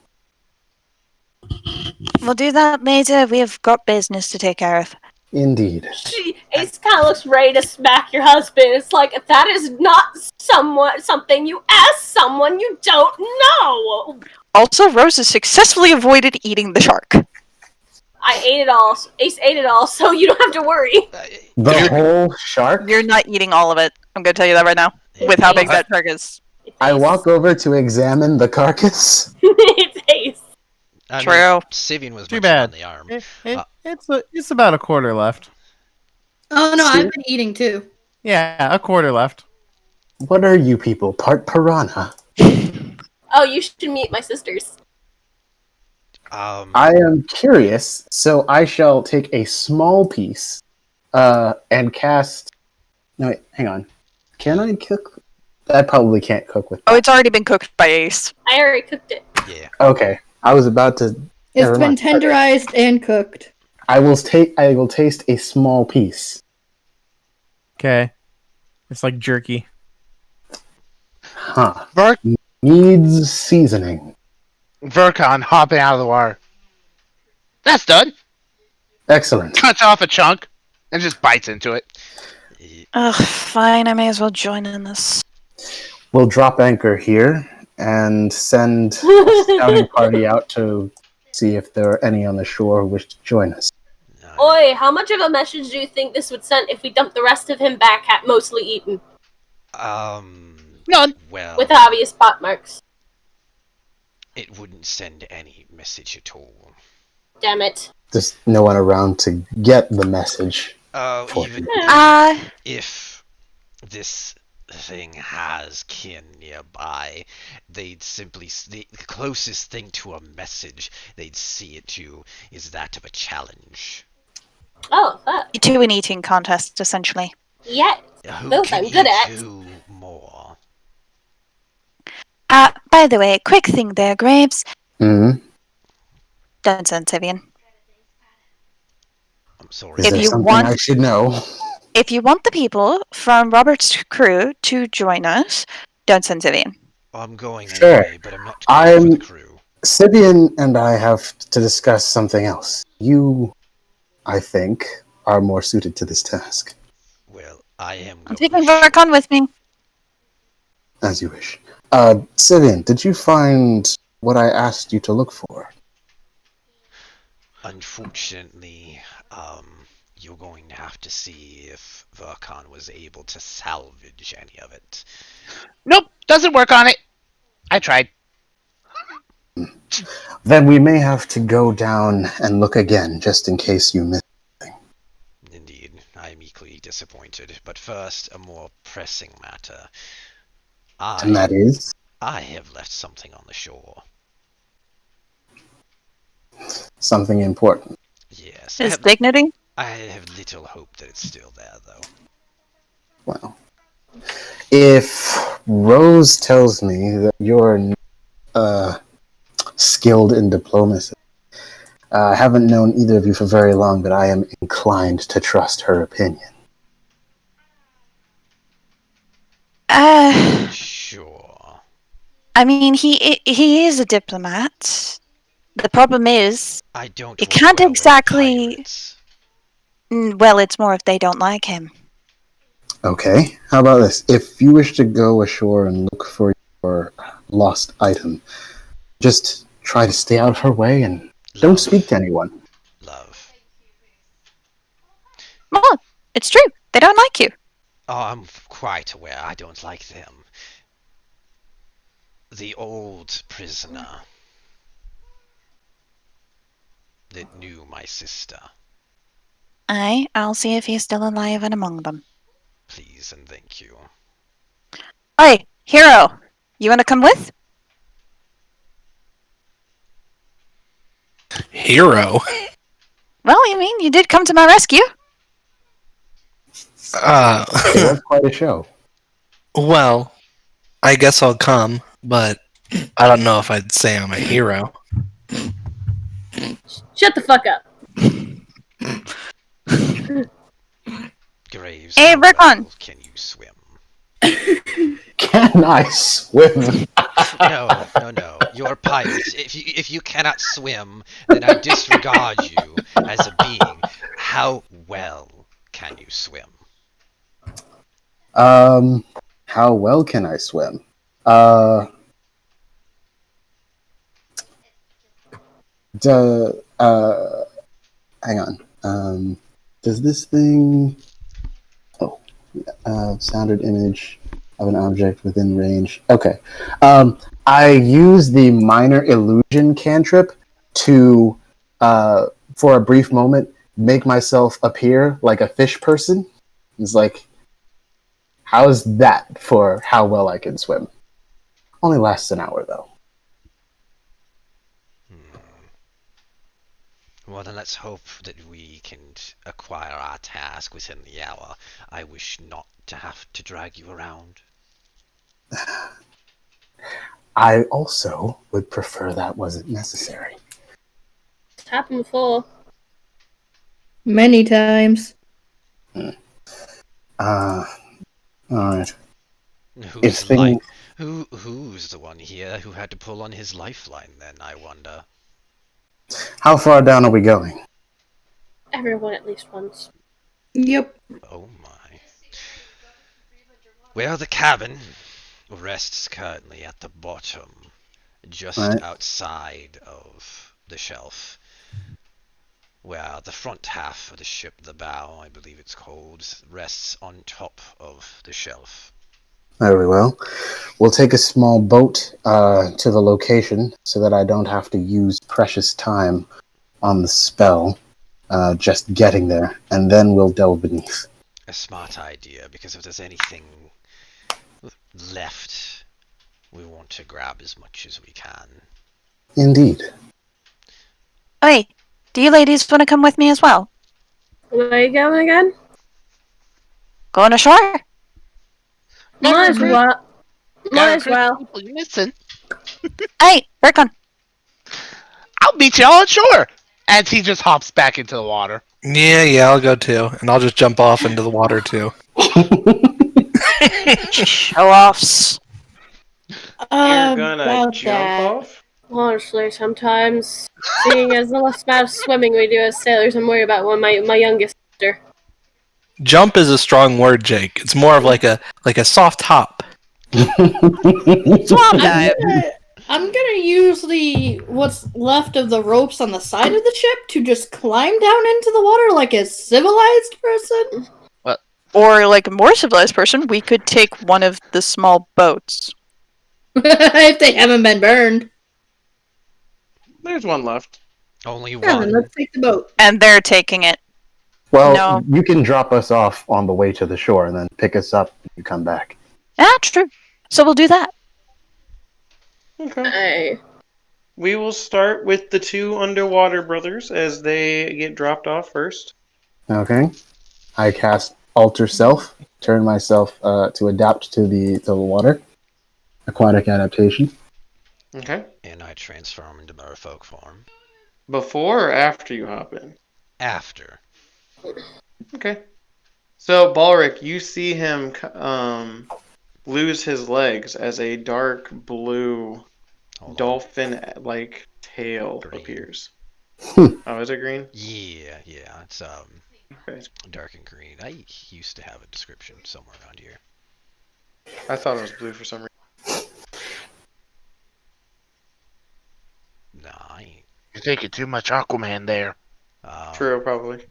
We'll do that later. We have got business to take care of. Indeed. Ace kind of looks ready to smack your husband. It's like, that is not something you ask someone you don't know. Also, Rose has successfully avoided eating the shark. I ate it all. Ace ate it all, so you don't have to worry. The whole shark? You're not eating all of it. I'm going to tell you that right now. With how big that shark is. It's I Ace. walk over to examine the carcass. It's Ace. I True. mean, Syvyan was Too munching bad. on the arm. It's about a quarter left. Oh no, See? I've been eating too. Yeah, a quarter left. What are you people? Part piranha? Oh, you should meet my sisters. I am curious, so I shall take a small piece and cast... No, wait, hang on. Can I cook? I probably can't cook with that. Oh, it's already been cooked by Ace. I already cooked it. Yeah. Okay, I was about to... It's Never been mind. tenderized and cooked. I will taste a small piece. Okay. It's like jerky. Huh. Verk- Needs seasoning. Verkon hopping out of the water. That's done. Excellent. Cuts off a chunk and just bites into it. Ugh, fine. I may as well join in this. We'll drop anchor here and send a scouting party out to see if there are any on the shore who wish to join us. Oi, how much of a message do you think this would send if we dumped the rest of him back at mostly eaten? None. Well, With obvious spot marks. it wouldn't send any message at all. Damn it. There's no one around to get the message. Even if this thing has kin nearby, they'd simply the closest thing to a message they'd see it to is that of a challenge. Oh, fuck. You two an eating contest, essentially. Yeah. Who Those can I'm good eat at. who more? By the way, quick thing there, Graves. Hmm. Don't send Syvyan. I'm sorry. Is If there you something want- I should know? If you want the people from Robert's crew to join us, don't send Syvyan. I'm going Sure. anyway, but I'm not going for the crew. Syvyan and I have to discuss something else. You, I think, are more suited to this task. Well, I am I'm going. taking Verkon with me. As you wish. Syvyan, did you find what I asked you to look for? Unfortunately, you're going to have to see if Verkon was able to salvage any of it. Nope, doesn't work on it. I tried. Then we may have to go down and look again, just in case you missed. Indeed, I am equally disappointed. But first, a more pressing matter. And that is? I have left something on the shore. Something important. Yes. His dignity? I have little hope that it's still there, though. Well, if Rose tells me that you're skilled in diplomacy, I haven't known either of you for very long, but I am inclined to trust her opinion. Sure. I mean, he is a diplomat. The problem is, I don't. you work can't well with exactly. pirates. Well, it's more if they don't like him. Okay, how about this? If you wish to go ashore and look for your lost item, just try to stay out of her way and don't Love. speak to anyone. Love. Well, it's true. They don't like you. Oh, I'm quite aware I don't like them. The old prisoner that knew my sister. I'll see if he's still alive and among them. Please and thank you. Hey, Hero, you want to come with? Hero? Well, I mean, you did come to my rescue. It was quite a show. Well, I guess I'll come, but I don't know if I'd say I'm a hero. Shut the fuck up. Graves, Hey, how Verkon. well can you swim? Can I swim? No. You're pirates. If you cannot swim, then I disregard you as a being. How well can you swim? How well can I swim? Uh, Hang on. Does this thing... Oh, sounded image of an object within range. Okay. I use the minor illusion cantrip to, for a brief moment, make myself appear like a fish person. It's like, how's that for how well I can swim? Only lasts an hour, though. Well, then let's hope that we can acquire our task within the hour. I wish not to have to drag you around. I also would prefer that wasn't necessary. It's happened before. Many times. Alright. Who's the one here who had to pull on his lifeline then, I wonder? How far down are we going? Everyone at least once. Yep. Oh my. Well, the cabin rests currently at the bottom, just Right. outside of the shelf. Where the front half of the ship, the bow, I believe it's called, rests on top of the shelf. Very well. We'll take a small boat to the location so that I don't have to use precious time on the spell just getting there, and then we'll delve beneath. A smart idea, because if there's anything left, we want to grab as much as we can. Indeed. Hey, do you ladies want to come with me as well? Where are you going again? Going ashore? Might as well. Might as well. People you missing. Hey, Verkon. I'll meet you all on shore. As he just hops back into the water. Yeah, I'll go too, and I'll just jump off into the water too. Show offs. You're gonna About jump that. off? Honestly, sometimes, seeing as the less amount of swimming we do as sailors, I'm worried about my youngest sister. Jump is a strong word, Jake. It's more of like a soft hop. Swamp dive. I'm gonna use what's left of the ropes on the side of the ship to just climb down into the water like a civilized person. Or like a more civilized person, we could take one of the small boats. If they haven't been burned. There's one left. Only Yeah, then one. let's take the boat. And they're taking it. Well, No. you can drop us off on the way to the shore and then pick us up when you come back. Ah, true. So we'll do that. Okay. Hey. We will start with the two underwater brothers as they get dropped off first. Okay. I cast Alter Self, turn myself to adapt to the water. Aquatic adaptation. Okay. And I transform into merfolk form. Before or after you hop in? After. Okay. So, Balric, you see him lose his legs as a dark blue dolphin-like tail Green. appears. Hmm. Oh, is it green? Yeah, it's Okay. dark and green. I used to have a description somewhere around here. I thought it was blue for some reason. Nah, I ain't. You're taking too much Aquaman there. True, probably.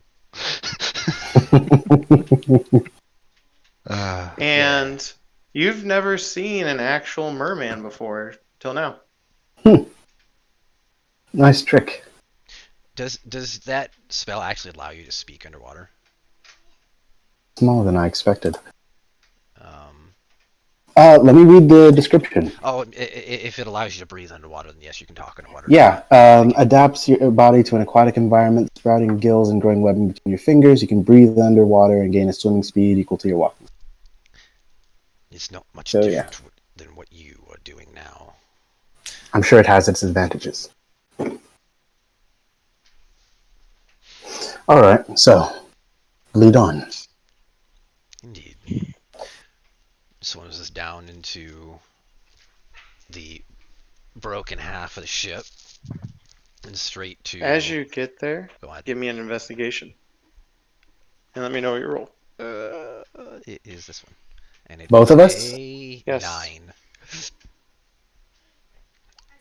And you've never seen an actual merman before till now. Nice trick. Does that spell actually allow you to speak underwater? Smaller than I expected. Um, Let me read the description. Oh, if it allows you to breathe underwater, then yes, you can talk underwater. Yeah, adapts your body to an aquatic environment, sprouting gills and growing webbing between your fingers. You can breathe underwater and gain a swimming speed equal to your walking. It's not much So, different than what you are doing now. I'm sure it has its advantages. Alright, so, lead on. swims us down into the broken half of the ship and straight to. As you get there, Go ahead. give me an investigation. And let me know what you roll. It is this one. And it Both is of us? a Yes. 9.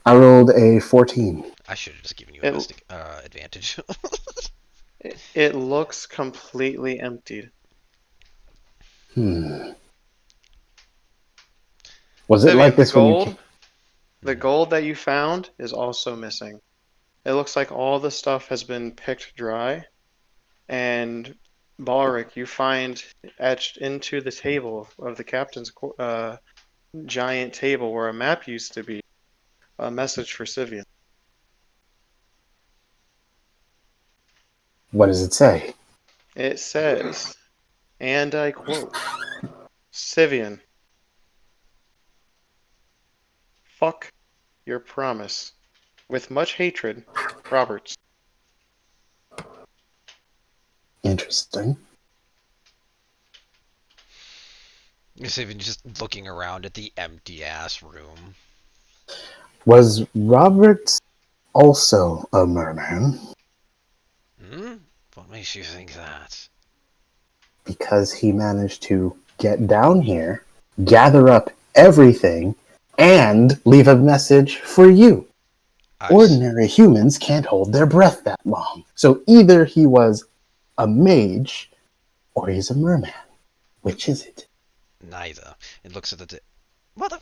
I rolled a 14. I should have just given you It- advantage. It looks completely emptied. Was it Syvyan, like this when you came? The gold that you found is also missing. It looks like all the stuff has been picked dry. And Balric, you find etched into the table of the captain's giant table where a map used to be a message for Syvyan. What does it say? It says, and I quote, Syvyan, fuck your promise. With much hatred, Roberts. Interesting. Just even just looking around at the empty ass room. Was Roberts also a merman? What makes you think that? Because he managed to get down here, gather up everything, and leave a message for you. Ordinary humans can't hold their breath that long. So either he was a mage or he's a merman. Which is it? Neither. It looks at the. What the?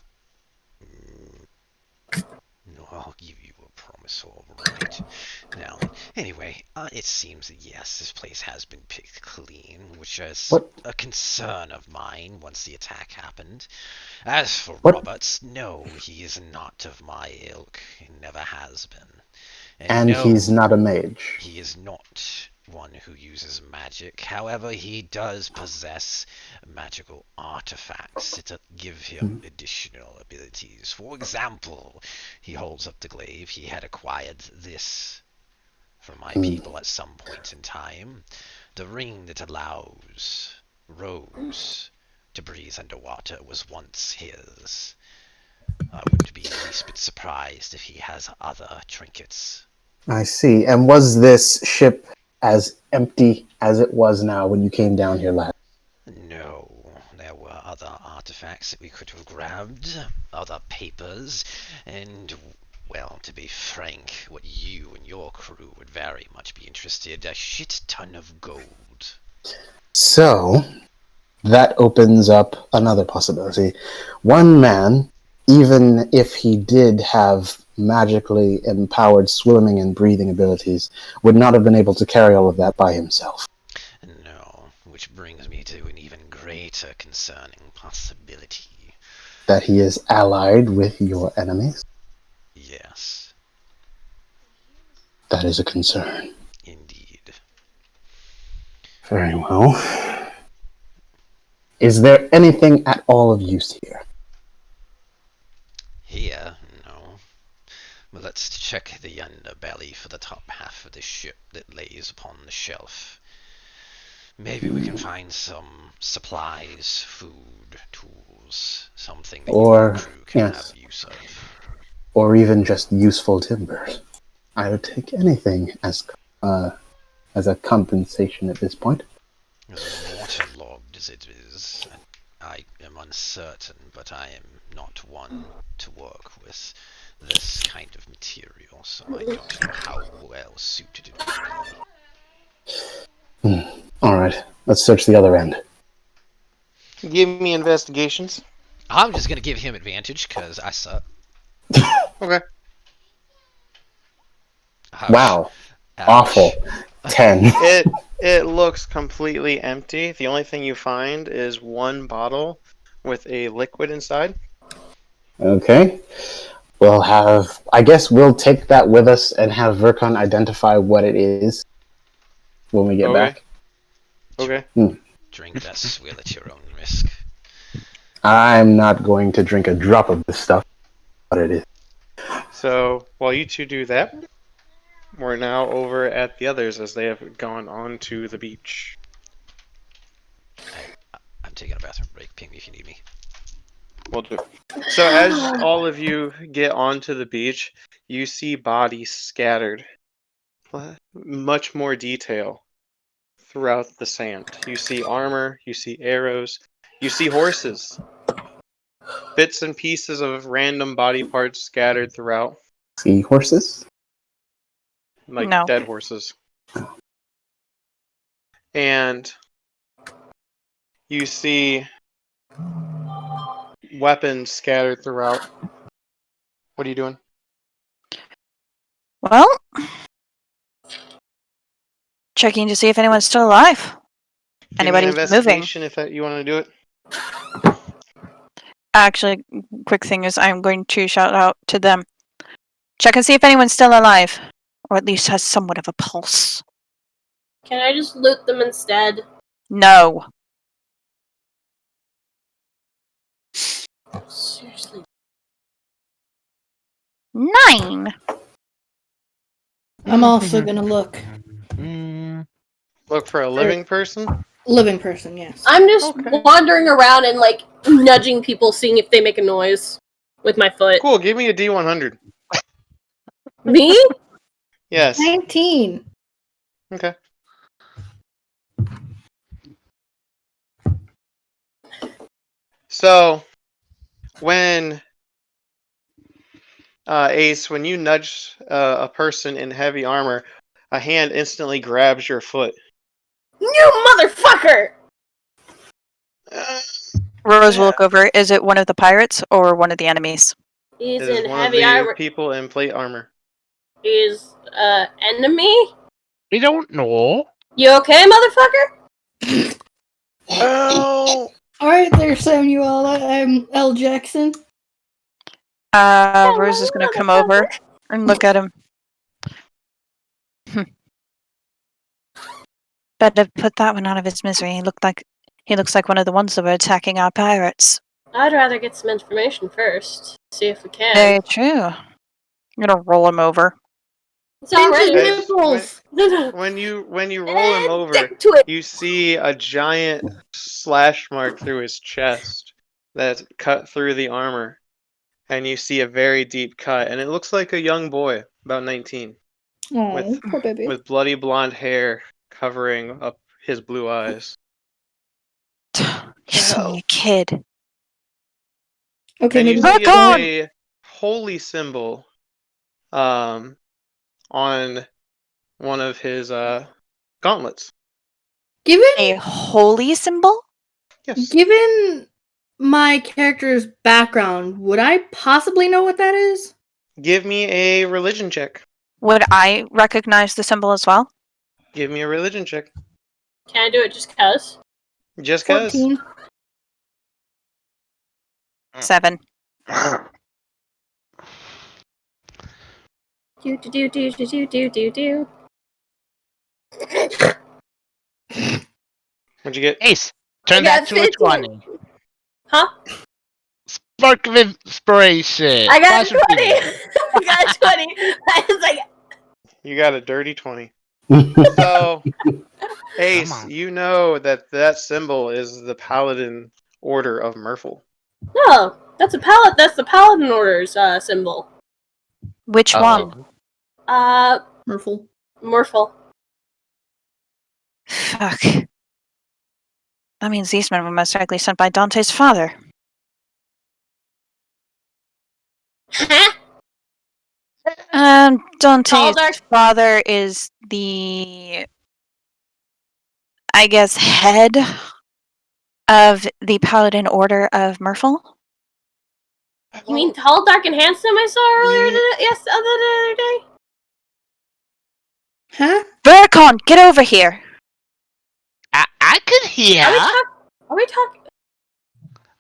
No, I'll give you a promise, all right. Now, anyway, it seems that yes, this place has been picked clean, which is a concern of mine once the attack happened. As for Roberts, no, he is not of my ilk. He never has been. And no, he's not a mage. He is not one who uses magic. However, he does possess magical artifacts that give him additional abilities. For example, he holds up the glaive. He had acquired this from my people at some point in time. The ring that allows Rose to breathe underwater was once his. I wouldn't be the least bit surprised if he has other trinkets. I see. And was this ship as empty as it was now when you came down here last? No, there were other artifacts that we could have grabbed, other papers, and, well, to be frank, what you and your crew would very much be interested, a shit ton of gold. So, that opens up another possibility. One man, even if he did have magically empowered swimming and breathing abilities, would not have been able to carry all of that by himself. No, which brings me to an even greater concerning possibility. That he is allied with your enemies? Yes. That is a concern. Indeed. Very well. Is there anything at all of use here? Here, no. But let's check the underbelly for the top half of the ship that lays upon the shelf. Maybe we can find some supplies, food, tools, something that your crew can have use of. Or even just useful timbers. I would take anything as a compensation at this point. As waterlogged as it is, I am uncertain, but I am not one to work with this kind of material, so I don't know how well suited it would be. Alright, let's search the other end. Give me investigations. I'm just gonna give him advantage, because I suck. Okay. Ouch. Wow. Ouch. Awful. 10. It looks completely empty. The only thing you find is one bottle with a liquid inside. Okay. I guess we'll take that with us and have Verkon identify what it is when we get back. Okay. Drink that swill at your own risk. I'm not going to drink a drop of this stuff, but it is. So, while you two do that, we're now over at the others as they have gone on to the beach. I'm taking a bathroom break. Ping me if you need me. Will do. So as all of you get onto the beach, you see bodies scattered. Much more detail throughout the sand. You see armor, you see arrows, you see horses. Bits and pieces of random body parts scattered throughout. See horses? Like No. dead horses. And you see weapons scattered throughout. What are you doing? Well, checking to see if anyone's still alive. Give me an Anybody's moving. investigation if you want to do it. Actually, quick thing is I'm going to shout out to them. Check and see if anyone's still alive. Or at least has somewhat of a pulse. Can I just loot them instead? No. Seriously. 9. I'm also gonna look. Look for a living person? Living person, yes. I'm just Okay. wandering around and like nudging people, seeing if they make a noise with my foot. Cool, give me a D100. Me? Yes. 19. Okay. So, when Ace, when you nudge a person in heavy armor, a hand instantly grabs your foot. You motherfucker! Rose will look over. Is it one of the pirates or one of the enemies? He's It is in one of heavy the armor. people in plate armor. He's enemy? We don't know. You okay, motherfucker? Oh! Alright there, Samuel. I'm L. Jackson. Rose is gonna come over and look at him. Better put that one out of his misery. He looks like one of the ones that were attacking our pirates. I'd rather get some information first. See if we can. Very true. I'm gonna roll him over. It's already Pinch nipples. When you roll him over, Stick to it. you see a giant slash mark through his chest that's cut through the armor. And you see a very deep cut, and it looks like a young boy, about 19, Oh, with poor baby. with bloody blonde hair covering up his blue eyes. He's only a kid. Okay, And you maybe see Verkon! a holy symbol on one of his gauntlets. given A holy symbol? Yes. given my character's background, would I possibly know what that is? Give me a religion check. Would I recognize the symbol as well? Give me a religion check. Can I do it just cuz? Just cause. 14. 7. Do do do do do do do do. What'd you get? Ace, turn I that got to a 15. 20. Huh? Spark of inspiration. I got Flash of 20. genius. I got 20. I was like, You got a dirty 20. So, Ace, Come on. you know that symbol is the Paladin Order of Murful. no, that's the Paladin Order's symbol. Which one? Murphle. Morphle. Fuck. That means these men were most likely sent by Dante's father. Huh? Dante's Dark- father is the, I guess, head of the Paladin Order of Murfle. You mean tall, dark, and handsome I saw earlier the other day? Huh? Verkon, get over here! I could hear. Are we talking?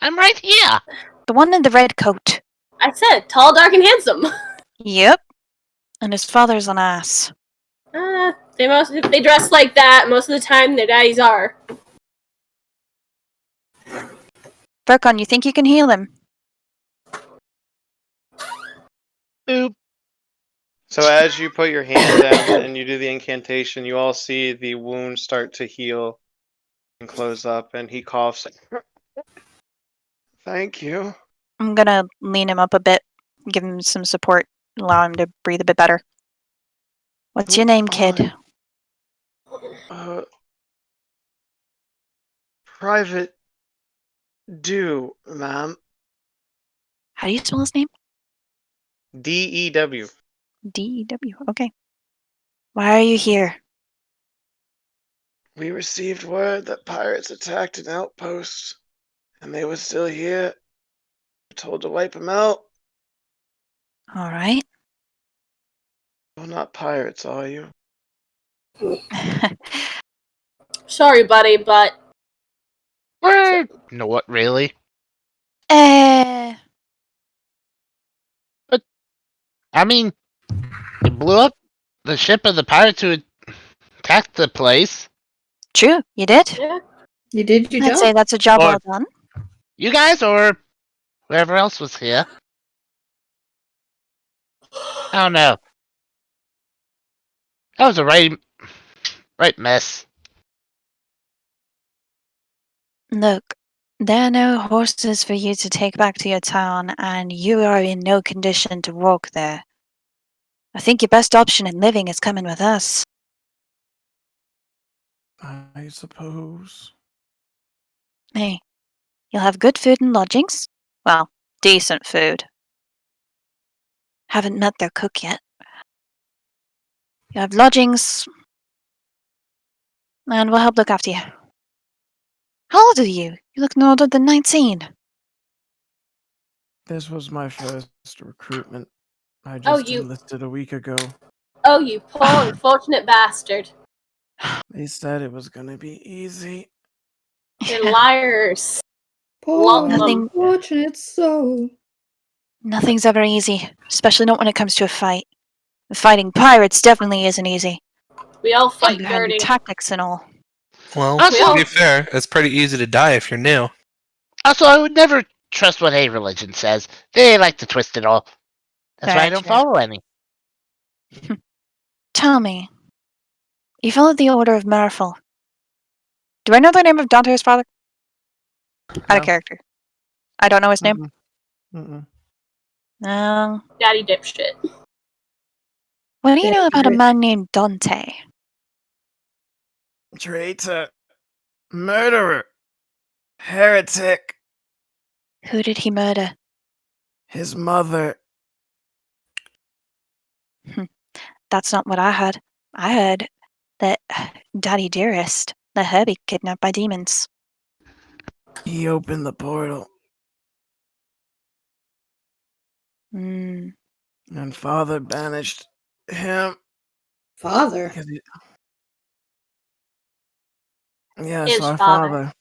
I'm right here. The one in the red coat. I said tall, dark, and handsome. Yep. And his father's an ass. If they dress like that, most of the time their daddies are. Verkon, you think you can heal him? Boop. So as you put your hand down and you do the incantation, you all see the wound start to heal and close up, and he coughs. Thank you. I'm gonna lean him up a bit, give him some support, allow him to breathe a bit better. What's your name, kid? Private Dew, ma'am. How do you spell his name? DEW. D-E-W. Okay. Why are you here? We received word that pirates attacked an outpost, and they were still here. We're told to wipe them out. All right. You're not pirates, are you? Sorry, buddy, but We're no, what really? Eh, I mean, you blew up the ship of the pirates who attacked the place. true. You did. yeah. You did your I'd say job. that's a job Or- well done. You guys or whoever else was here. I don't know. That was a right mess. Look, there are no horses for you to take back to your town, and you are in no condition to walk there. I think your best option in living is coming with us. I suppose. Hey, you'll have good food and lodgings. Well, decent food. Haven't met their cook yet. You have lodgings, and we'll help look after you. How old are you? You look no older than 19. This was my first recruitment. I Oh, just you- enlisted a week ago. Oh, you poor unfortunate bastard. They said it was gonna be easy. You're liars. Poor Nothing- unfortunate soul. Nothing's ever easy, especially not when it comes to a fight. Fighting pirates definitely isn't easy. We all fight You have your dirty. tactics and all. Well, Also- to be fair, it's pretty easy to die if you're new. Also, I would never trust what a religion says. They like to twist it all. That's why I Very don't true. follow any. Tell me, you followed the order of MRRRPPPHHHHL. Do I know the name of Dante's father? Out No. of character. I don't know his name. Mm-mm. No. Daddy dipshit. What do you know about a Favorite. man named Dante? Traitor. Murderer. Heretic. Who did he murder? His mother. That's not what I heard. I heard that Daddy Dearest let her be kidnapped by demons. He opened the portal, Hmm. and father banished him. Father. 'cause he- Yes, His our father.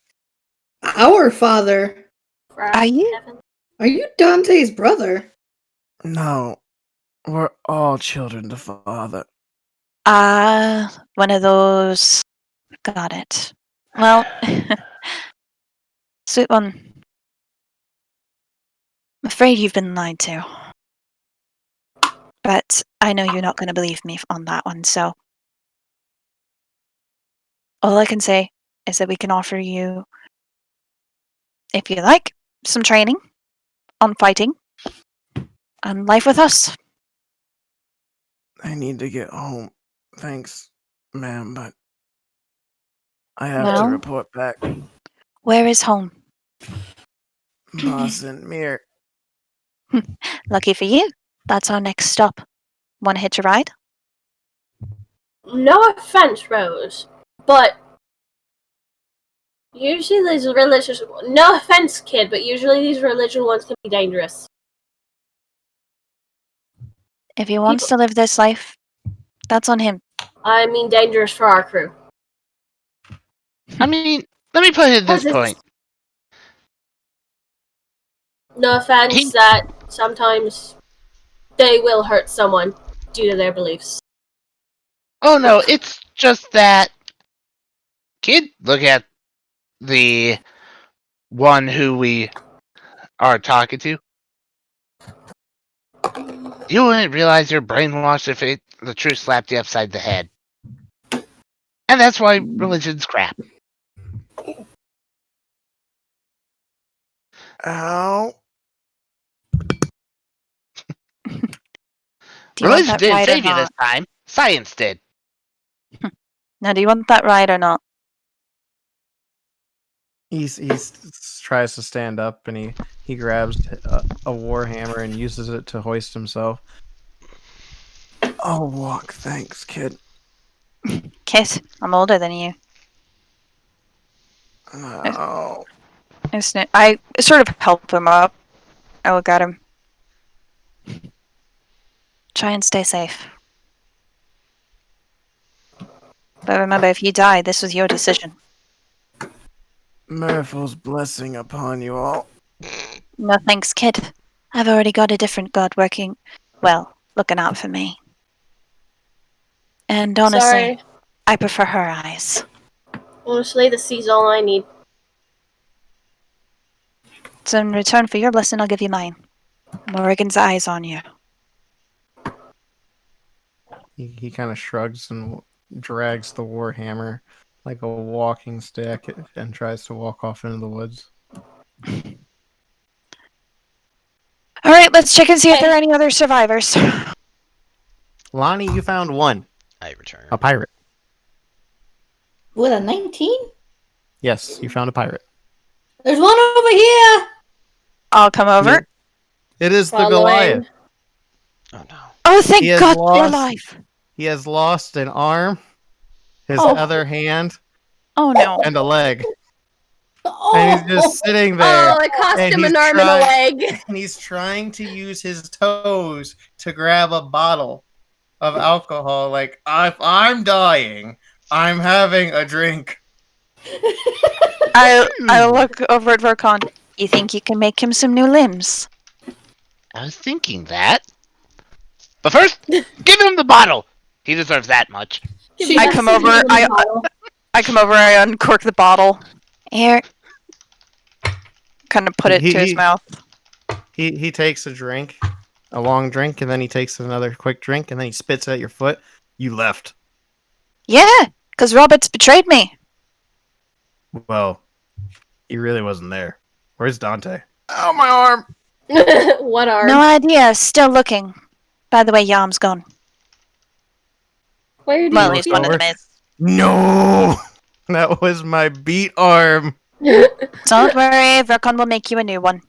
father. Our father. Are you? Heaven. Are you Dante's brother? No. We're all children to father. One of those. Got it. Well, sweet one. I'm afraid you've been lied to. But I know you're not going to believe me on that one, so. All I can say is that we can offer you, if you like, some training on fighting and life with us. I need to get home. Thanks, ma'am, but I have Well? to report back. Where is home? Boss and Mir. Lucky for you. That's our next stop. Want to hitch a ride? No offense, Rose, but usually these religious. No offense, kid, but usually these religious ones can be dangerous. If he wants to live this life, that's on him. I mean, dangerous for our crew. I mean, let me put it at this Because it's- point. No offense, He- that sometimes they will hurt someone due to their beliefs. Oh no, it's just that. Kid, look at the one who we are talking to. You wouldn't realize you're brainwashed if the truth slapped you upside the head. And that's why religion's crap. Ow. Do you want Religion that didn't right or save you this not? time. Science did. Now, do you want that right or not? He tries to stand up, and he grabs a war hammer and uses it to hoist himself. I'll walk, thanks, kid. Kit, I'm older than you. Oh. I sort of help him up. I look at him. Try and stay safe. But remember, if you die, this was your decision. Merfol's blessing upon you all. No thanks, kid. I've already got a different god working, well, looking out for me. And honestly, Sorry. I prefer her eyes. Honestly, the sea's all I need. So in return for your blessing, I'll give you mine. Morrigan's eyes on you. He kind of shrugs and drags the war hammer like a walking stick and tries to walk off into the woods. Alright, let's check and see if there are any other survivors. Lonnie, you found one. I return. A pirate. With a 19? Yes, you found a pirate. There's one over here! I'll come over. It is the Following. Goliath. Oh no. Oh, thank He has God you're lost- alive. He has lost an arm, his Oh. other hand, Oh no. and a leg. Oh! And he's just sitting there. Oh, it cost And him he's an arm and a leg. And he's trying to use his toes to grab a bottle of alcohol. Like, if I'm dying, I'm having a drink. I look over at Verkon. You think you can make him some new limbs? I was thinking that. But first, give him the bottle. He deserves that much. I come over. I come over. I uncork the bottle. Here. Kind of put it to his mouth. He takes a drink, a long drink, and then he takes another quick drink, and then he spits it at your foot. You left. Yeah, because Robert's betrayed me. Well, he really wasn't there. Where's Dante? Oh, my arm! What arm? No idea. Still looking. By the way, Yam's gone. Where did Well, you he's feel? one of them is. No! That was my beat arm. Don't worry, Verkon will make you a new one.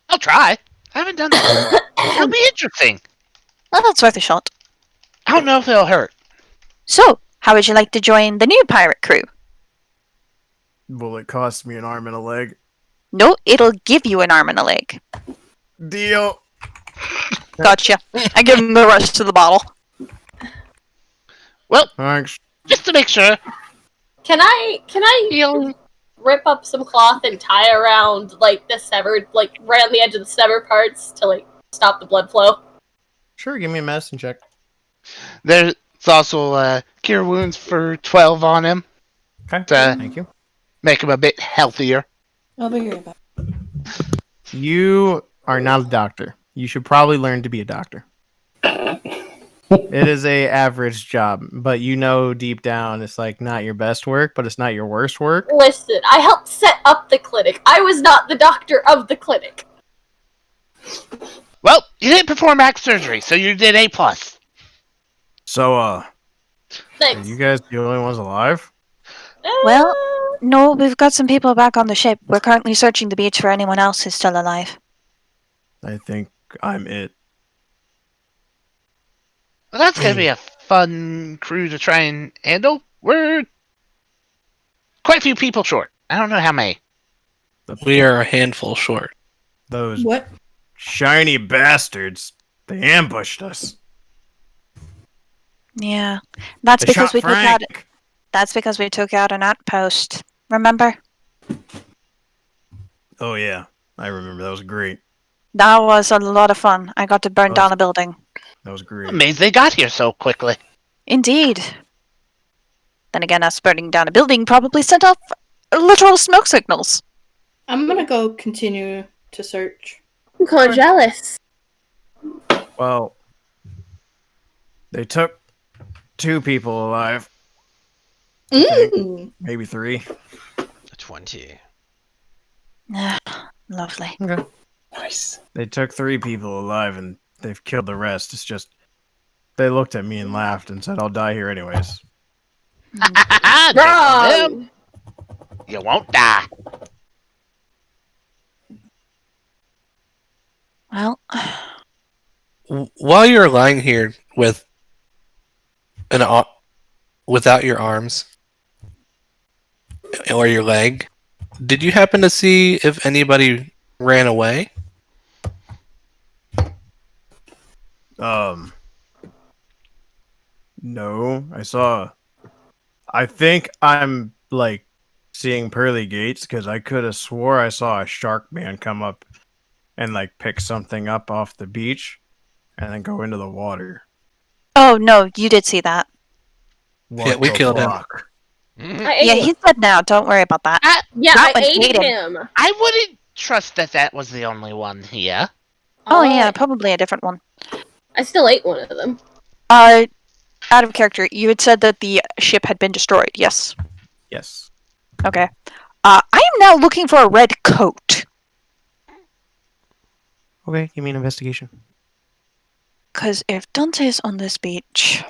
I'll try. I haven't done that before. It'll be interesting. Well, that's worth a shot. I don't know if it'll hurt. So, how would you like to join the new pirate crew? Will it cost me an arm and a leg? No, it'll give you an arm and a leg. Deal. Gotcha. I give him the rest of the bottle. Well, Thanks. just to make sure. Can I rip up some cloth and tie around like the severed, like right on the edge of the severed parts to like stop the blood flow? Sure, give me a medicine check. There's also cure wounds for 12 on him. Okay, To thank you. make him a bit healthier. I'll be right back. You are not a doctor. You should probably learn to be a doctor. It is a average job, but you know deep down it's like not your best work, but it's not your worst work. Listen, I helped set up the clinic. I was not the doctor of the clinic. Well, you didn't perform act surgery, so you did A+. So, are Thanks. you guys the only ones alive? Well, no, we've got some people back on the ship. We're currently searching the beach for anyone else who's still alive. I think I'm it. Well, that's gonna be a fun crew to try and handle. We're quite a few people short. I don't know how many. We are a handful short. Those What? shiny bastards. They ambushed us. Yeah, that's They because shot we took out. Frank. That's because we took out an outpost. Remember? Oh yeah, I remember. That was great. That was a lot of fun. I got to burn down a building. That was great. Amazed they got here so quickly. Indeed. Then again, us burning down a building probably sent off literal smoke signals. I'm gonna go continue to search. I'm kind of jealous. Well, they took 2 people alive. Mm. Maybe 3. A 20. Lovely. Okay. Nice. They took 3 people alive and they've killed the rest. It's just They looked at me and laughed and said, "I'll die here anyways." Wrong! You won't die. Well, While you're lying here with without your arms or your leg, did you happen to see if anybody ran away? No, I think I'm like seeing pearly gates because I could have swore I saw a shark man come up and like pick something up off the beach and then go into the water. oh no, you did see that. What we the killed him. fuck? I ate Yeah, him. he's dead now. Don't worry about that. Yeah, Not I when ate eating. him. I wouldn't trust that was the only one here. Oh yeah, probably a different one. I still ate one of them. Out of character, you had said that the ship had been destroyed, yes? Yes. Okay. I am now looking for a red coat. Okay, give me an investigation. Because if Dante's on this beach...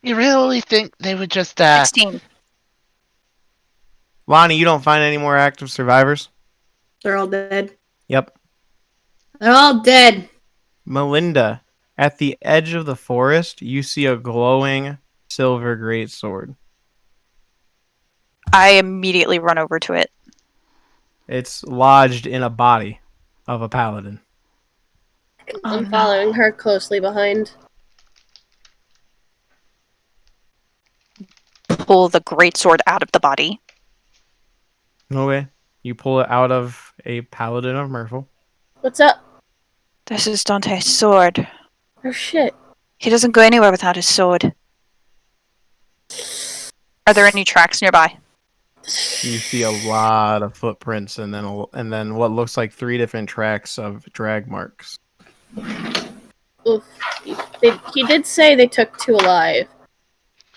You really think they would just 16. Lonnie, you don't find any more active survivors? They're all dead. Yep. They're all dead. Melinda, at the edge of the forest, you see a glowing silver greatsword. I immediately run over to it. It's lodged in a body of a paladin. I'm following her closely behind. Pull the greatsword out of the body. Okay. You pull it out of a paladin of Myrtle. What's up? This is Dante's sword. Oh shit. He doesn't go anywhere without his sword. Are there any tracks nearby? You see a lot of footprints and then what looks like 3 different tracks of drag marks. Oof. He did say they took 2 alive.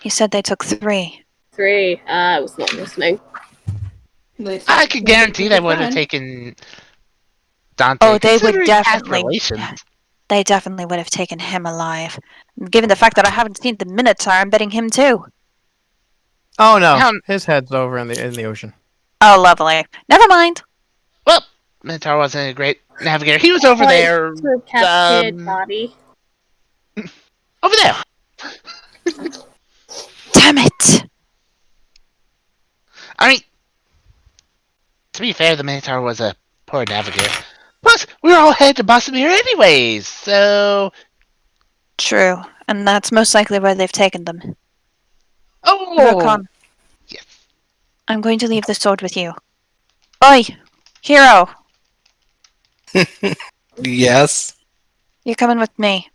He said they took 3. 3. I was not listening. I could guarantee they would have taken Dante. Oh, they would considering past definitely. relations. They definitely would have taken him alive. Given the fact that I haven't seen the Minotaur, I'm betting him too. Oh no, his head's over in the ocean. Oh, lovely. Never mind. Well, Minotaur wasn't a great navigator. He was over there. Decapitated body. Over there. Damn it! I mean, to be fair, the Minotaur was a poor navigator. Plus, we were all headed to Bossamir anyways, so... True, and that's most likely where they've taken them. Oh! Verkon. Yes. I'm going to leave the sword with you. Oi! Hero! Yes. You're coming with me.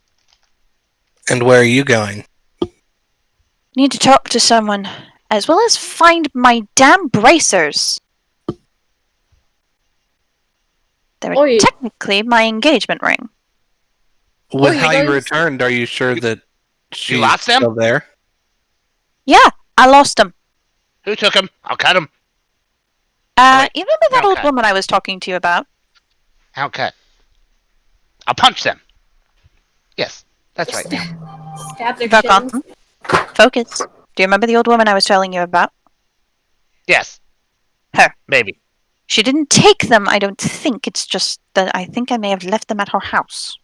And where are you going? Need to talk to someone, as well as find my damn bracers. They're Oi. technically my engagement ring. With you how you guys- returned, are you sure that she's lost them? still there? Yeah, I lost them. Who took him? I'll cut him. You remember that old Okay. woman I was talking to you about? I'll cut. I'll punch them. Yes, that's right now. Stab their Verkon. shins. Focus. Do you remember the old woman I was telling you about? Yes. Her. Maybe. She didn't take them, I don't think. It's just that I think I may have left them at her house.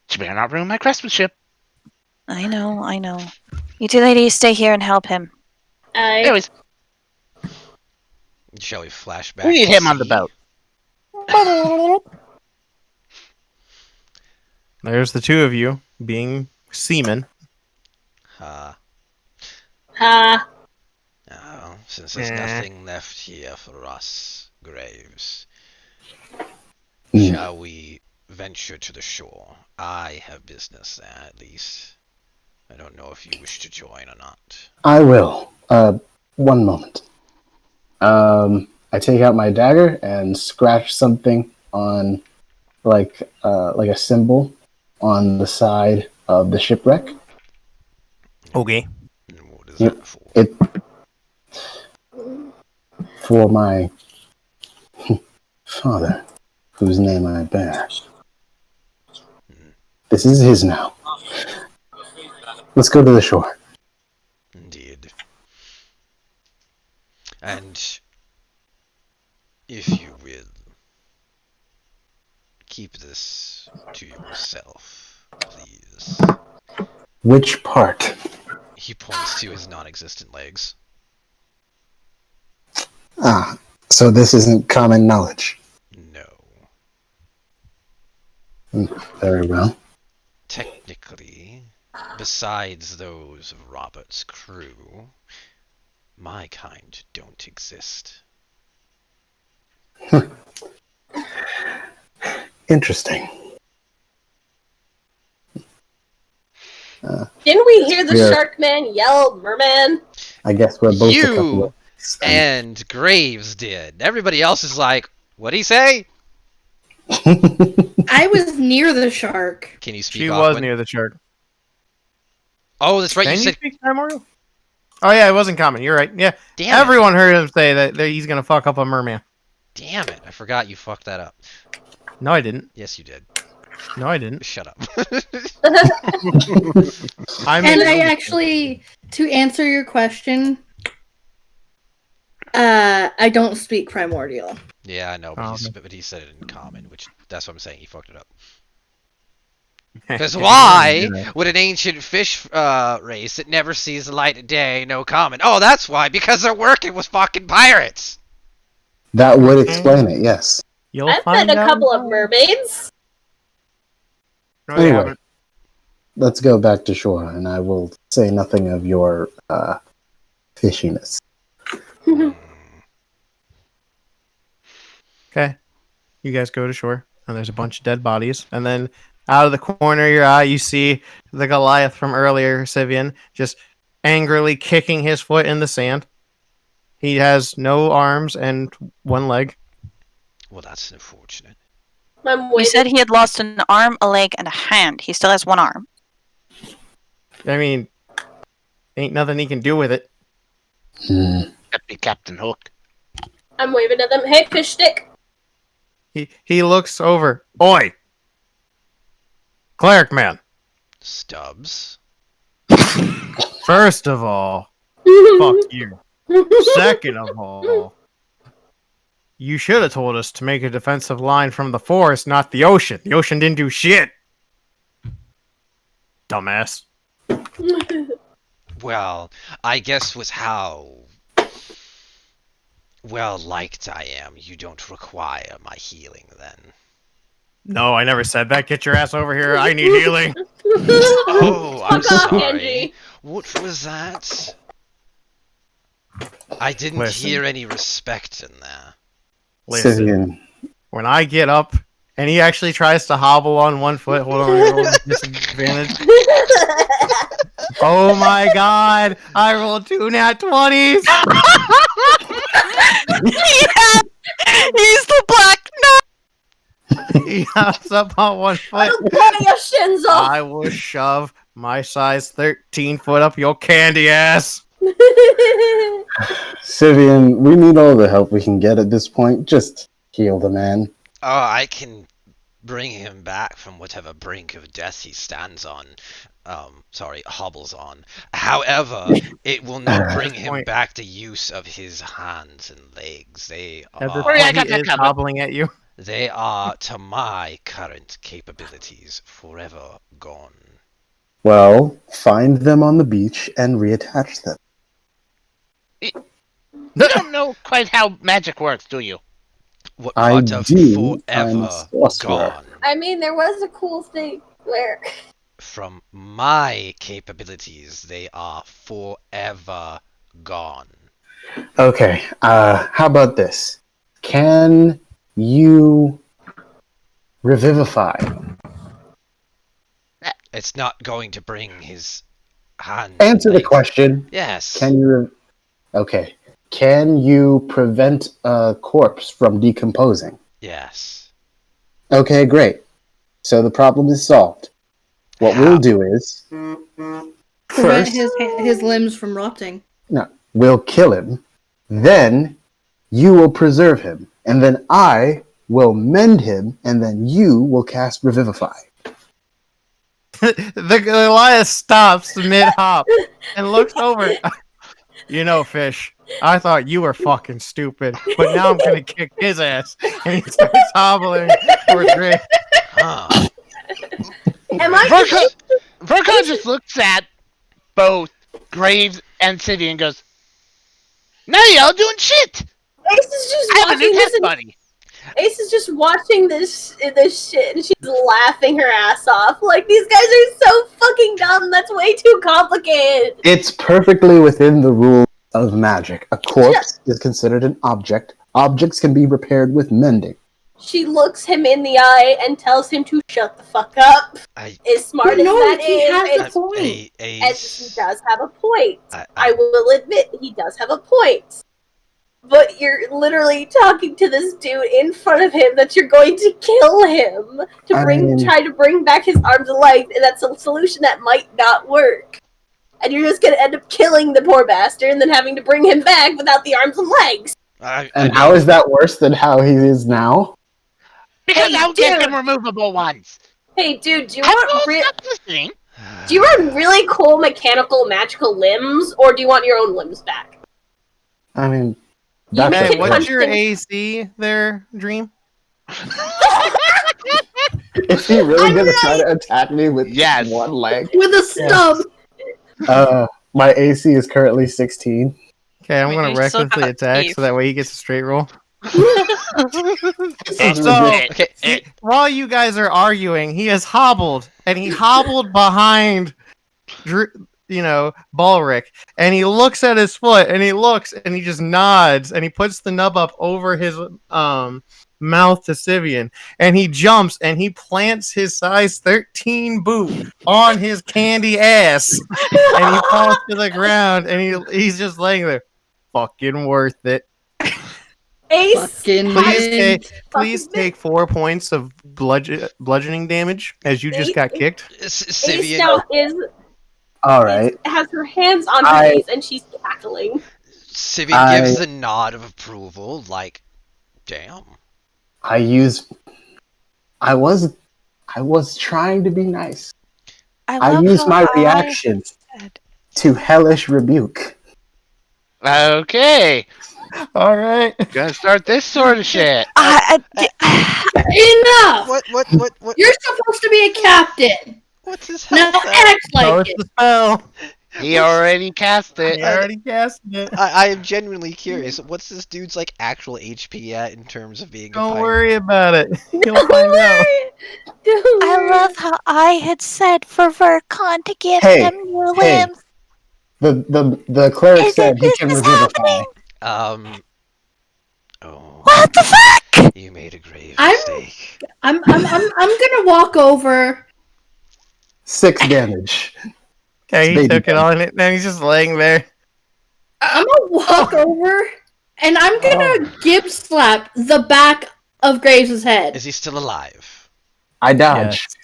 She better not ruin my craftsmanship. I know. You two ladies stay here and help him. Anyways, Shall we flash back? we need to him on the sea? boat. There's the 2 of you being seamen. Ha. Since there's nothing left here for us, Graves, shall we venture to the shore? I have business there, at least. I don't know if you wish to join or not. I will. One moment. I take out my dagger and scratch something on, like a symbol on the side of the shipwreck. Okay. And what is Yep. that for? It for my father. whose name I bear. This is his now. Let's go to the shore. Indeed. And if you will, keep this to yourself, please. Which part? He points to his non-existent legs. Ah, so this isn't common knowledge. No. Very well. Technically, besides those of Robert's crew, my kind don't exist. Interesting. Didn't we hear the shark man yell, merman? I guess we're both a couple You of... and Graves did. Everybody else is like, what'd he say? I was near the shark. Can you speak She off was when- near the shark. Oh, that's right. Can You you said. speak primordial? Oh yeah, it wasn't common. You're right. Yeah, Damn everyone heard him say that he's gonna fuck up a merman. Damn it! I forgot you fucked that up. No, I didn't. Yes, you did. No, I didn't. Shut up. And I actually, to answer your question, I don't speak primordial. Yeah, I know, but, Oh, but he said it in common, which that's what I'm saying. He fucked it up. Because why would an ancient fish race that never sees the light of day know common? Oh, that's why. Because they're working with fucking pirates. That would explain it, yes. You'll I've find met a out. couple of mermaids. Anyway, let's go back to shore, and I will say nothing of your fishiness. Okay, you guys go to shore, and there's a bunch of dead bodies, and then out of the corner of your eye, you see the Goliath from earlier, Syvyan, just angrily kicking his foot in the sand. He has no arms and one leg. Well, that's unfortunate. You said he had lost an arm, a leg, and a hand. He still has one arm. I mean, ain't nothing he can do with it. That'd be Captain Hook. I'm waving at them. Hey, fish stick. He looks over. Oi! Cleric man. Stubbs. First of all, fuck you. Second of all, you should have told us to make a defensive line from the forest, not the ocean. The ocean didn't do shit. Dumbass. Well, I guess with how well liked I am, you don't require my healing then. No, I never said that. Get your ass over here. I need healing. Oh, I'm Fuck off, sorry. Genji. What was that? I didn't Listen. hear any respect in there. Listen, Syvyan, when I get up and he actually tries to hobble on one foot, hold on, I roll a disadvantage. Oh my god, I rolled 2 nat 20s. He's the black knight. He hops up on one foot. Put your shins off. I will shove my size 13 foot up your candy ass. Syvyan, we need all the help we can get at this point. Just heal the man. Oh, I can bring him back from whatever brink of death he stands on. Hobbles on. However, it will not bring him back to use of his hands and legs. They At this are, point, he is hobbling at you. they are, to my current capabilities, forever gone. Well, find them on the beach and reattach them. You don't know quite how magic works, do you? What I part of do. I'm a forever sorcerer. gone? I mean, there was a cool thing where... From my capabilities, they are forever gone. Okay, how about this? Can you revivify? It's not going to bring his hand. Answer the question. Yes. Can you... Okay. Can you prevent a corpse from decomposing? Yes. Okay, great. So the problem is solved. What we'll do is... Prevent First, his limbs from rotting. no, we'll kill him. Then, you will preserve him. And then I will mend him, and then you will cast Revivify. The Goliath stops mid-hop and looks over. You know, Fish, I thought you were fucking stupid, but now I'm gonna kick his ass. And he starts hobbling towards Grace. Huh. Am I? Verkon just looks at both Graves and Syvyan and goes, "Now y'all doing shit! Ace is just I have a watching new this. test buddy." Ace is just watching this shit, and she's laughing her ass off. Like, these guys are so fucking dumb. That's way too complicated. It's perfectly within the rules of magic. A corpse is considered an object. Objects can be repaired with mending. She looks him in the eye and tells him to shut the fuck up. As smart as that he is, has a and point. he does have a point. I will admit he does have a point. But you're literally talking to this dude in front of him that you're going to kill him to try to bring back his arm to life, and that's a solution that might not work. And you're just gonna end up killing the poor bastard and then having to bring him back without the arms and legs. And how is that worse than how he is now? Because Hey, I'll get dude. them removable ones. Hey, dude, do you Stop want listening. do you want really cool mechanical magical limbs, or do you want your own limbs back? I mean, You that's make Hey, it what's your constant- AC there, Dream? Is he really going to try to attack me with one leg? With a stub. My AC is currently 16. Okay, I'm I mean, gonna you still recklessly got attack beef. so that way he gets a straight roll. This is So, ridiculous. see, while you guys are arguing, he is hobbled, and he hobbled behind, Balric, and he looks at his foot, and he looks, and he just nods, and he puts the nub up over his mouth to Syvyan, and he jumps, and he plants his size 13 boot on his candy ass, and he falls to the ground, and he's just laying there, fucking worth it. Ace, Please take 4 points of bludgeoning damage as you just got kicked. Ace now Alright. has her hands on her knees and she's cackling. Syvyan gives the nod of approval, like, damn. I was trying to be nice. I used my reaction to hellish rebuke. Okay. All right. Gonna start this sort of shit. Enough! What? You're supposed to be a captain. What's this? Now act like it. The spell. He already cast it. He already cast it. I am genuinely curious. What's this dude's like actual HP at in terms of being? Don't worry about it. You'll find out. I love how I had said for Verkon to give Hey, him new hey. limbs. The cleric said he can revivify. What the fuck? You made a grave I'm mistake. I'm gonna walk over. 6 damage. Okay, he Baby took it gun. on it, and he's just laying there. I'm gonna walk over, and I'm gonna gib slap the back of Graves' head. Is he still alive? I dodged.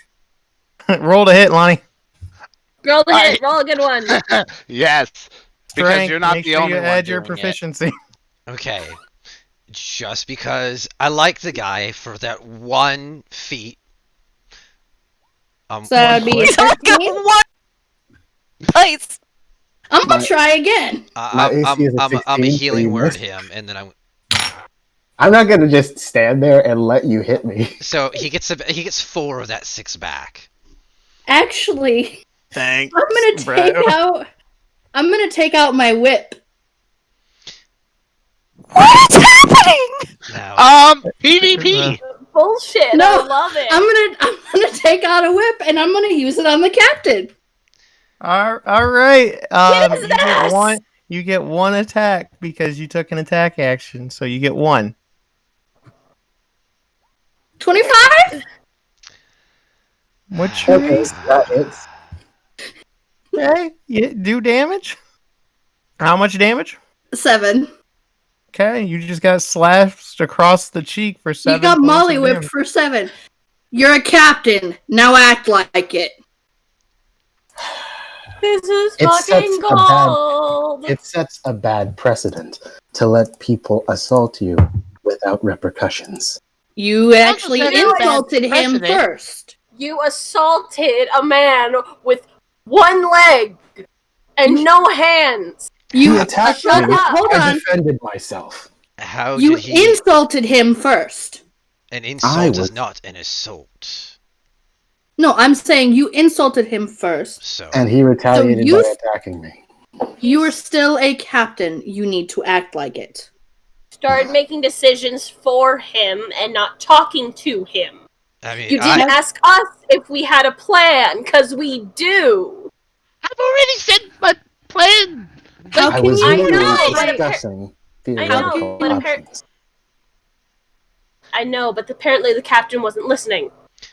Roll to hit, Lonnie. Roll the hit, roll a good one. Yes. Because Strength, you're not make the sure only you one add your doing it. proficiency. Okay. Just because I like the guy for that one feat. So that'd be one a point. 13? Place. I'm gonna try again. My AC is a I'm a 16, so healing you word missed. him, and then I'm not gonna just stand there and let you hit me. so he gets 4 of that 6 back. Actually, Thanks. I'm gonna take out my whip. What's happening? Now, PvP. Bullshit. No, I love it. I'm gonna take out a whip and I'm gonna use it on the captain. All right. Yes! You get one attack because you took an attack action, so you get 1. 25? What's your Okay, so that hits. Okay, you do damage. How much damage? 7. Okay, you just got slashed across the cheek for 7. You got points of molly whipped damage. for 7. You're a captain. Now act like it. This is It fucking sets a bad- gold. It sets a bad precedent to let people assault you without repercussions. You actually set a bad insulted him precedent. first. You assaulted a man with one leg and no hands. He attacked Shut me. up. Hold I on. defended myself. How You did he? insulted him first. An I insult is was- not an assault. No, I'm saying you insulted him first. So And he retaliated you- by attacking me. You are still a captain. You need to act like it. Started making decisions for him and not talking to him. I mean, You didn't ask us if we had a plan, because we do. I've already said my plan. How I can was you I literally know, but discussing I know, theoretical but options. I know, but apparently the captain wasn't listening.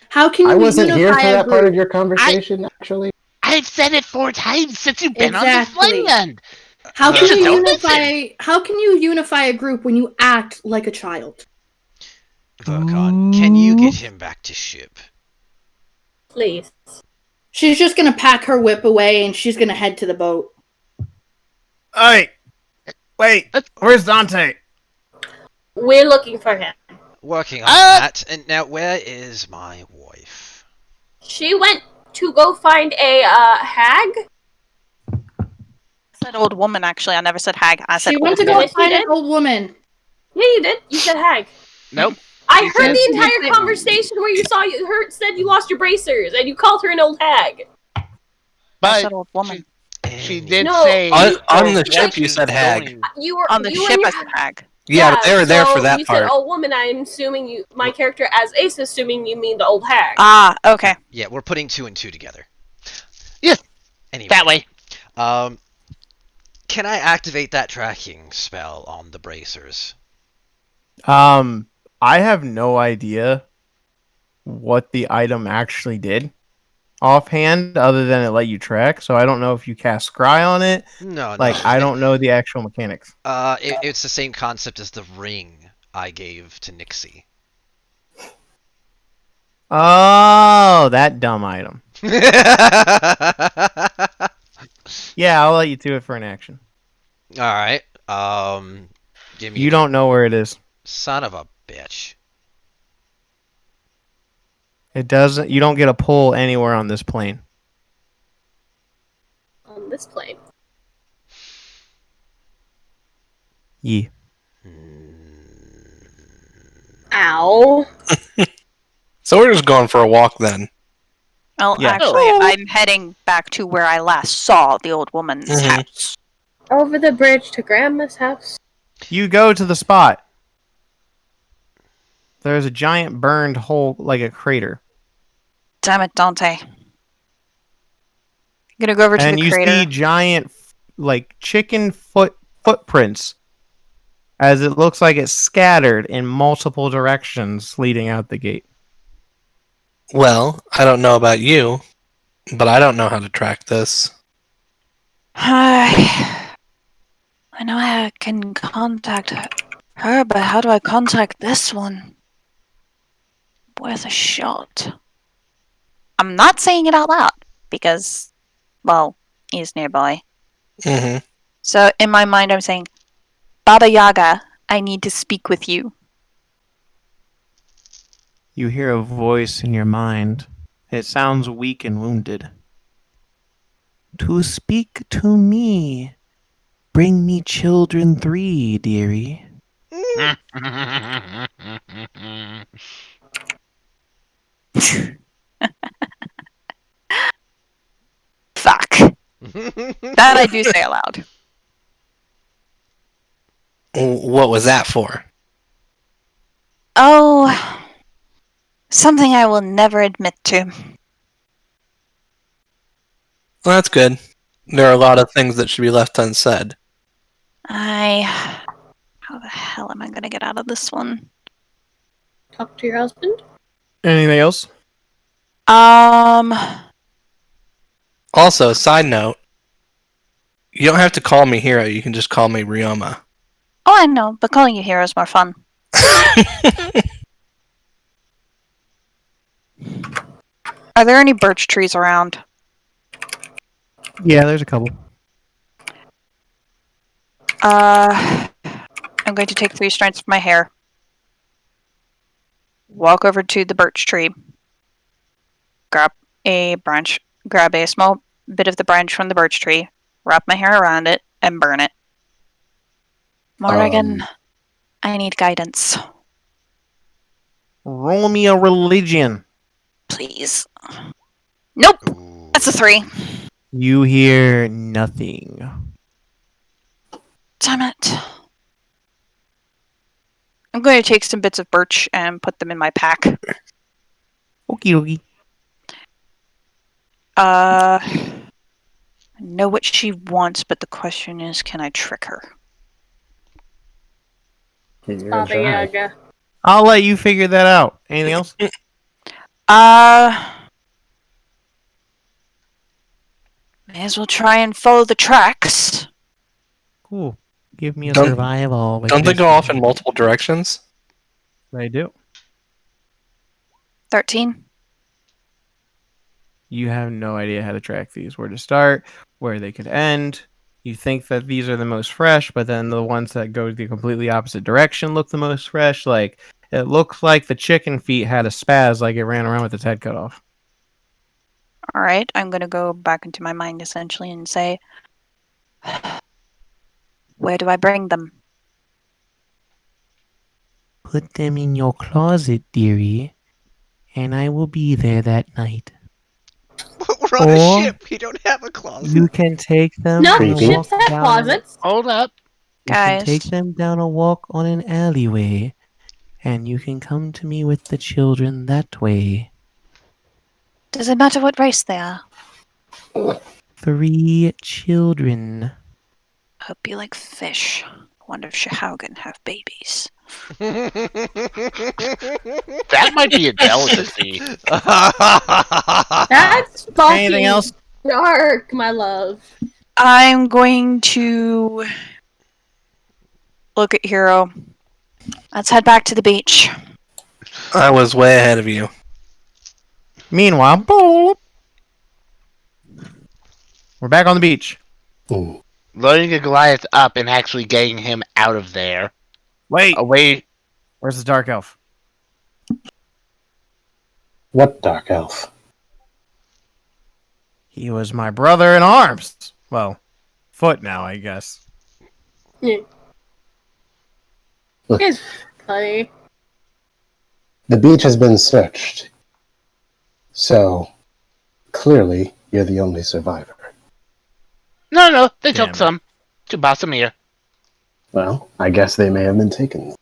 How can you I wasn't unify here for a that part group? of your conversation, actually. I've said it 4 times since you've been Exactly. on this land. How You can just you don't unify? How can you unify a group when you act like a child? Verkon, can you get him back to ship? Please. She's just gonna pack her whip away and she's gonna head to the boat. Hey, wait, where's Dante? We're looking for him. Working on that. And now, where is my wife? She went to go find a hag. I said old woman, actually. I never said hag. I said She old went to woman. go Yes, you find an did. old woman. Yeah, you did. You said hag. Nope. I She heard said- the entire conversation where you said you lost your bracers and you called her an old hag. I But said old woman. she did No, say On the what ship, you she's said hag. going- You were On the you ship, and I your- said hag. Yeah, but they were there so for that you part. said old woman. I'm assuming my character as Ace, assuming you mean the old hag. Ah, okay. Yeah, we're putting 2 and 2 together. Yes, Anyway, that way. Can I activate that tracking spell on the bracers? I have no idea what the item actually did offhand, other than it let you track. So I don't know if you cast Scry on it. No, Like, no. I don't know the actual mechanics. It's the same concept as the ring I gave to Nixie. Oh, that dumb item. Yeah, I'll let you do it for an action. Alright. Give me You don't know where it is. Son of a bitch. It doesn't. You don't get a pull anywhere on this plane. On this plane. Yeah. Ow. So we're just going for a walk then. Well, Yeah. actually, I'm heading back to where I last saw the old woman's Mhm. house. Over the bridge to Grandma's house. You go to the spot. There's a giant burned hole, like a crater. Damn it, Dante. I'm gonna go over to And the you crater. see giant, like, chicken footprints, as it looks like it's scattered in multiple directions leading out the gate. Well, I don't know about you, but I don't know how to track this. I know I can contact her, but how do I contact this one? Worth a shot. I'm not saying it out loud because, well, he's nearby. Mm-hmm. So in my mind, I'm saying, Baba Yaga, I need to speak with you. You hear a voice in your mind. It sounds weak and wounded. To speak to me. Bring me children 3, dearie. Fuck. That I do say aloud. What was that for? Oh, something I will never admit to. Well, that's good. There are a lot of things that should be left unsaid. How the hell am I gonna get out of this one? Talk to your husband. Anything else? Also, side note, you don't have to call me Hero, you can just call me Ryoma. Oh, I know, but calling you hero is more fun. Are there any birch trees around? Yeah, there's a couple. I'm going to take 3 strands of my hair. walk over to the birch tree, grab a small bit of the branch from the birch tree, wrap my hair around it, and burn it. Morrigan, I need guidance. Roll me a religion. Please. Nope. Ooh. That's a 3. You hear nothing. Damn it. I'm going to take some bits of birch and put them in my pack. Okie dokie. I know what she wants, but the question is, can I trick her? Baba Yaga. I'll let you figure that out. Anything else? May as well try and follow the tracks. Cool. Give me a Don't- survival. Don't they go off in multiple directions? They do. 13. You have no idea how to track these. Where to start, where they could end. You think that these are the most fresh, but then the ones that go the completely opposite direction look the most fresh. Like, it looks like the chicken feet had a spaz, like it ran around with its head cut off. Alright, I'm going to go back into my mind essentially and say, where do I bring them? Put them in your closet, dearie, and I will be there that night. We're on Or a ship. We don't have a closet. You can take them. No, on a Creepy. walk ships have down- closets. Hold up. You can Guys. take them down a walk on an alleyway, and you can come to me with the children that way. Does it matter what race they are? 3 children. Hope you like fish. Wonder if Shahaugen have babies. That might be a delicacy. That's fucking Anything else? dark, my love. I'm going to look at Hero. Let's head back to the beach. I was way ahead of you. Meanwhile, boop, we're back on the beach. Ooh. Loading a Goliath up and actually getting him out of there. Wait, Away. where's the dark elf? What dark elf? He was my brother in arms. Well, foot now, I guess. It's funny. The beach has been searched. So, clearly, you're the only survivor. No, they Damn took it. some. To Basamir. Well, I guess they may have been taken.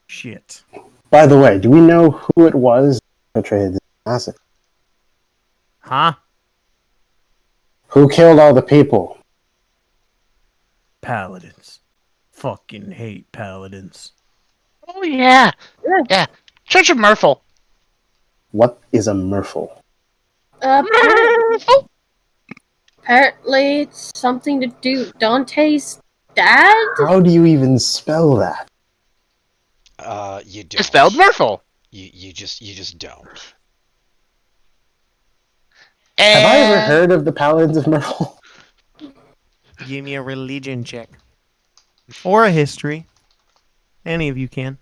Shit. By the way, do we know who it was that perpetrated this massacre? Huh? Who killed all the people? Paladins. Fucking hate paladins. Oh, yeah. Yeah. Church of Murphle. What is a Murphle? Apparently, it's something to do with Dante's dad? How do you even spell that? You don't. It's spelled Murphle. You just don't. Have I ever heard of the Paladins of Murphle? Give me a religion check. Or a history. Any of you can.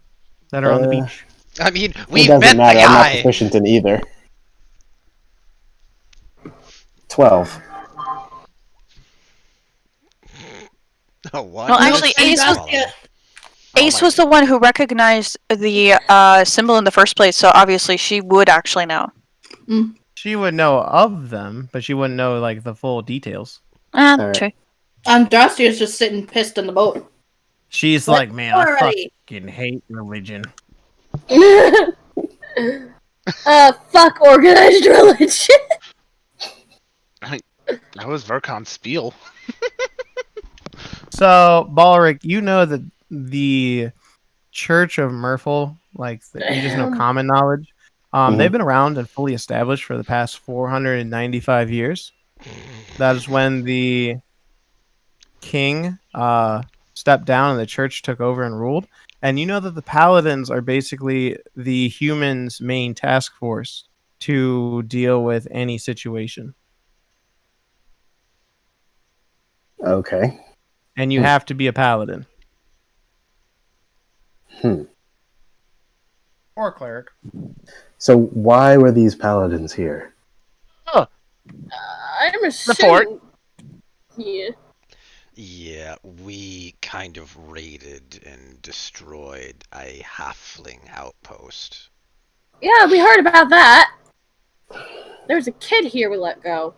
That are on the beach. I mean, It we doesn't met the matter. I'm not guy. proficient in either. 12. Oh, what? Well, actually, No, Ace was, Fantastic. Ace was the one who recognized the symbol in the first place, so obviously she would actually know. She would know of them, but she wouldn't know like the full details. Alright. True. Andraste is just sitting pissed in the boat. She's What? like, man, I Already. fucking hate religion. Fuck organized religion. That was Verkon's spiel. So, Balric, you know that the Church of Murphle, like you just know Damn. common knowledge. Mhm. They've been around and fully established for the past 495 years. That is when the king stepped down and the church took over and ruled. And you know that the paladins are basically the humans' main task force to deal with any situation. Okay. And you have to be a paladin. Or cleric. So why were these paladins here? I'm The fort. assuming. Yeah. Yeah, we kind of raided and destroyed a halfling outpost. Yeah, we heard about that. There's a kid here we let go.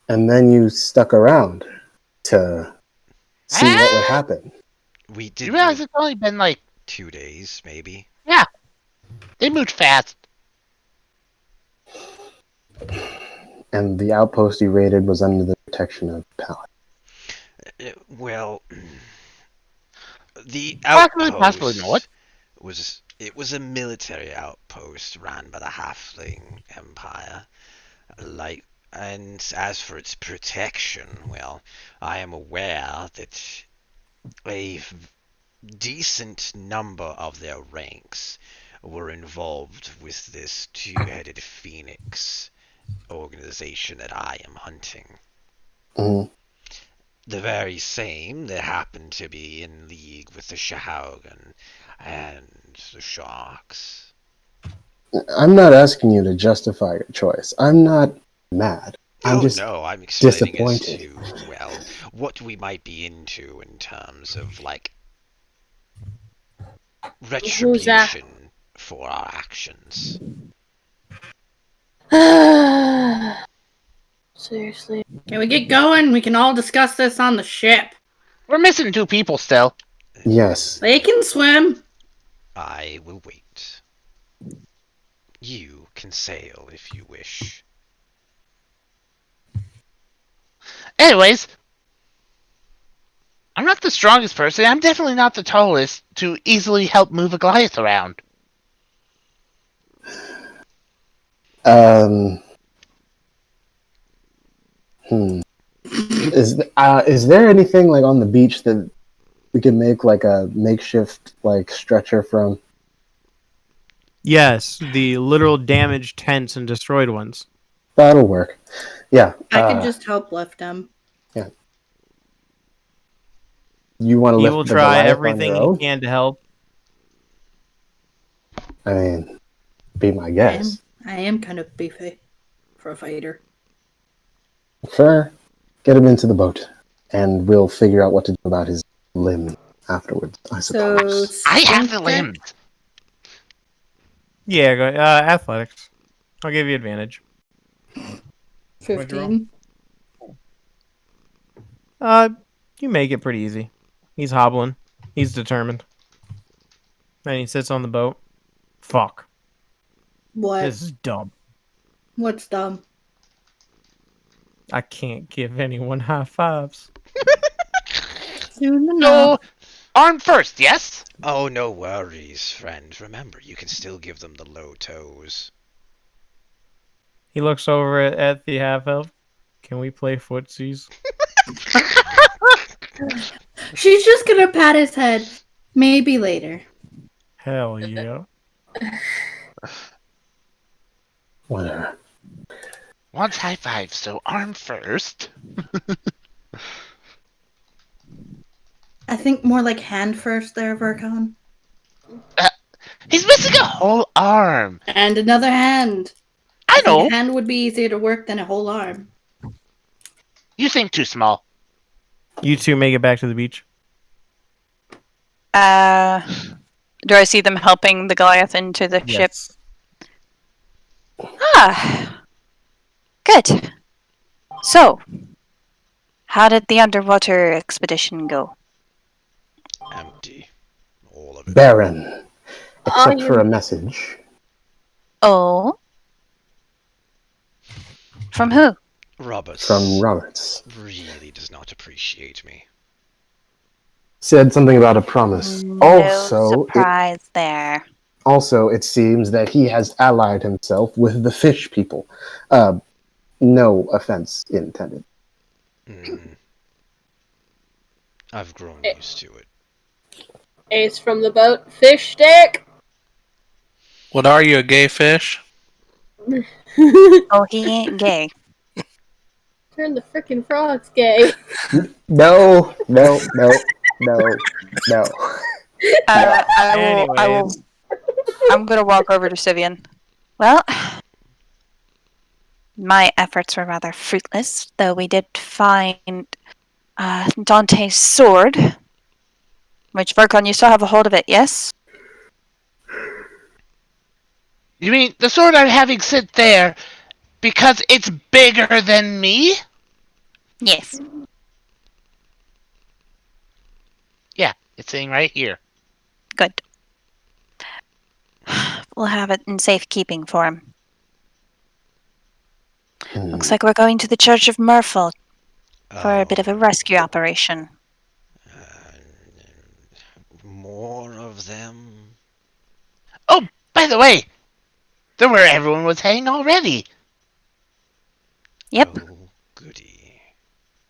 And then you stuck around to see what would happen. We did You realize it's only been like 2 days, maybe. Yeah, they moved fast. And the outpost you raided was under the protection of paladins. Well, the Possibly know it. was a military outpost ran by the Halfling Empire. And as for its protection, well, I am aware that a decent number of their ranks were involved with this two-headed phoenix organization that I am hunting. Mm-hmm. The very same that happened to be in league with the Shahaugan and the Sharks. I'm not asking you to justify your choice. I'm not mad. I'm just I'm explaining disappointed. as to, well, what we might be into in terms of, like, retribution for our actions. Seriously. Can we get going? We can all discuss this on the ship. We're missing 2 people still. Yes. They can swim. I will wait. You can sail if you wish. Anyways, I'm not the strongest person. I'm definitely not the tallest to easily help move a Goliath around. Is there anything like on the beach that we can make like a makeshift like stretcher from? Yes, the literal damaged tents and destroyed ones. That'll work. Yeah. I can just help lift them. Yeah. You want to He lift will the try Goliath everything on your he own? can to help. I mean, be my guess. I am kind of beefy for a fighter. Fair. Get him into the boat, and we'll figure out what to do about his limb afterwards, I suppose. I have the limbs. Yeah, go athletics. I'll give you advantage. 15. You make it pretty easy. He's hobbling. He's determined. And he sits on the boat. Fuck. What? This is dumb. What's dumb? I can't give anyone high fives. Soon enough. No, arm first, yes? Oh, no worries, friend. Remember, you can still give them the low toes. He looks over at the half elf. Can we play footsies? She's just gonna pat his head. Maybe later. Hell yeah. Whatever. Wants high five, so arm first. I think more like hand first there, Verkon. He's missing a whole arm. And another hand. I think know. a hand would be easier to work than a whole arm. You think too small. You two make it back to the beach. Do I see them helping the Goliath into the ship? Ah, good. So, how did the underwater expedition go? Empty. All of it. Barren. Except for a message. Oh? From who? Roberts. From Roberts. Really does not appreciate me. Said something about a promise. No surprise there. Also, it seems that he has allied himself with the fish people. No offense intended. I've grown used to it. Ace from the boat. Fish stick! What are you, a gay fish? Oh, he ain't gay. Turn the frickin' frogs gay. No. I will I'm gonna walk over to Syvyan. Well, my efforts were rather fruitless, though we did find Dante's sword. Which, Verkon, you still have a hold of it, yes? You mean the sword I'm having sit there because it's bigger than me? Yes. Yeah, it's sitting right here. Good. We'll have it in safekeeping for him. Looks like we're going to the Church of Merfolk for a bit of a rescue operation. More of them? Oh, by the way, they're where everyone was heading already. Yep. Oh, goody.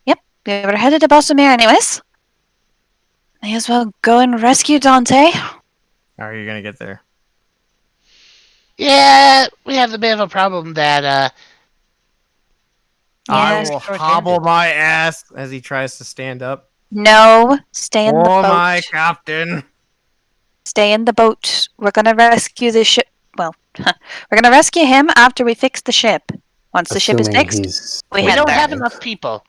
Yep. We were headed to Balsamere anyways. May as well go and rescue Dante. How are you gonna get there? Yeah, we have a bit of a problem that, I Yes, will sure hobble do. my ass as he tries to stand up. No, stay in the Oh boat. my captain! Stay in the boat. We're gonna rescue the ship. Well, we're gonna rescue him after we fix the ship. Once the ship is Assuming fixed, he's we we head don't there. have enough people.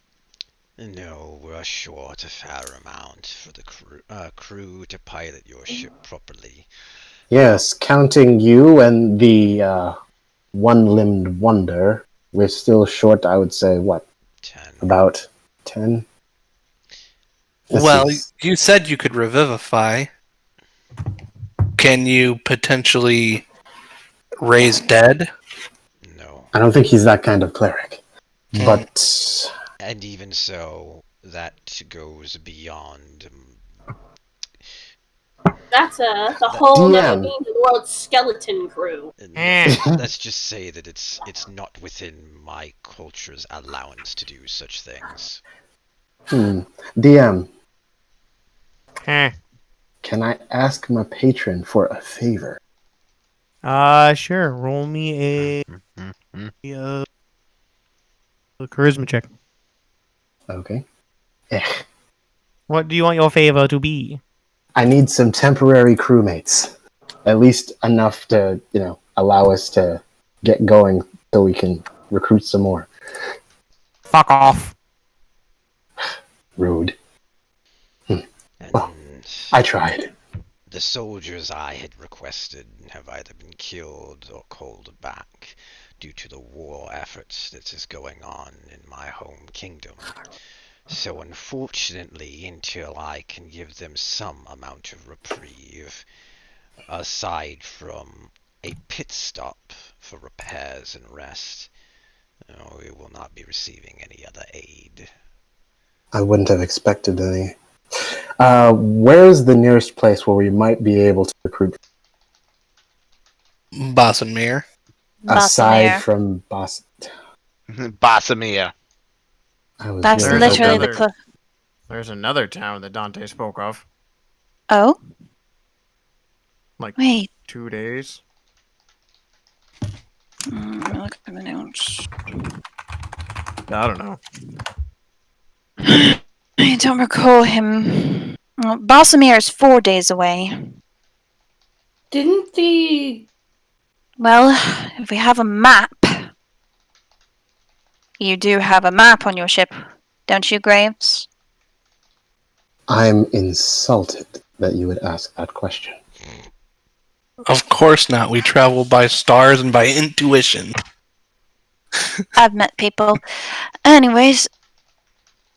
No, we're short a fair amount for the crew to pilot your ship properly. Yes, counting you and the one-limbed wonder, we're still short, I would say, what? 10. About 10? Well, you said you could revivify. Can you potentially raise dead? No. I don't think he's that kind of cleric. But And even so, that goes beyond. That's the whole nother DM. being the world's skeleton crew. Let's just say that it's not within my culture's allowance to do such things. DM, Eh. can I ask my patron for a favor? Sure. Roll me a charisma check. Okay. What do you want your favor to be? I need some temporary crewmates. At least enough to, allow us to get going so we can recruit some more. Fuck off. Rude. And Well, I tried. the soldiers I had requested have either been killed or called back due to the war efforts that is going on in my home kingdom. So unfortunately, until I can give them some amount of reprieve, aside from a pit stop for repairs and rest, we will not be receiving any other aid. I wouldn't have expected any. Where's the nearest place where we might be able to recruit? Bossamere. Aside from Bossamere. That's There's literally another- the There's another town that Dante spoke of. Oh? Like Wait. 2 days. Look at the notes. I don't know. I don't recall him. Well, Balsamere is 4 days away. Didn't the... Well, if we have a map... You do have a map on your ship, don't you, Graves? I'm insulted that you would ask that question. Of course not. We travel by stars and by intuition. I've met people. Anyways,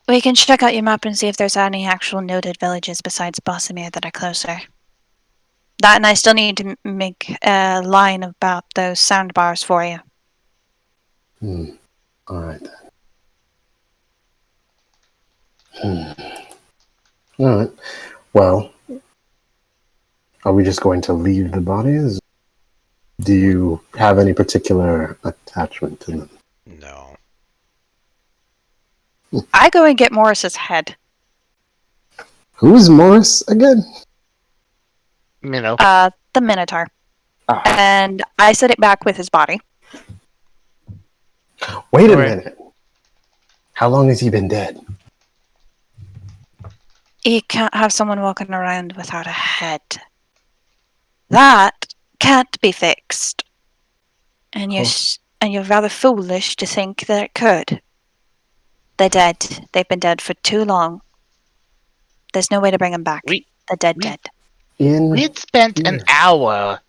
we can check out your map and see if there's any actual noted villages besides Bossamere that are closer. That, and I still need to make a line about those soundbars for you. Alright then. Alright. Well, are we just going to leave the bodies? Do you have any particular attachment to them? No. I go and get Morris's head. Who's Morris again? Minnow. The Minotaur. Ah. And I set it back with his body. Wait a minute. How long has he been dead? You can't have someone walking around without a head. That can't be fixed. And you're rather foolish to think that it could. They're dead. They've been dead for too long. There's no way to bring them back. They're dead. We had spent an hour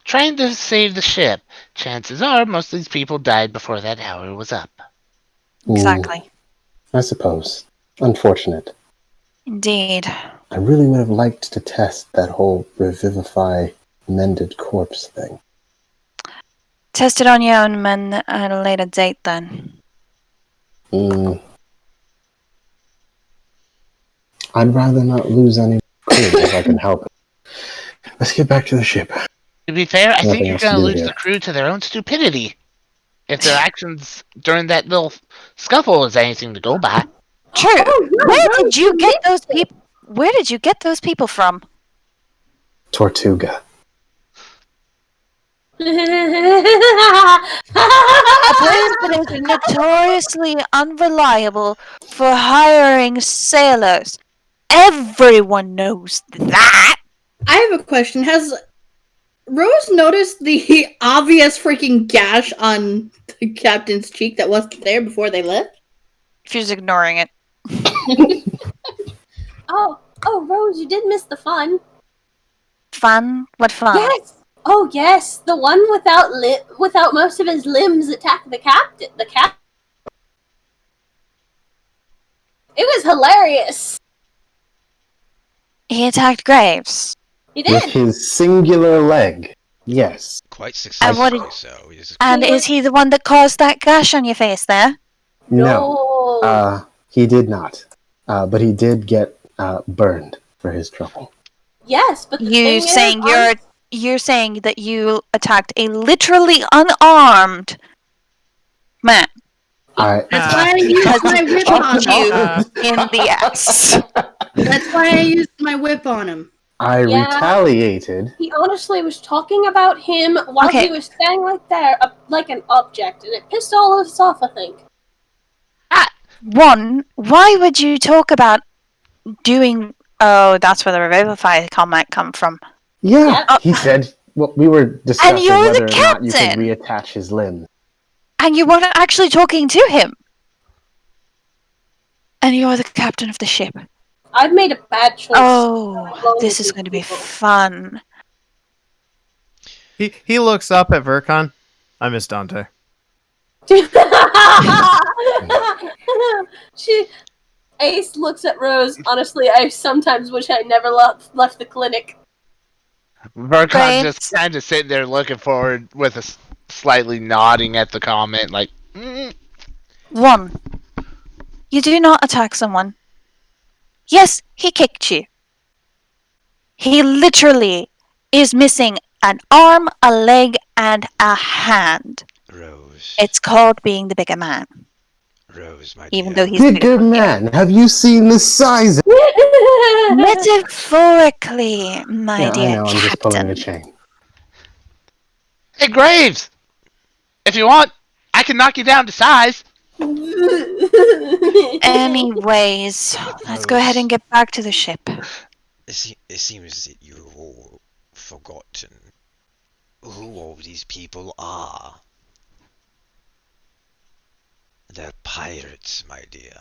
trying to save the ship. Chances are most of these people died before that hour was up. Exactly. I suppose. Unfortunate. Indeed. I really would have liked to test that whole revivify mended corpse thing. Test it on your own men at a later date, then. I'd rather not lose any crew if I can help it. Let's get back to the ship. To be fair, I think Nothing you're else to going to do lose here. the crew to their own stupidity. If their actions during that little scuffle is anything to go by. True. Where did you get those people? Where did you get those people from? Tortuga. A place that is notoriously unreliable for hiring sailors. Everyone knows that. I have a question. Has Rose noticed the obvious freaking gash on the captain's cheek that wasn't there before they left? She's ignoring it. Oh, Rose, you did miss the fun. Fun? What fun? Yes. Oh, yes. The one without most of his limbs attacked the captain. It was hilarious. He attacked Graves. He With did. his singular leg. Yes. Quite And what successfully did- so. He's And is he the one that caused that gash on your face there? No. He did not. But he did get burned for his trouble. Yes, but the thing is, You're saying that you attacked a literally unarmed man. That's why I used my whip on him. In the ass. That's why I used my whip on him. I retaliated. He honestly was talking about him while Okay. he was standing like there, like an object, and it pissed all of us off, I think. One, why would you talk about doing... Oh, that's where the revivify comment come from. Yeah, he said. Well, we were discussing you're whether the or not you could captain! reattach his limbs. And you weren't actually talking to him. And you're the captain of the ship. I've made a bad choice. Oh, this is going to be fun. He looks up at Verkon. I miss Dante. Ace looks at Rose. Honestly, I sometimes wish I never left the clinic. Verkon just kind of sitting there looking forward with a slightly nodding at the comment, like, One, you do not attack someone. Yes, he kicked you. He literally is missing an arm, a leg, and a hand. Rose. It's called being the bigger man. Rose, my Even dear. though he's Bigger man, have you seen the size of Metaphorically, my Yeah, dear I know, I'm just pulling captain. a chain. hey, Graves! If you want, I can knock you down to size. Anyways, let's go ahead and get back to the ship. It seems that you've all forgotten who all these people are. They're pirates, my dear.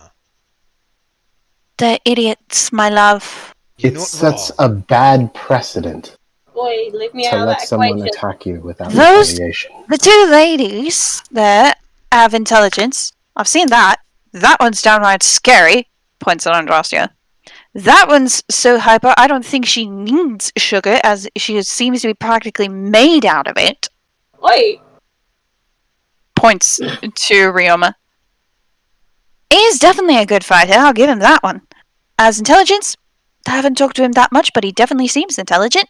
The idiots, my love. You're It not sets wrong. a bad precedent Boy, leave me to out of let that someone equation. attack you without Those- retaliation. The two ladies there have intelligence. I've seen that. That one's downright scary. Points at Andrastia. That one's so hyper, I don't think she needs sugar, as she seems to be practically made out of it. Oi! Points to Ryoma. He's definitely a good fighter, I'll give him that one. As intelligence, I haven't talked to him that much, but he definitely seems intelligent.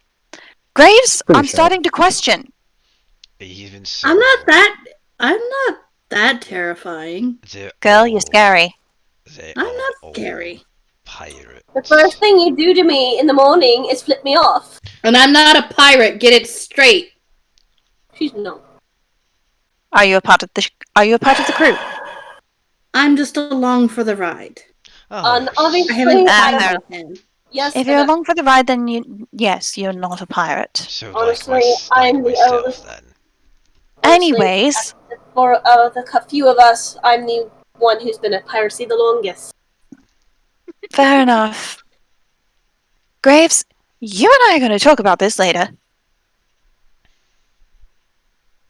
Graves, Pretty I'm sure. starting to question. Even so, I'm not that terrifying. they're Girl, you're all- scary. they I'm are not all scary. Pirates. The first thing you do to me in the morning is flip me off. And I'm not a pirate, get it straight. She's no. Are you a part of the crew? I'm just along for the ride. Oh, Obviously, I haven't Ah, seen fair. him. Yes, If you're along for the ride, then yes, you're not a pirate. So honestly, like I'm the myself eldest. then. Honestly, Anyways, for the few of us, I'm the one who's been at piracy the longest. fair enough. Graves, you and I are going to talk about this later.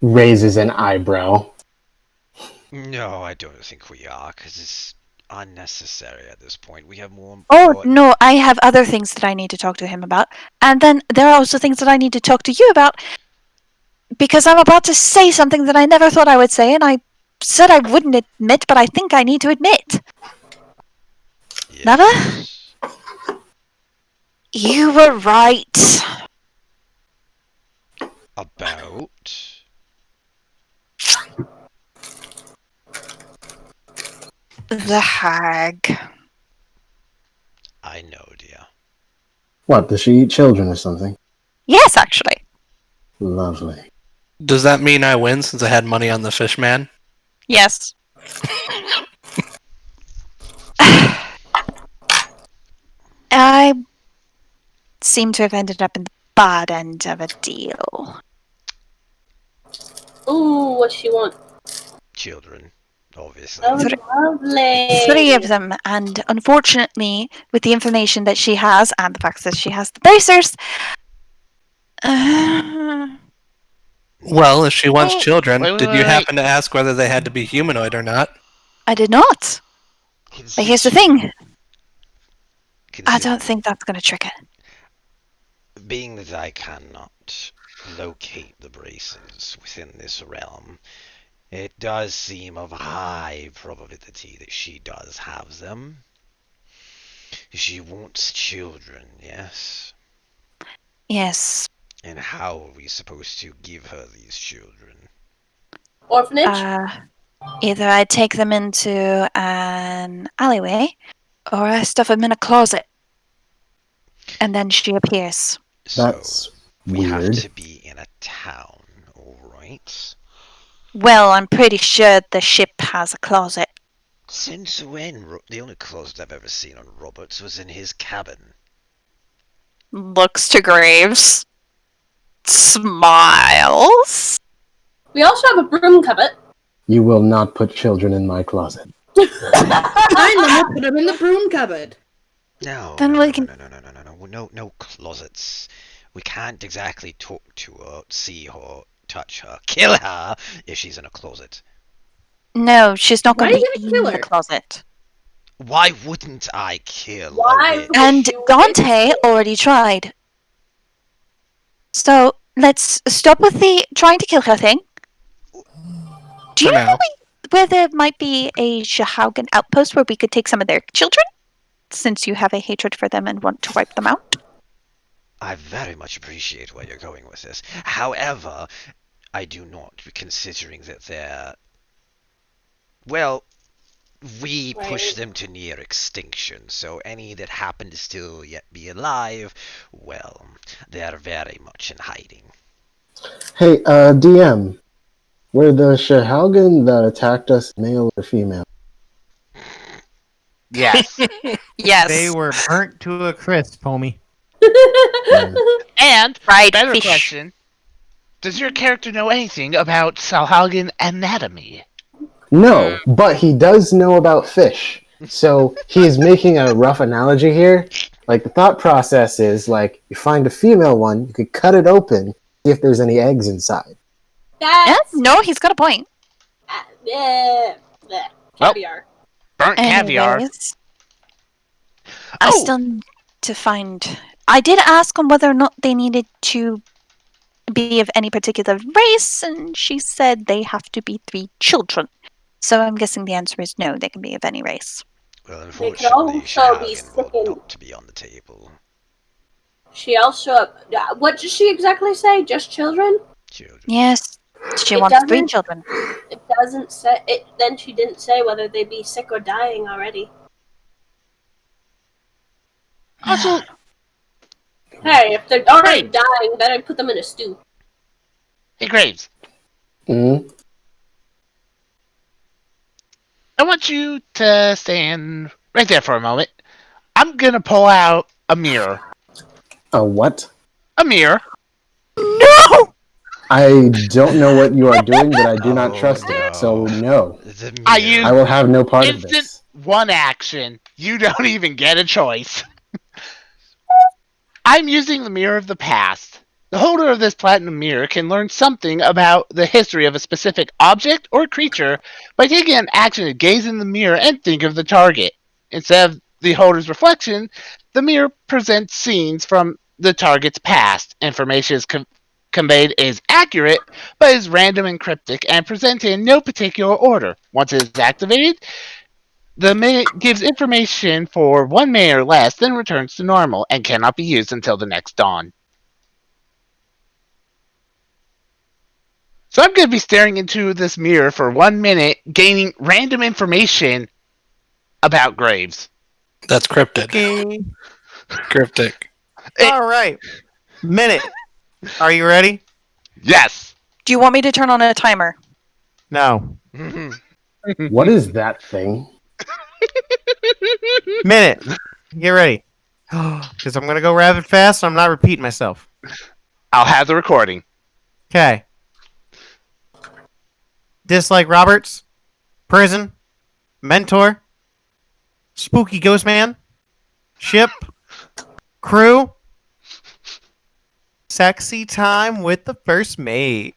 Raises an eyebrow. No, I don't think we are, because it's unnecessary at this point. We have more Oh, important... no, I have other things that I need to talk to him about. And then there are also things that I need to talk to you about. Because I'm about to say something that I never thought I would say, and I said I wouldn't admit, but I think I need to admit. Yes. Nava? You were right. About... The hag. I know, dear. What, does she eat children or something? Yes, actually. Lovely. Does that mean I win since I had money on the fish man? Yes. I seem to have ended up in the bad end of a deal. Ooh, what she want? Children, obviously. Oh, lovely. 3 of them, and unfortunately, with the information that she has and the fact that she has the bracers, Well, if she wants children, wait, did you wait. happen to ask whether they had to be humanoid or not? I did not. But here's the thing. I don't think that's going to trick it. Being that I cannot locate the braces within this realm, it does seem of high probability that she does have them. She wants children, yes? Yes. And how are we supposed to give her these children? Orphanage? Either I take them into an alleyway, or I stuff them in a closet. And then she appears. That's We have weird. to be in a town, alright? Well, I'm pretty sure the ship has a closet. Since when? The only closet I've ever seen on Roberts was in his cabin. Looks to Graves. Smiles. We also have a broom cupboard. You will not put children in my closet. Find them and put them in the broom cupboard. No, Then we can... no closets. We can't exactly talk to her, see her, touch her, kill her if she's in a closet. No, she's not going Why are to you be gonna kill in the her? closet. Why wouldn't I kill Why a witch? And Dante already tried. So, let's stop with the trying to kill her thing. Do you For know now. where there might be a Shahaugan outpost where we could take some of their children? Since you have a hatred for them and want to wipe them out? I very much appreciate where you're going with this. However, I do not, considering that they're... Well, we push them to near extinction, so any that happen to still yet be alive, well, they're very much in hiding. Hey, DM, were the Shahaugan that attacked us male or female? Yes. Yes. They were burnt to a crisp, homie. And, Fried better fish. question, does your character know anything about Salhagan anatomy? No, but he does know about fish. So he is making a rough analogy here. Like, the thought process is, like, you find a female one, you could cut it open, see if there's any eggs inside. Yeah, no, he's got a point. Caviar. Burnt caviar. Anyways, I still need to find... I did ask him whether or not they needed to be of any particular race, and she said they have to be 3 children. So I'm guessing the answer is no, they can be of any race. Well, They could unfortunately, also be Shahaugan will sickened. not to be on the table. She also... what did she exactly say? Just children? Children. Yes, she It wants 3 doesn't- children. It doesn't say... Then she didn't say whether they'd be sick or dying already. Also, Hey, if they're already dying, better put them in a stew. hey Graves, Mm-hmm. I want you to stand right there for a moment. I'm gonna pull out a mirror. A what? A mirror. No! I don't know what you are doing, but I do not trust no. it. So no, The I mirror. used I will have no part of instant this. one action. You don't even get a choice. I'm using the Mirror of the Past. The holder of this platinum mirror can learn something about the history of a specific object or creature by taking an action to gaze in the mirror and think of the target. Instead of the holder's reflection, the mirror presents scenes from the target's past. Information is conveyed is accurate, but is random and cryptic and presented in no particular order. Once it is activated, the minute gives information for 1 minute or less, then returns to normal and cannot be used until the next dawn. So I'm going to be staring into this mirror for 1 minute, gaining random information about graves. That's cryptid. Okay. Cryptic. All right. Minute. Are you ready? Yes. Do you want me to turn on a timer? No. What is that thing? Minute. Get ready. Because I'm going to go rapid fast and I'm not repeating myself. I'll have the recording. Okay. Dislike Roberts. Prison. Mentor. Spooky Ghost Man. Ship. Crew. Sexy time with the first mate.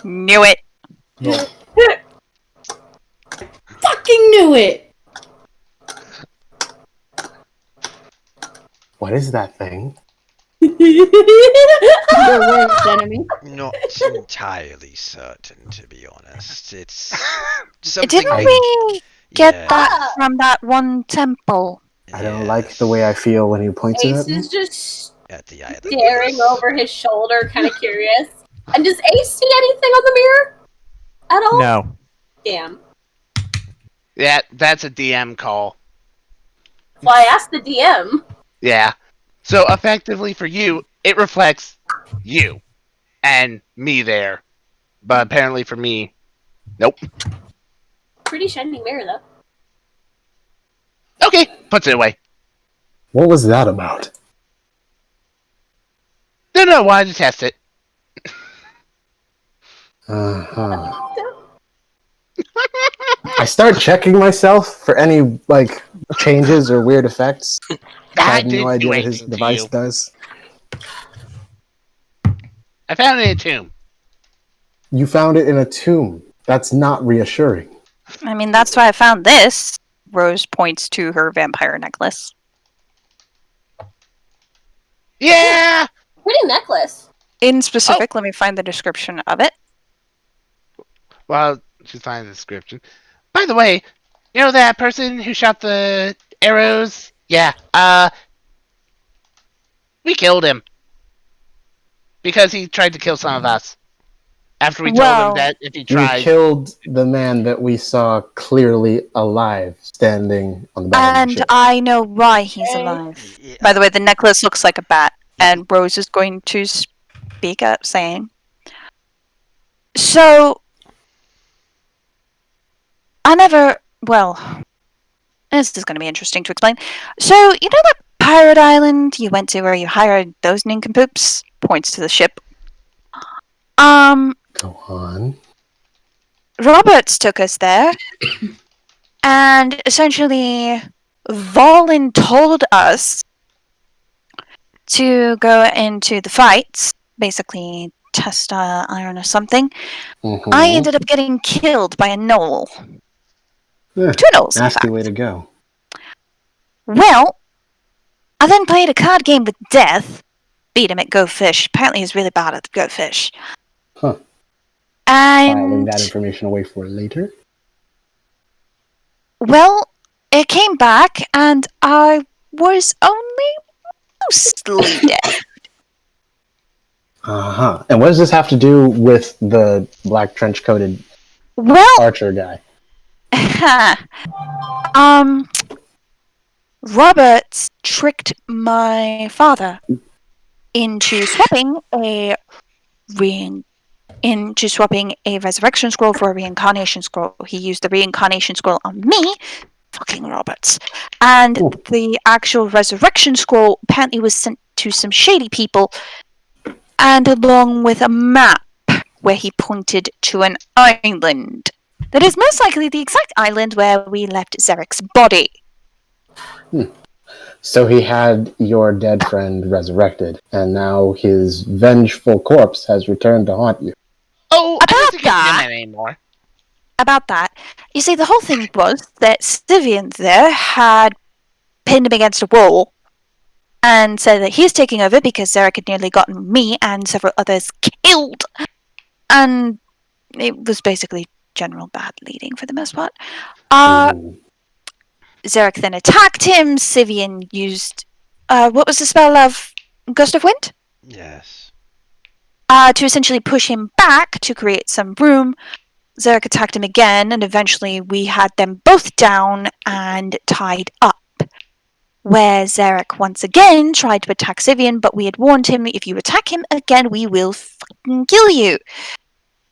Knew it. Fucking knew it! What is that thing? Your worst enemy. Not entirely certain, to be honest. It's something. Didn't we get Yeah. that from that one temple? I don't like the way I feel when he points it Ace at me. is just At the island. staring over his shoulder, kind of curious. And does Ace see anything on the mirror at all? No. Damn. Yeah, that's a DM call. Well, I asked the DM. Yeah. So effectively for you, it reflects you and me there. But apparently for me, nope. Pretty shiny mirror, though. Okay, puts it away. What was that about? No, wanted to test it. Uh-huh. I start checking myself for any, like, changes or weird effects. I have didn't no do idea what his anything to device you. does. I found it in a tomb. You found it in a tomb. That's not reassuring. I mean, that's why I found this. Rose points to her vampire necklace. Yeah! Pretty necklace. In specific, let me find the description of it. Well, she's finding the description. By the way, you know that person who shot the arrows? Yeah, we killed him. Because he tried to kill some of us. After we told him that if he You tried... killed the man that we saw clearly alive, standing on the bottom of the And ship. I know why he's alive. Yeah. By the way, the necklace looks like a bat, and Rose is going to speak up, saying, "So, this is going to be interesting to explain. So, you know that pirate island you went to where you hired those nincompoops?" Points to the ship. Go on. Roberts took us there, and essentially, voluntold us to go into the fights, basically test iron or something. Mhm. I ended up getting killed by a gnoll. Yeah, 2 gnolls, in nasty fact. way to go. Well, I then played a card game with Death. Beat him at Go Fish. Apparently he's really bad at Go Fish. Huh. Filing And, that information away for later. well, it came back, and I was only mostly dead. Uh-huh. And what does this have to do with the black trench-coated Well, archer guy? Roberts tricked my father into swapping a resurrection scroll for a reincarnation scroll. He used the reincarnation scroll on me, fucking Roberts. And the actual resurrection scroll apparently was sent to some shady people, and along with a map where he pointed to an island. That is most likely the exact island where we left Zarek's body. So he had your dead friend resurrected, and now his vengeful corpse has returned to haunt you. Oh, I don't About think it's him that, anymore. about that, you see, the whole thing was that Syvyan there had pinned him against a wall and said that he's taking over because Zarek had nearly gotten me and several others killed. And it was basically general bad leading for the most part. Zarek then attacked him. Syvyan used, what was the spell of Gust of Wind? Yes. To essentially push him back to create some room. Zarek attacked him again, and eventually we had them both down and tied up. Where Zarek once again tried to attack Syvyan, but we had warned him, if you attack him again, we will fucking kill you.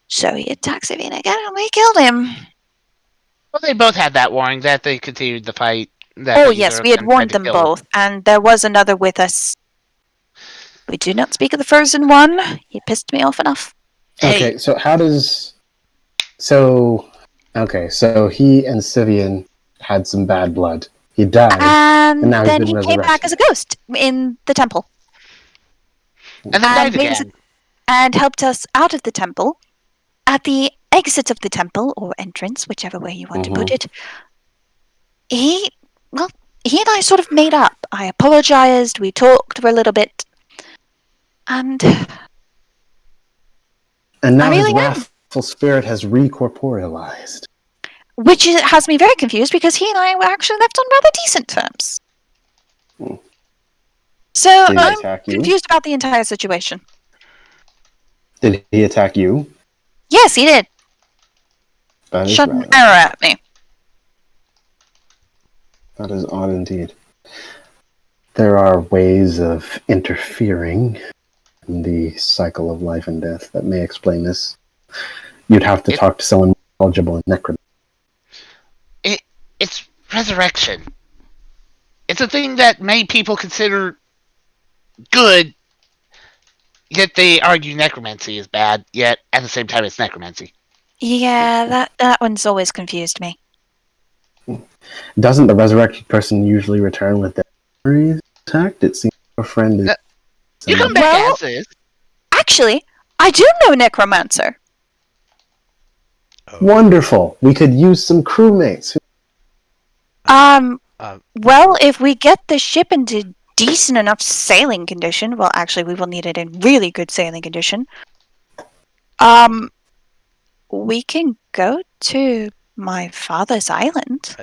So he attacked Syvyan again, and we killed him. Well, they both had that warning that they continued the fight. Oh yes, we had warned them both, and there was another with us. We do not speak of the frozen one. He pissed me off enough. Okay, so how does... So he and Syvyan had some bad blood. He died, and now then he's been he came back resurrected. as a ghost in the temple. And then died again. And helped us out of the temple. At the exit of the temple, or entrance, whichever way you want to put it, he and I sort of made up. I apologized, we talked for a little bit, and now really his wrathful spirit has recorporealized. which has me very confused because he and I were actually left on rather decent terms. So Did he I'm attack you? confused about the entire situation. Did he attack you? Yes, he did. That is Shot an right. arrow at me. That is odd indeed. There are ways of interfering in the cycle of life and death that may explain this. You'd have to talk to someone knowledgeable in necromancy. It's resurrection. It's a thing that many people consider good, yet they argue necromancy is bad, yet at the same time it's necromancy. Yeah, that one's always confused me. Doesn't the resurrected person usually return with their memories intact? It seems your friend is... You come back as is. Actually, I do know Necromancer. Wonderful. We could use some crewmates. Well, if we get the ship into decent enough sailing condition, well, actually, we will need it in really good sailing condition. We can go to my father's island.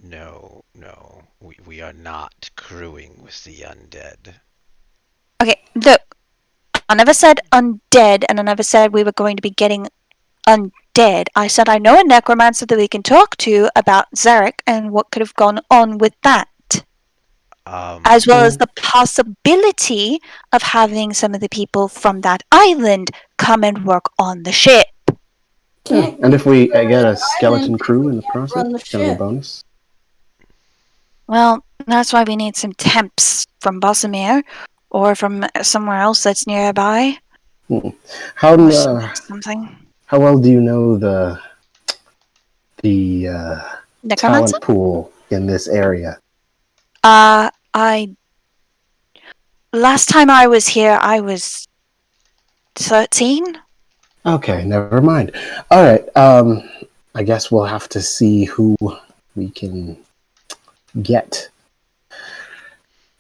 No. We are not crewing with the undead. Okay, look. I never said undead, and I never said we were going to be getting undead. I said I know a necromancer that we can talk to about Zarek and what could have gone on with that. As well as the possibility of having some of the people from that island come and work on the ship. Yeah. And if we get a skeleton crew in the process, it's going to be a bonus. Well, that's why we need some temps from Bossamere or from somewhere else that's nearby. How Something. How well do you know the talent pool in this area? Last time I was here, I was 13. Okay, never mind. All right, I guess we'll have to see who we can get.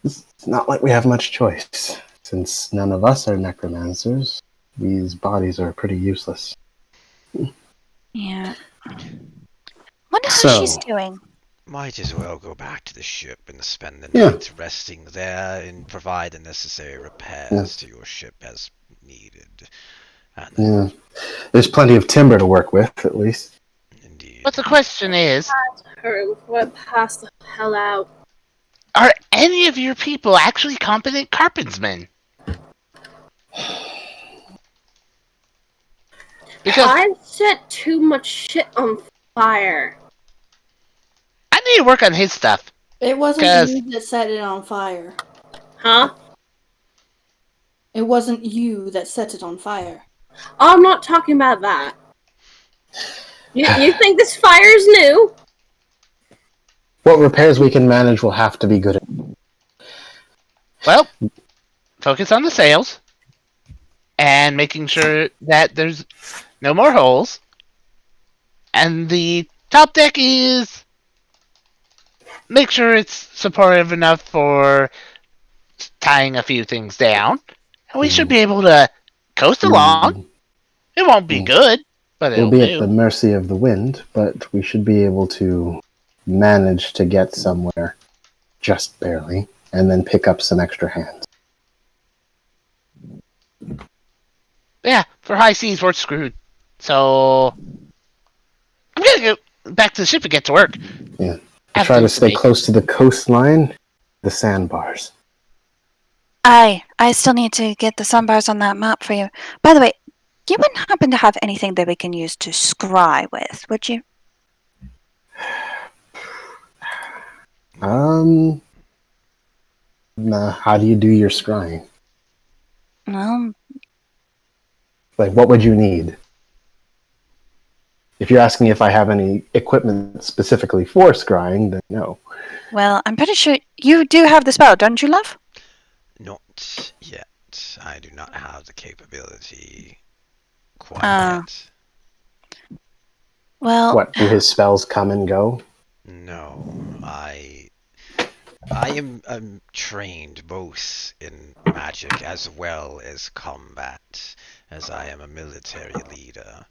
It's not like we have much choice. Since none of us are necromancers, these bodies are pretty useless. Yeah. Wonder how she's doing. Might as well go back to the ship and spend the night resting there and provide the necessary repairs to your ship as needed. Yeah. There's plenty of timber to work with, at least. Indeed. But the question is... Hurry, we'll pass the hell out. Are any of your people actually competent carpentsmen? Because I set too much shit on fire. I need to work on his stuff. It wasn't 'Cause- you that set it on fire. Huh? It wasn't you that set it on fire. I'm not talking about that. You think this fire's new? What repairs we can manage will have to be good. Well, focus on the sails and making sure that there's no more holes. And the top deck is make sure it's supportive enough for tying a few things down. And we should be able to coast along. It won't be good, but We'll it'll be do. at the mercy of the wind, but we should be able to manage to get somewhere just barely, and then pick up some extra hands. Yeah, for high seas, we're screwed. So I'm gonna go back to the ship and get to work. Yeah. Try to stay close to the coastline, the sandbars. I still need to get the sunbars on that map for you. By the way, you wouldn't happen to have anything that we can use to scry with, would you? Nah, how do you do your scrying? Well, Like, what would you need? If you're asking if I have any equipment specifically for scrying, then no. well, I'm pretty sure you do have the spell, don't you, love? Not yet. I do not have the capability quite yet. Well, What, do his spells come and go? No, I am trained both in magic as well as combat, as I am a military leader.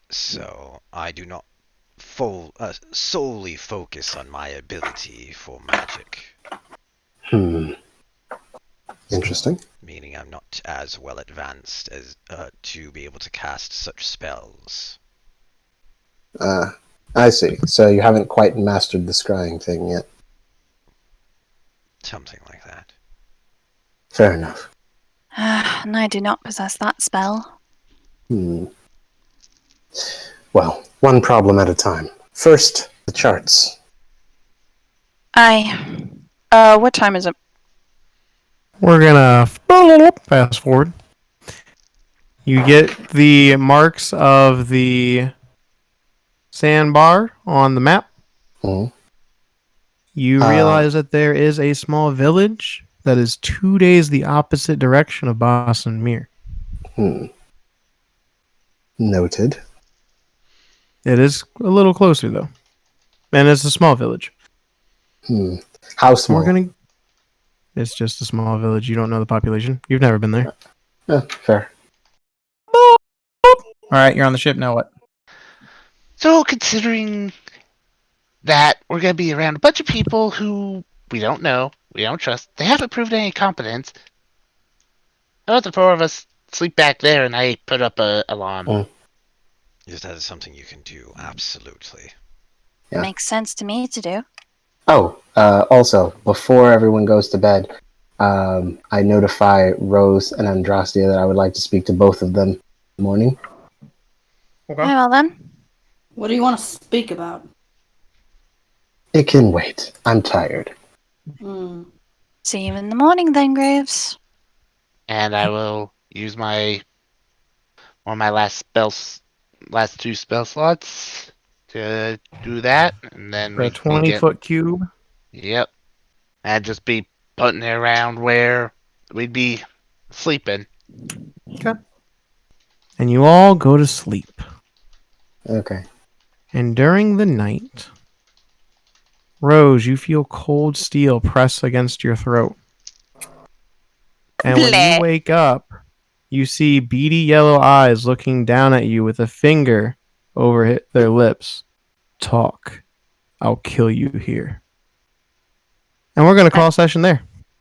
So I do not solely focus on my ability for magic. Interesting. Meaning I'm not as well advanced as to be able to cast such spells. I see. So you haven't quite mastered the scrying thing yet. Something like that. Fair enough. and I do not possess that spell. Well, one problem at a time. First, the charts. What time is it? We're gonna fast forward. You get the marks of the sandbar on the map. Mhm. You realize that there is a small village that is 2 days the opposite direction of Boston Mere. Noted. It is a little closer though, and it's a small village. How small? We're gonna. It's just a small village. You don't know the population. You've never been there. Yeah, fair. All right, you're on the ship now. What? So, considering that we're going to be around a bunch of people who we don't know, we don't trust, they haven't proved any competence, how about the four of us sleep back there and I put up a alarm? Is that something you can do? Absolutely. Yeah. Makes sense to me to do. Oh, also, before everyone goes to bed, I notify Rose and Andrastia that I would like to speak to both of them in the morning. Okay. Very well then. What do you want to speak about? It can wait. I'm tired. See you in the morning then, Graves. And I will use one of my last two spell slots to do that, and then For a 20-foot cube. Yep. I'd just be putting it around where we'd be sleeping. Okay. And you all go to sleep. Okay. And during the night, Rose, you feel cold steel press against your throat. And when you wake up, you see beady yellow eyes looking down at you with a finger over their lips. Talk. I'll kill you here. And we're going to call session there.